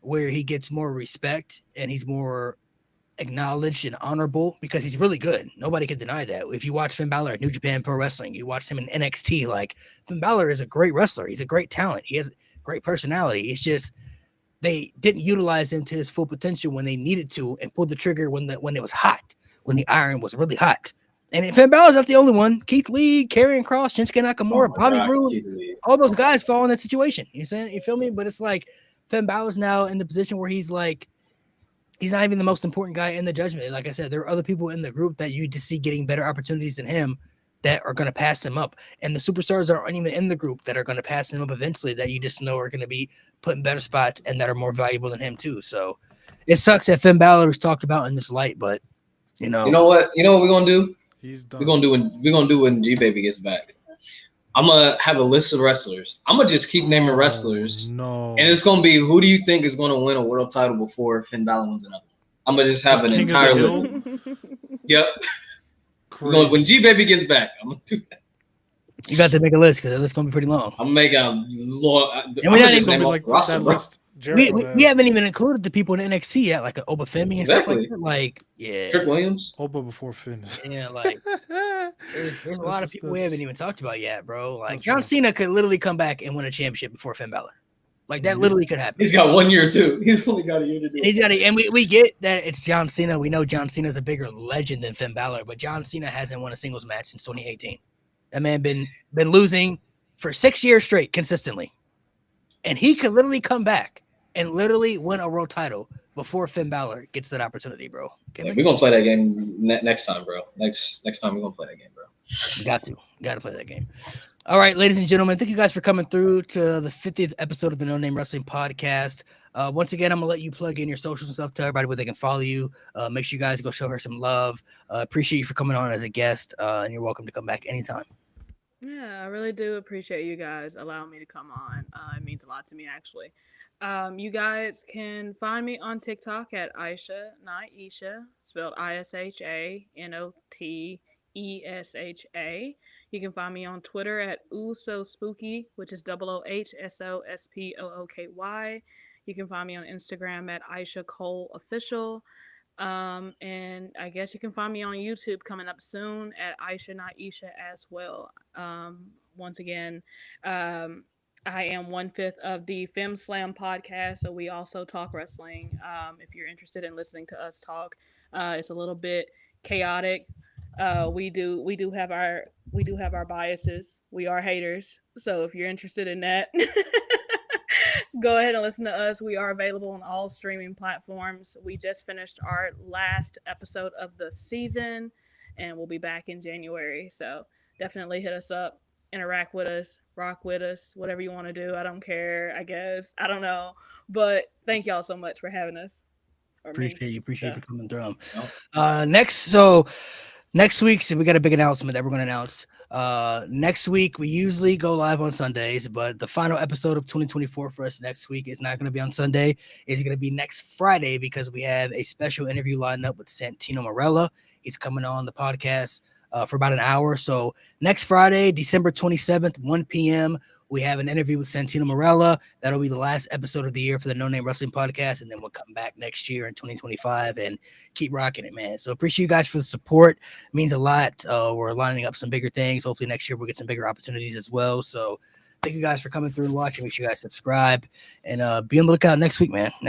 where he gets more respect and he's more acknowledged and honorable because he's really good. Nobody can deny that. If you watch Finn Balor at New Japan Pro Wrestling, you watch him in NXT, like Finn Balor is a great wrestler. He's a great talent. He has great personality. It's just they didn't utilize him to his full potential when they needed to and pulled the trigger when it was hot, when the iron was really hot. And Finn Balor's not the only one. Keith Lee, Karrion Kross, Shinsuke Nakamura, Bobby Roode, all those guys fall in that situation. You saying? You feel me? But it's like Finn Balor's now in the position where he's like, he's not even the most important guy in the judgment. Like I said, there are other people in the group that you just see getting better opportunities than him that are going to pass him up. And the superstars aren't even in the group that are going to pass him up eventually that you just know are going to be put in better spots and that are more valuable than him too. So it sucks that Finn Balor was talked about in this light, but you know what we're going to do? He's done. We're gonna do when G Baby gets back. I'm gonna have a list of wrestlers. I'm gonna just keep naming wrestlers. No. And it's gonna be who do you think is gonna win a world title before Finn Balor wins another? I'm gonna just have an entire list. Yep. When G Baby gets back, I'm gonna do that. You got to make a list because the list's gonna be pretty long. I'm making a long. And we're not even gonna be like that list. We haven't even included the people in NXT yet, like Oba Femi and stuff like that. Like, yeah, Trick Williams, Oba before Finn. Yeah, like there's a lot of people we haven't even talked about yet, bro. Like John Cena could literally come back and win a championship before Finn Balor. Like that literally could happen. He's got 1 year too. He's only got a year to do it. And we get that it's John Cena. We know John Cena is a bigger legend than Finn Balor, but John Cena hasn't won a singles match since 2018. That man been losing for 6 years straight consistently, and he could literally come back and literally win a world title before Finn Balor gets that opportunity, bro. Yeah, we're gonna play that game next time, bro. Next time we're gonna play that game, bro. Got to play that game. All right, ladies and gentlemen, thank you guys for coming through to the 50th episode of the No Name Wrestling Podcast. Once again, I'm gonna let you plug in your socials and stuff. Tell everybody where they can follow you. Make sure you guys go show her some love. Appreciate you for coming on as a guest, and you're welcome to come back anytime. Yeah, I really do appreciate you guys allowing me to come on. It means a lot to me, actually. You guys can find me on TikTok at Aisha, not Isha, spelled ISHANOTESHA. You can find me on Twitter at OOSOSPOOKY, which is OOHSOSPOOKY. You can find me on Instagram at Aisha Cole Official. And I guess you can find me on YouTube coming up soon at Aisha Not Isha as well. Once again, I am 1/5 of the Fem Slam podcast, so we also talk wrestling. If you're interested in listening to us talk, it's a little bit chaotic. We do have our biases. We are haters, so if you're interested in that, go ahead and listen to us. We are available on all streaming platforms. We just finished our last episode of the season, and we'll be back in January. So definitely hit us up. Interact with us, rock with us, whatever you want to do. I don't care, I guess. I don't know. But thank y'all so much for having us. Appreciate you for coming through. Next week, so we got a big announcement that we're going to announce. Next week, we usually go live on Sundays, but the final episode of 2024 for us next week is not going to be on Sunday. It's going to be next Friday because we have a special interview lined up with Santino Marella. He's coming on the podcast for about an hour. So next Friday, December 27th, 1 p.m., we have an interview with Santino Marella. That'll be the last episode of the year for the No Name Wrestling Podcast, and then we'll come back next year in 2025 and keep rocking it, man. So appreciate you guys for the support. It means a lot. We're lining up some bigger things. Hopefully next year we'll get some bigger opportunities as well. So thank you guys for coming through and watching. Make sure you guys subscribe and be on the lookout next week, man.